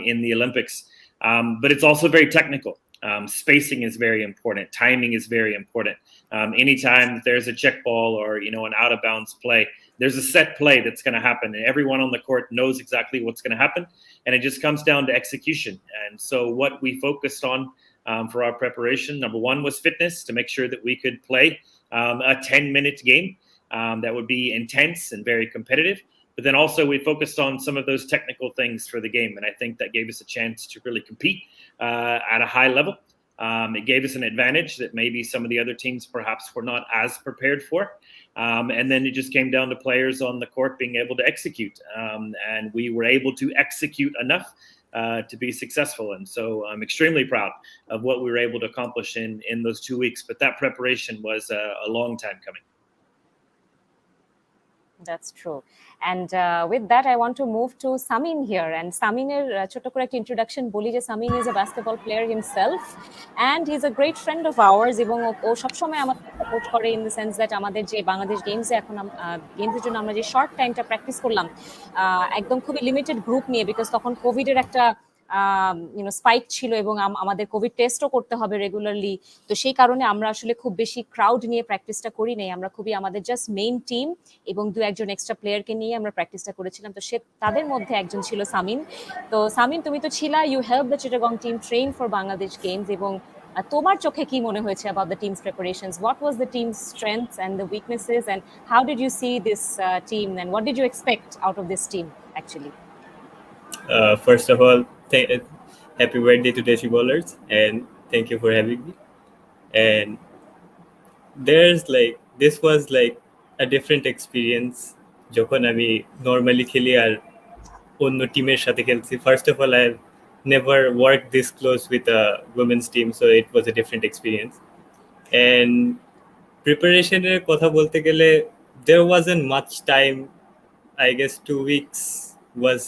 in the Olympics. But it's also very technical. Spacing is very important. Timing is very important. Anytime there's a check ball or an out of bounds play, there's a set play that's going to happen, and everyone on the court knows exactly what's going to happen, and it just comes down to execution. And so what we focused on for our preparation, number one, was fitness, to make sure that we could play a 10-minute game that would be intense and very competitive. But then also we focused on some of those technical things for the game, and I think that gave us a chance to really compete at a high level. It gave us an advantage that maybe some of the other teams perhaps were not as prepared for. And then it just came down to players on the court being able to execute. And we were able to execute enough to be successful. And so I'm extremely proud of what we were able to accomplish in those 2 weeks. But that preparation was a long time coming. That's true. And with that, I want to move to Samin here. And Samin's ছোট করে একটা introduction বলি যে Samin is a basketball player himself, and he's a great friend of ours. এবং ও সবসময় আমাদের support করে in the sense that আমাদের যে বাংলাদেশ গেমসে এখন গেমসের জন্য আমরা যে শর্ট টাইমটা প্র্যাকটিস করলাম, একদম খুবই লিমিটেড গ্রুপ নিয়ে, বিকজ তখন কোভিডের একটা স্পাইক ছিল এবং আমাদের কোভিড টেস্টও করতে হবে রেগুলারলি। তো সেই কারণে আমরা আসলে খুব বেশি ক্রাউড নিয়ে প্র্যাকটিসটা করি নাই। আমরা খুবই আমাদের জাস্ট মেইন টিম এবং 2-1 এক্সট্রা প্লেয়ারকে নিয়ে আমরা প্র্যাকটিসটা করেছিলাম। তো তাদের মধ্যে একজন ছিল সামিন। তো সামিন, তুমি তো ছিলা, you help the Chittagong team train for Bangladesh games, এবং তোমার চোখে কি মনে হয়েছে about the team's preparations? What was the team's strengths and the weaknesses, and how did you see this team, and what did you expect out of this team actually? First of all, happy birthday to Deshi Ballers, and thank you for having me. And this was like a different experience যখন আমি normally খেলি আর অন্য টিমের সাথে খেলছি. First of all, I've never worked this close with a women's team, so it was a different experience. And preparationের কথা বলতে গেলে there wasn't much time. I guess 2 weeks was,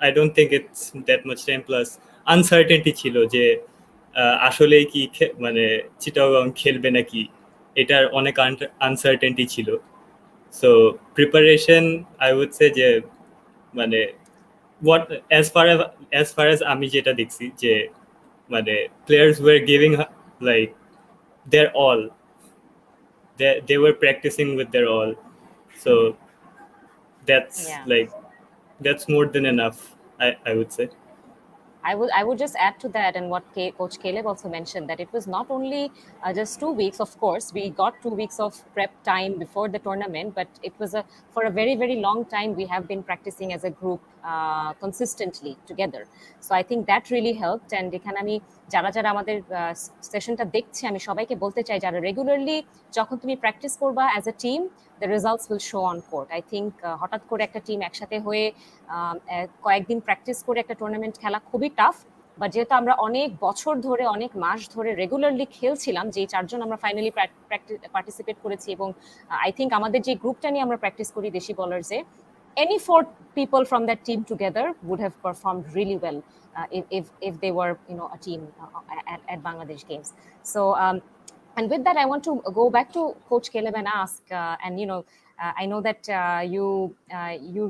I don't think it's that much time, plus uncertainty ছিল যে আসলে কি মানে চিটাগং খেলবে নাকি, এটার অনেক uncertainty ছিল. So preparation, I would say যে মানে what as far as আমি যেটা দেখছি যে মানে players were giving like their all. They were practicing with their all. So that's that's more than enough, I would say. I would just add to that, and what Coach Caleb also mentioned, that it was not only just 2 weeks. Of course, we got 2 weeks of prep time before the tournament, but it was for a very, very long time we have been practicing as a group consistently together. So I think that really helped. And এখানে আমি যারা যারা আমাদের সেশনটা দেখছে আমি সবাইকে বলতে চাই যারা রেগুলারলি যখন তুমি প্র্যাকটিস করবা as a team the results will show on court. I think হঠাৎ করে একটা টিম একসাথে হয়ে কয়েকদিন প্র্যাকটিস করে একটা টুর্নামেন্ট খেলা খুবই টাফ। বাট যেহেতু আমরা অনেক বছর ধরে অনেক মাস ধরে রেগুলারলি খেলছিলাম, যে চারজন আমরা ফাইনালি পার্টিসিপেট করেছি, এবং আই থিঙ্ক আমাদের যে গ্রুপটা নিয়ে আমরা প্র্যাকটিস করি দেশি বলার্সে, any four people from that team together would have performed really well if they were a team at Bangladesh Games. So and with that I want to go back to Coach Caleb and ask and I know that you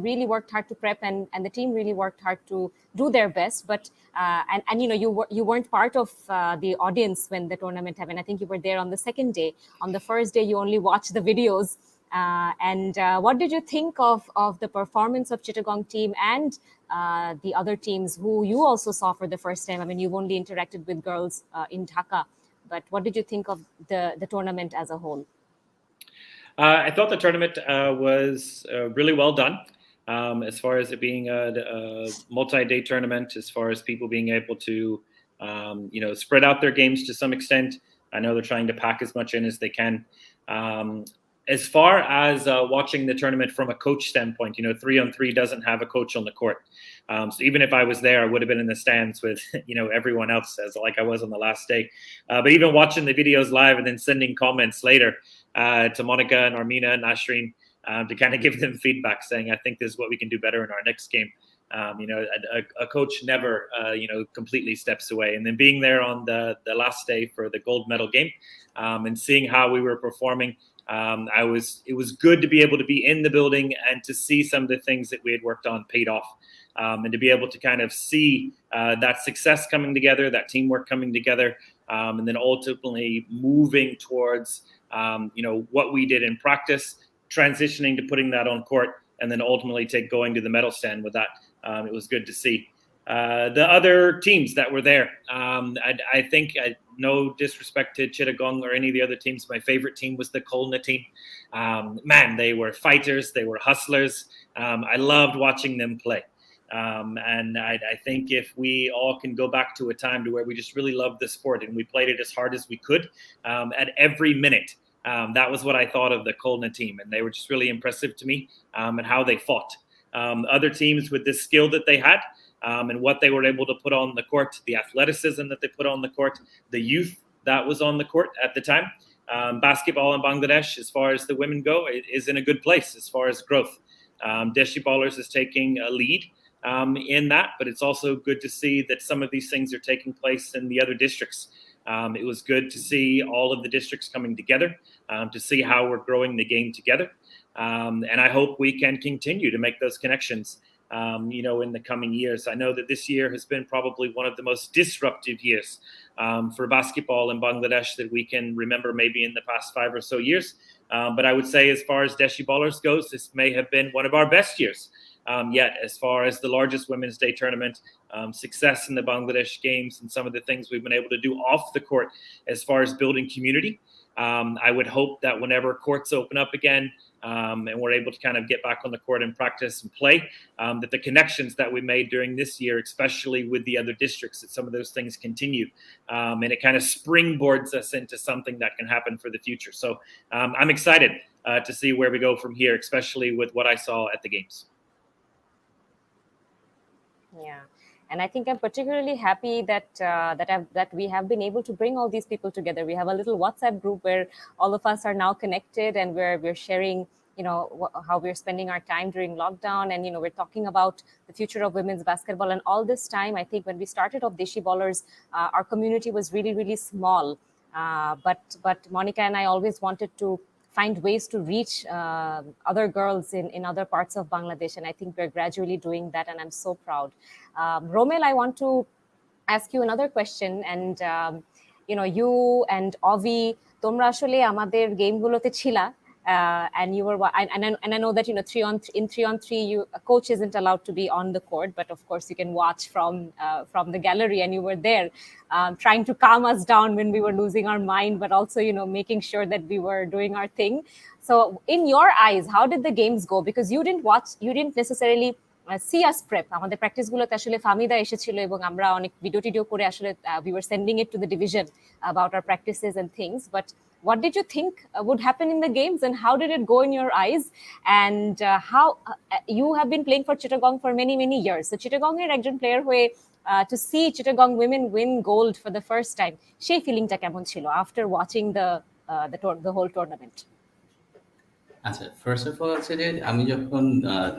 really worked hard to prep, and the team really worked hard to do their best, but and you weren't part of the audience when the tournament happened. I think you were there on the second day. On the first day you only watched the videos. And what did you think of the performance of Chittagong team and the other teams who you also saw for the first time? I mean, you've only interacted with girls in Dhaka, but what did you think of the tournament as a whole? I thought the tournament was really well done. As far as it being a multi-day tournament, as far as people being able to spread out their games to some extent. I know they're trying to pack as much in as they can. As far as watching the tournament from a coach standpoint, 3-on-3 doesn't have a coach on the court. So even if I was there, I would have been in the stands with, everyone else, as like I was on the last day. But even watching the videos live and then sending comments later to Monica and Armina and Nashreen to kind of give them feedback saying, I think this is what we can do better in our next game. A coach never, completely steps away. And then being there on the last day for the gold medal game and seeing how we were performing, it was good to be able to be in the building and to see some of the things that we had worked on paid off, and to be able to kind of see that success coming together, that teamwork coming together, and then ultimately moving towards what we did in practice, transitioning to putting that on court, and then ultimately going to the medal stand with that. It was good to see. The other teams that were there, I think, no disrespect to Chittagong or any of the other teams, my favorite team was the Kolna team. Man, they were fighters, they were hustlers. I loved watching them play. And I think if we all can go back to a time to where we just really loved the sport and we played it as hard as we could at every minute. That was what I thought of the Kolna team, and they were just really impressive to me and how they fought. Other teams with the skill that they had, and what they were able to put on the court, the athleticism that they put on the court, the youth that was on the court at the time. Basketball in Bangladesh, as far as the women go, is in a good place as far as growth. Deshi Ballers is taking a lead in that, but it's also good to see that some of these things are taking place in the other districts. It was good to see all of the districts coming together to see how we're growing the game together. And I hope we can continue to make those connections in the coming years. I know that this year has been probably one of the most disruptive years for basketball in Bangladesh that we can remember maybe in the past 5 or so years. But I would say as far as Deshi Ballers goes, this may have been one of our best years yet, as far as the largest Women's Day tournament, success in the Bangladesh Games, and some of the things we've been able to do off the court as far as building community. I would hope that whenever courts open up again, and we're able to kind of get back on the court and practice and play, that the connections that we made during this year, especially with the other districts, that some of those things continue, and it kind of springboards us into something that can happen for the future. So I'm excited to see where we go from here, especially with what I saw at the games. Yeah. And I think I'm particularly happy that that we have been able to bring all these people together. We have a little WhatsApp group where all of us are now connected, and we're sharing, how we're spending our time during lockdown, and we're talking about the future of women's basketball. And all this time, I think when we started off Deshi Ballers, our community was really, really small. But Monica and I always wanted to find ways to reach other girls in other parts of Bangladesh. And I think we're gradually doing that, and I'm so proud. Romel, I want to ask you another question. And, you and Ovi, তোমরা আসলে আমাদের গেমগুলোতে ছিলা. And you were, and I know that in 3-on-3, a coach isn't allowed to be on the court, but of course you can watch from the gallery, and you were there trying to calm us down when we were losing our mind, but also making sure that we were doing our thing. So in your eyes, how did the games go? Because you didn't necessarily see us prep, আমাদের প্র্যাকটিসগুলোতে আসলে ফামিদা এসেছিল এবং আমরা অনেক video টিডিও করে আসলে we were sending it to the division about our practices and things. But what did you think would happen in the games, and how did it go in your eyes, and how you have been playing for Chittagong for many years, so Chittagong er ekjon player hoye to see Chittagong women win gold for the first time, সেই ফিলিংটা কেমন ছিল after watching the whole tournament? আচ্ছা, first of all হচ্ছে যে আমি যখন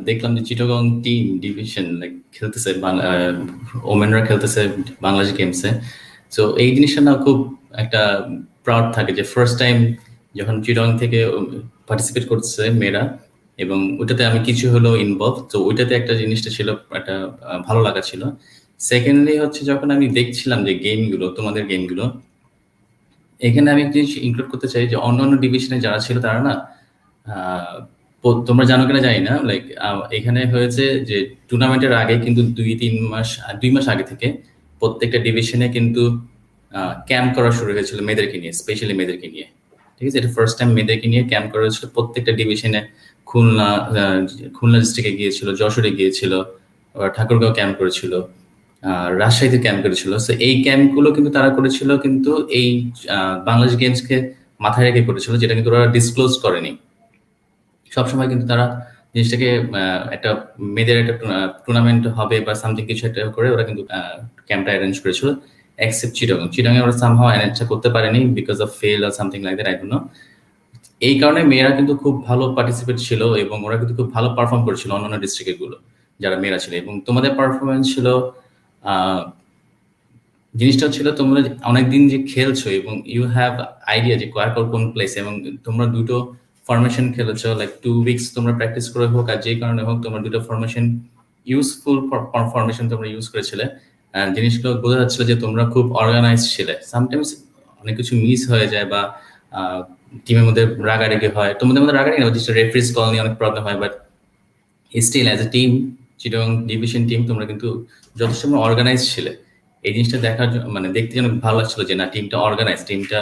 দেখলাম যে চিটাগং টিম ডিভিশন লাইক খেলতেছে, ওমেনরা খেলতেছে বাংলাদেশ গেমসে, সো এই জিনিসটা না খুব একটা প্রাউড থাকে যে ফার্স্ট টাইম যখন চিটাগং থেকে পার্টিসিপেট করছে মেয়েরা, এবং ওইটাতে আমি কিছু হলো ইনভলভ, তো ওইটাতে একটা জিনিসটা ছিল, একটা ভালো লাগা ছিল। সেকেন্ডলি হচ্ছে যখন আমি দেখছিলাম যে গেমগুলো, তোমাদের গেমগুলো, এখানে আমি একটা জিনিস ইনক্লুড করতে চাই যে অন্যান্য ডিভিশনে যারা ছিল তারা না, তোমরা জানো কিনা জানি না, লাইক এখানে হয়েছে যে টুর্নামেন্টের আগে কিন্তু 2 মাস আগে থেকে প্রত্যেকটা ডিভিশনে কিন্তু ক্যাম্প করা শুরু হয়েছিল মেয়েদেরকে নিয়ে, স্পেশালি মেয়েদেরকে নিয়ে। ঠিক আছে, এটা ফার্স্ট টাইম মেয়েদেরকে নিয়ে ক্যাম্প করা হয়েছিল প্রত্যেকটা ডিভিশনে। খুলনা ডিস্ট্রিক্টে গিয়েছিল, যশোরে গিয়েছিল, ঠাকুরগাঁও ক্যাম্প করেছিল, রাজশাহীতে ক্যাম্প করেছিল। সো এই ক্যাম্পগুলো কিন্তু তারা করেছিল কিন্তু এই বাংলাদেশ গেমসকে মাথায় রেখে করেছিল, যেটা কিন্তু ওরা ডিসক্লোজ করেনি। সবসময় কিন্তু তারা জিনিসটাকে একটা মেয়েদের একটা টুর্নামেন্ট হবে বা সামথিং কিছু একটা করে ওরা কিন্তু ক্যাম্পটা অ্যারেঞ্জ করেছিল, এক্সেপ্ট চিটাগং ওরা সামহাও অ্যারেঞ্জটা করতে পারেনি because of fail or something like that, I don't know. এই কারণে মেয়েরা কিন্তু খুব ভালো পার্টিসিপেট ছিল এবং ওরা কিন্তু খুব ভালো পারফর্ম করেছিল অন্যান্য ডিস্ট্রিক্টের গুলো যারা মেয়েরা ছিল। এবং তোমাদের পারফরমেন্স ছিল, জিনিসটা ছিল তোমরা অনেকদিন যে খেলছো এবং ইউ হ্যাভ আইডিয়া যে কোন প্লেস, এবং তোমরা দুটো ফরমেশন খেলেছো, লাইক 2 উইকস তোমরা প্র্যাকটিস করে হোক আর যে কারণে হোক তোমরা দুটো ফরমেশন ইউজফুল ফরমেশন তোমরা ইউজ করেছিলে। জিনিসগুলো বোঝা যাচ্ছিল যে তোমরা খুব অর্গানাইজ ছিলে। সামটাইমস অনেক কিছু মিস হয়ে যায় বা টিমের মধ্যে রাগারাগি হয়, তোমাদের মধ্যে রাগারাগি না, জাস্ট রেফারিজ কল নিয়ে অনেক প্রবলেম হয়, but still as a team, Chittagong division team তোমরা কিন্তু যথেষ্ট অর্গানাইজ ছিলে। এই জিনিসটা দেখার মানে দেখতে যেন ভালো লাগছিল যে না, টিমটা অর্গানাইজ। টিমটা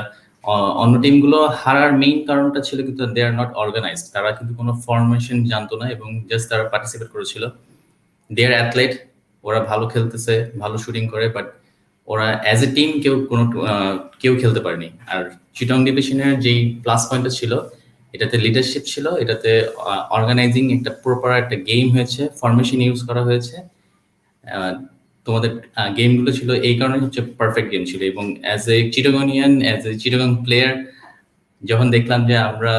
অন্য টিমগুলো হারার মেইন কারণটা ছিল কিন্তু দে আর নট অর্গানাইজড, তারা কিন্তু কোনো ফরমেশন জানতো না এবং জাস্ট তারা পার্টিসিপেট করেছিল। দে আর অ্যাথলেট, ওরা ভালো খেলতেছে, ভালো শুটিং করে, বাট ওরা অ্যাজ এ টিম কেউ খেলতে পারেনি। আর চিটাগং ডিভিশনের যেই প্লাস পয়েন্টটা ছিল, এটাতে লিডারশিপ ছিল, এটাতে অর্গানাইজিং একটা প্রপার একটা গেম হয়েছে, ফরমেশন ইউজ করা হয়েছে, তোমাদের গেমগুলো ছিল এই কারণে হচ্ছে পারফেক্ট গেম ছিল। এবং as a Chittagonian, as a Chittagong player, যখন দেখলাম যে আমরা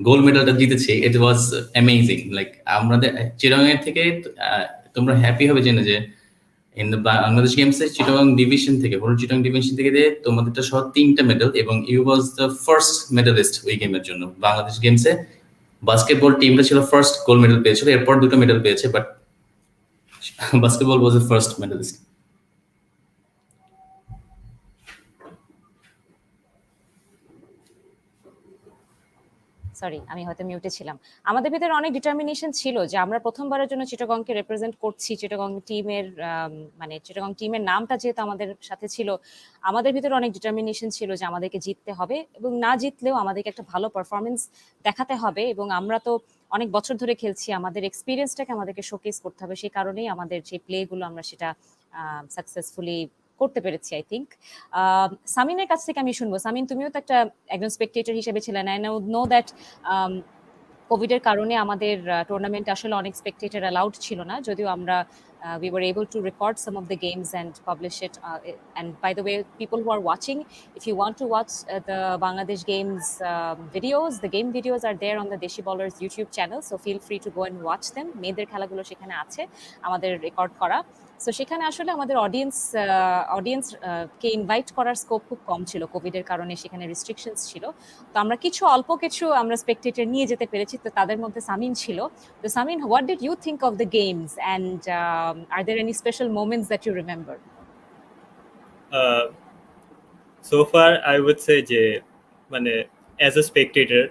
গোল্ড মেডালটা জিতেছি, ইট ওয়াজ অ্যামেজিং। লাইক আমাদের চিটাগং এর থেকে তোমরা হ্যাপি হবে জেনে যে ইন দ্য বাংলাদেশ গেমসে চিটাগং ডিভিশন থেকে, হোল চিটাগং ডিভিশন থেকে দিয়ে তোমাদেরটা সহ 3টা মেডেল, এবং you was the first medalist ওই গেমের জন্য। বাংলাদেশ গেমসে বাস্কেটবল টিমটা ছিল ফার্স্ট গোল্ড মেডেল পেয়েছিল, এরপর 2টো মেডেল পেয়েছে, but basketball was the first medalist. Sorry, আমি হয়তো মিউটে ছিলাম। আমাদের ভিতরে অনেক ডিটারমিনেশন ছিল যে আমরা প্রথমবারের জন্য চিটাগংকে রিপ্রেজেন্ট করছি, চিটাগং টিমের মানে চিটাগং টিমের নামটা যেহেতু আমাদের সাথে ছিল, আমাদের ভিতরে অনেক ডিটারমিনেশন ছিল যে আমাদেরকে জিততে হবে, এবং না জিতলেও আমাদেরকে একটা ভালো পারফরমেন্স দেখাতে হবে। এবং আমরা তো অনেক বছর ধরে খেলছি, আমাদের এক্সপিরিয়েন্সটাকে আমাদেরকে শোকেস করতে হবে, সেই কারণেই আমাদের যে প্লেগুলো আমরা সেটা সাকসেসফুলি করতে পেরেছি। আই থিঙ্ক সামিনের কাছ থেকে আমি শুনবো। সামিন, তুমিও তো একজন স্পেকটেটর হিসেবে ছিলেন। আই নো দ্যাট কোভিডের কারণে আমাদের টুর্নামেন্ট আসলে অনেক স্পেকটেটর অ্যালাউড ছিল না, যদিও আমরা we were able to record some of the games and publish it. And by the way, people who are watching, if you want to watch the Bangladesh Games videos, the game videos are there on the Deshi Ballers YouTube channel, so feel free to go and watch them. মেয়েদের খেলাগুলো সেখানে আছে আমাদের record করা। So সেখানে আসলে আমাদের audience কে invite করার স্কোপ খুব কম ছিল, কোভিডের কারণে সেখানে রেস্ট্রিকশনস ছিল। তো আমরা অল্প কিছু আমরা স্পেকটেটর নিয়ে যেতে পেরেছি, তো তাদের মধ্যে সামিন ছিল। তো Samin, what did you think of the games, and are there any special moments that you remember? So far I would say যে মানে as a spectator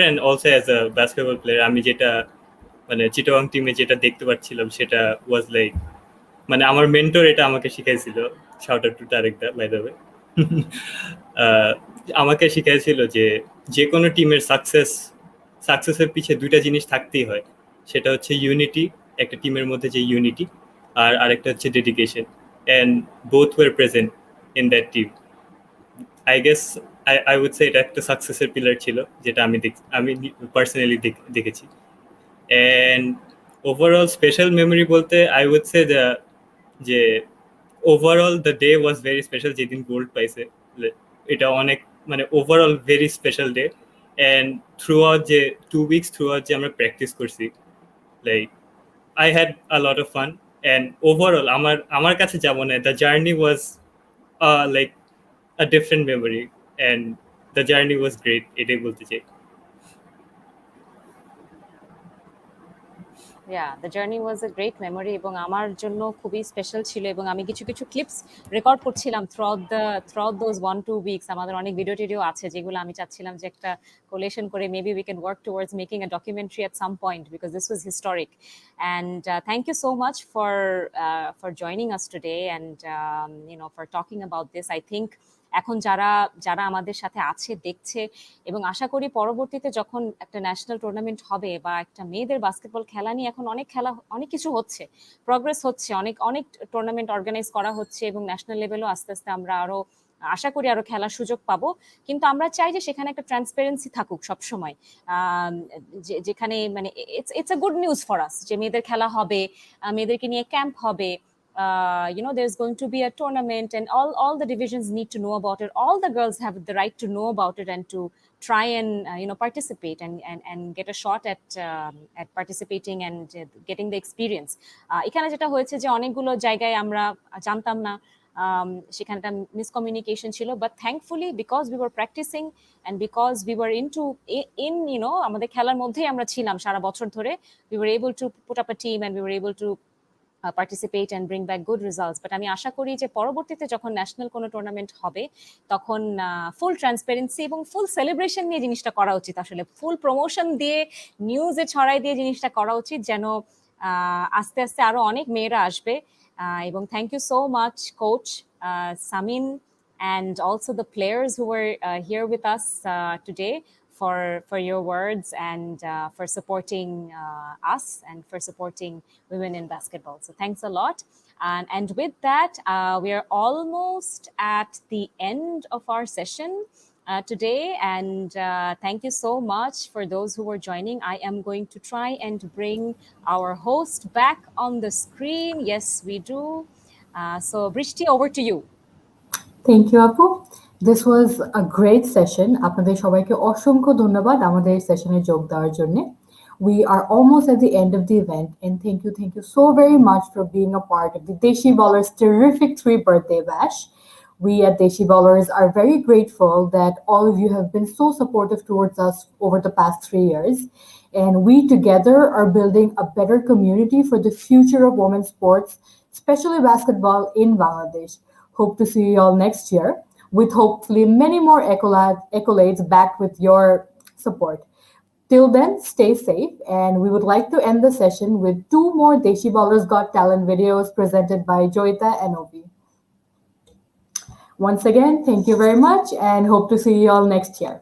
and also as a basketball player, আমি যেটা মানে চিটাগং টিমে যেটা দেখতে পাচ্ছিলাম সেটা ওয়াজ লাইক, মানে আমার মেন্টর এটা আমাকে শিখাইছিল, shout out to Tarek da by the way, আমাকে শিখাইছিল যে কোনো টিমের সাকসেসের পিছে 2টা জিনিস থাকতেই হয়। সেটা হচ্ছে ইউনিটি, একটা টিমের মধ্যে যে ইউনিটি, আর আরেকটা হচ্ছে dedication, and both were present in that team. I guess I would say এটা একটা সাকসেসের পিলার ছিল, যেটা আমি পার্সোনালি দেখেছি। অ্যান্ড ওভারঅল স্পেশাল মেমোরি বলতে আই উড সে যে overall the day was very special. যেদিন গোল্ড পাইছে এটা অনেক মানে overall very special day. And throughout যে 2 weeks থ্রু আউট যে আমরা প্র্যাকটিস করছি, like I had a lot of fun, and overall আমার কাছে যা মনে হয়, the journey was like a different memory, and the journey was great, এটাই বলতে চাই। The journey was a great memory এবং আমার জন্য খুবই স্পেশাল ছিল, এবং আমি কিছু কিছু ক্লিপস রেকর্ড করছিলাম থ্রুআউট দোজ 1-2 weeks। আমাদের অনেক ভিডিও টিডিও আছে যেগুলো আমি চাচ্ছিলাম যে একটা কোলেশন করে maybe we can work towards making a documentary at some point, because this was historic. And thank you so much for joining us today and for talking about this. I think এখন যারা যারা আমাদের সাথে আছে, দেখছে, এবং আশা করি পরবর্তীতে যখন একটা ন্যাশনাল টুর্নামেন্ট হবে বা একটা মেয়েদের বাস্কেটবল খেলা নিয়ে এখন অনেক কিছু হচ্ছে, প্রগ্রেস হচ্ছে, অনেক অনেক টুর্নামেন্ট অর্গানাইজ করা হচ্ছে এবং ন্যাশনাল লেভেলও আস্তে আস্তে আমরা আরো আশা করি আরো খেলার সুযোগ পাবো। কিন্তু আমরা চাই যে সেখানে একটা ট্রান্সপারেন্সি থাকুক সবসময়, যেখানে মানে it's a good news for us যে মেয়েদের খেলা হবে, মেয়েদেরকে নিয়ে ক্যাম্প হবে, there's going to be a tournament and all the divisions need to know about it. All the girls have the right to know about it and to try and participate and get a shot at participating and getting the experience. এখানে যেটা হয়েছে যে অনেকগুলো জায়গায় আমরা জানতাম না, সেখানে একটা মিসকমিউনিকেশন ছিল, but thankfully because we were practising and because we were আমাদের খেলার মধ্যেই আমরা ছিলাম সারা বছর ধরে, we were able to put up a team and we were able to participate and bring back good results. But আমি আশা করি যে পরবর্তীতে যখন ন্যাশনাল কোনো টুর্নামেন্ট হবে তখন ফুল ট্রান্সপারেন্সি এবং ফুল সেলিব্রেশন নিয়ে জিনিসটা করা উচিত, আসলে ফুল প্রমোশন দিয়ে নিউজে ছড়াই দিয়ে জিনিসটা করা উচিত, যেন আস্তে আস্তে আরো অনেক মেয়েরা আসবে। এবং thank you so much coach Samin and also the players who were here with us today for your words and for supporting us and for supporting women in basketball. So thanks a lot. And with that, we are almost at the end of our session today. And thank you so much for those who were joining. I am going to try and bring our host back on the screen. Yes, we do. So Brishti, over to you. Thank you, Apu. This was a great session. আপনাদের সবাইকে অসংখ্য ধন্যবাদ আমাদের সেশনে যোগ দেওয়ার জন্য। We are almost at the end of the event, and thank you so very much for being a part of the Deshi Ballers' terrific 3 birthday bash. We at Deshi Ballers are very grateful that all of you have been so supportive towards us over the past 3 years, and we together are building a better community for the future of women's sports, especially basketball in Bangladesh. Hope to see you all next year with hopefully many more accolades backed with your support. Till then, stay safe, and we would like to end the session with 2 more Deshi Ballers Got Talent videos presented by Joyita and Ovi. Once again, thank you very much and hope to see you all next year.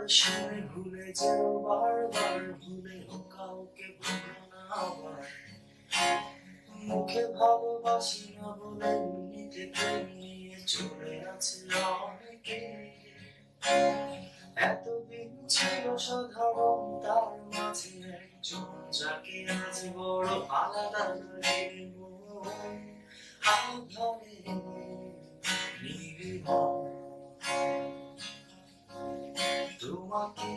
শুনে ভুলে যেও বারবার ভুলেও কাউকে ভুলো না আবার মুখে ভালোবাসি না বলে নিতে প্রেম নিয়ে চলে আছে অনেকে এতদিন ছিল সাধারণ তার মাঝে একজন যাকে আজ বড় আলাদা লাগে মন আধারে নির্মম তোমাকে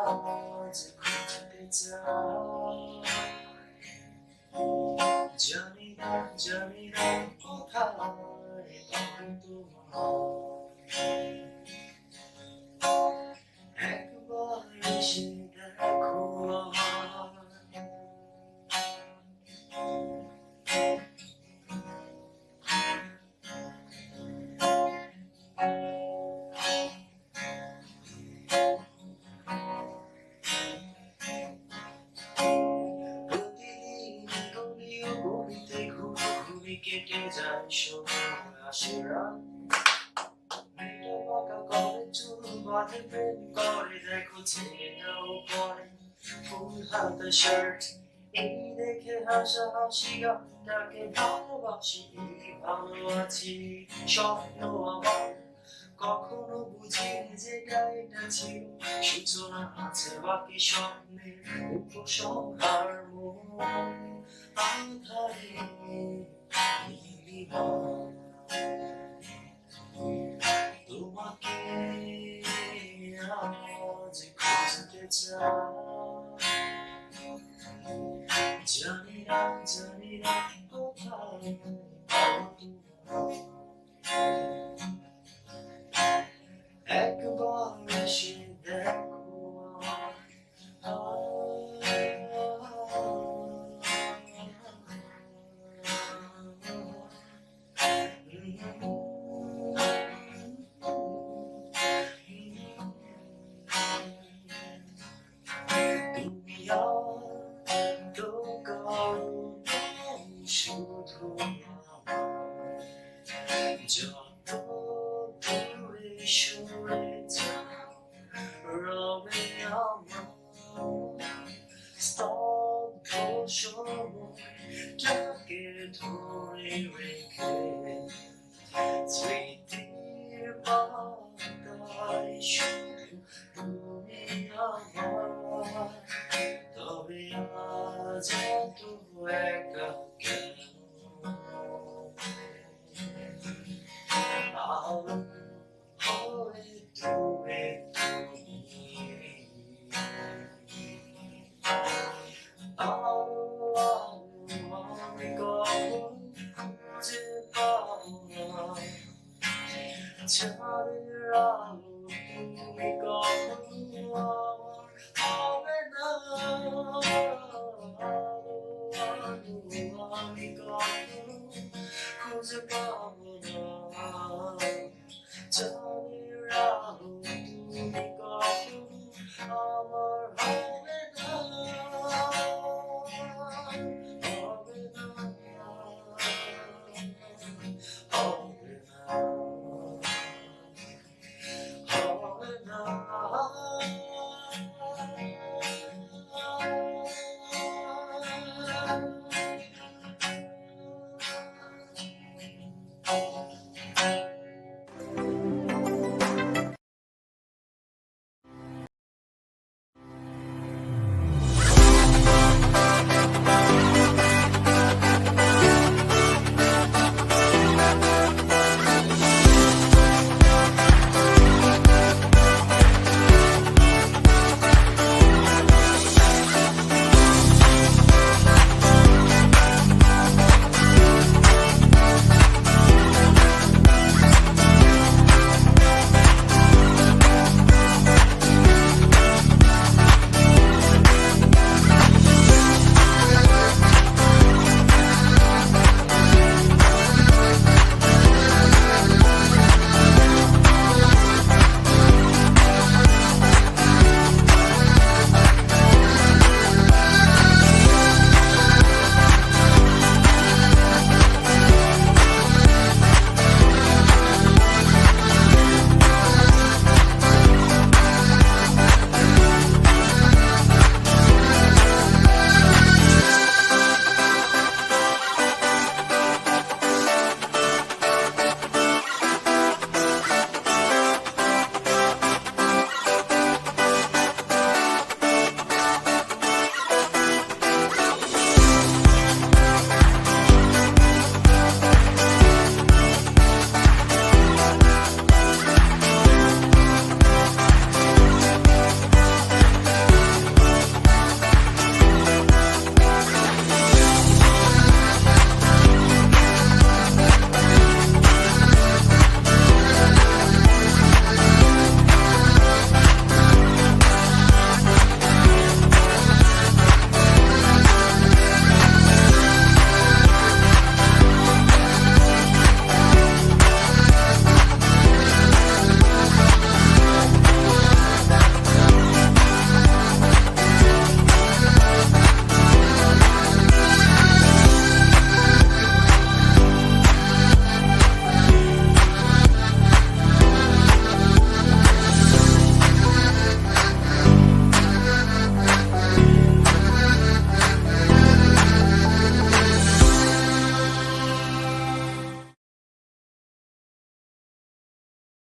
আজ খুঁজতে চাই জানি না কোথায় পাবো তোমায় একবার এসে দেখো আমায় প্রতিদিন গলিও গলিতে ঘুরে ঘুরে কেটে যায় সময় আসে রাত মেয়েটা বাঁকা করে চুল বাঁধে প্রেম করে দেখো ছেলেটাও পরে ফুল হাতা শার্ট এই দেখে হাসাহাসি গানটাকে ভালোবাসি ভালো আছি স্বপ্ন আমার কখনো বুঝিনি যে এটা ছিল সূচনা আছে বাকি স্বপ্নের উপসংহার মন আধারে নির্মম তোমাকে আজ খুঁজতে চাই জানি না কোথায় পাবো তোমায় একবার এসে দেখো তুমি তো করো শুধু যত দূরে সরে যাও রবে আমার স্তব্ধ সময়টাকে ধরে রেখে স্মৃতির পাতায় শুধু তুমি আমার